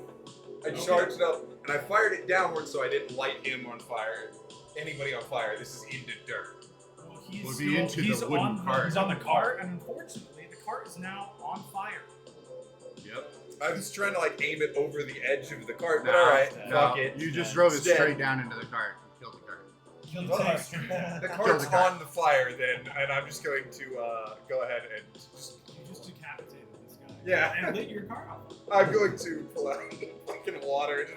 I charged up and I fired it downward so I didn't light him on fire. Anybody on fire? This is into dirt. Well, he's Would be into the he's wooden on cart. He's on the cart, and unfortunately, the cart is now on fire. Yep. I was trying to like aim it over the edge of the cart, but No, all right, No, fuck it. you just Yeah. drove it It's dead. straight down into the cart and killed the cart. He Well, takes the cart's on the fire then, and I'm just going to go ahead and just. You just decapitated this guy. Yeah. And lit your car up. I'm going to pull out fucking water and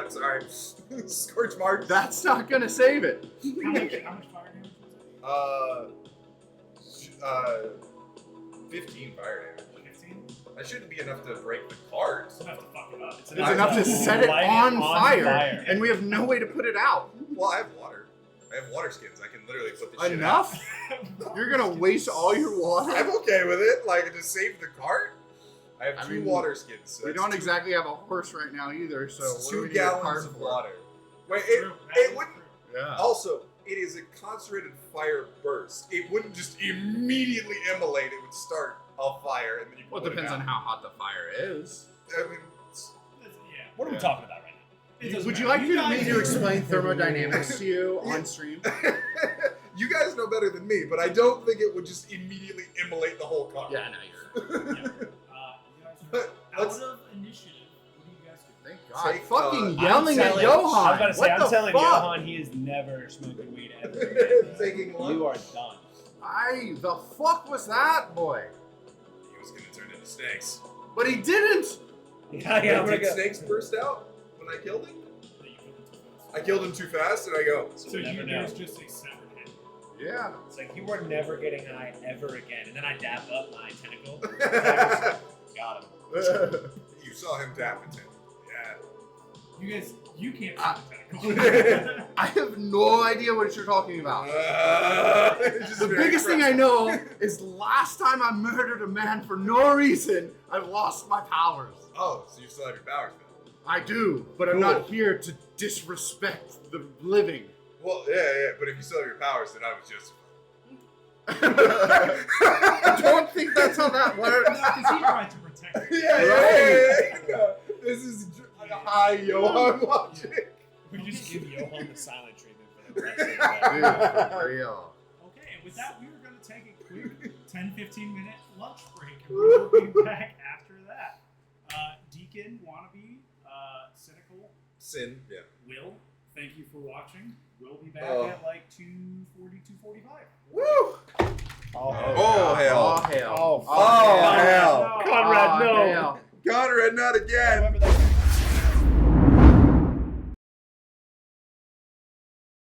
just sorry. Scorch mark. That's not gonna save it. How much fire damage was it? 15 fire damage. 15? That shouldn't be enough to break the cart. It's enough to fuck it up. It's enough to set it Light it on on fire, fire. and we have no way to put it out. Well, I have water. I have water skins. I can literally put this shit out. Enough? You're gonna waste all your water? I'm okay with it. Like, to save the cart, I have two water skins. So We that's don't two- exactly have a horse right now either, so it's what do we 2 need a gallons cart of for? water. Wait, True. it wouldn't. Yeah. Also, it is a concentrated fire burst. It wouldn't just immediately immolate. It would start a fire, and then you. Well, it put depends out. on how hot the fire is. I mean, Yeah. What are we talking about right now? It doesn't Would you matter. like me guys- to explain thermodynamics to you on stream? you guys know better than me, but I don't think it would just immediately immolate the whole car. Yeah, no, you're. You guys are out Let's- of initiative. What do you guys do? Thank God. Take, Fucking I'm yelling at telling- Johan. I was about to say, What I'm the telling fuck? Johan he has never smoked weed ever again. Taking lunch. You are done. The fuck was that, boy? He was gonna turn into snakes. But he didn't. Yeah, I'm gonna Did go. snakes burst out when I killed him? That you killed too fast? I killed him too fast, and I go. So we'll never know. there's just a severed head. Yeah. It's like you are never getting high ever again. And then I dap up my tentacle. Got him. You saw him tap into him. Yeah. You can't see the tentacle. I have no idea what you're talking about. Just The very biggest thing I impressive. know is last time I murdered a man for no reason, I lost my powers. Oh, so you still have your powers then? I do, but I'm not here to disrespect the living. Well, yeah, but if you still have your powers, then I was just. I don't think that's how that works. Because he tried to protect you. Yeah. This is high Johan logic. We just give Johan the silent treatment for the rest of the Dude, day. for real. Okay, and with that, we are going to take a quick 10-15 minute lunch break, and we will be back after that. Deacon, Wannabe, Cynical, Sin, yeah. Will, thank you for watching. We'll be back Oh. at like 2:40, 2:45. Woo! Oh, Oh, hell. hell. Oh, hell. Oh, Oh, hell. Conrad, Oh, no. hell. Conrad, not again. However, that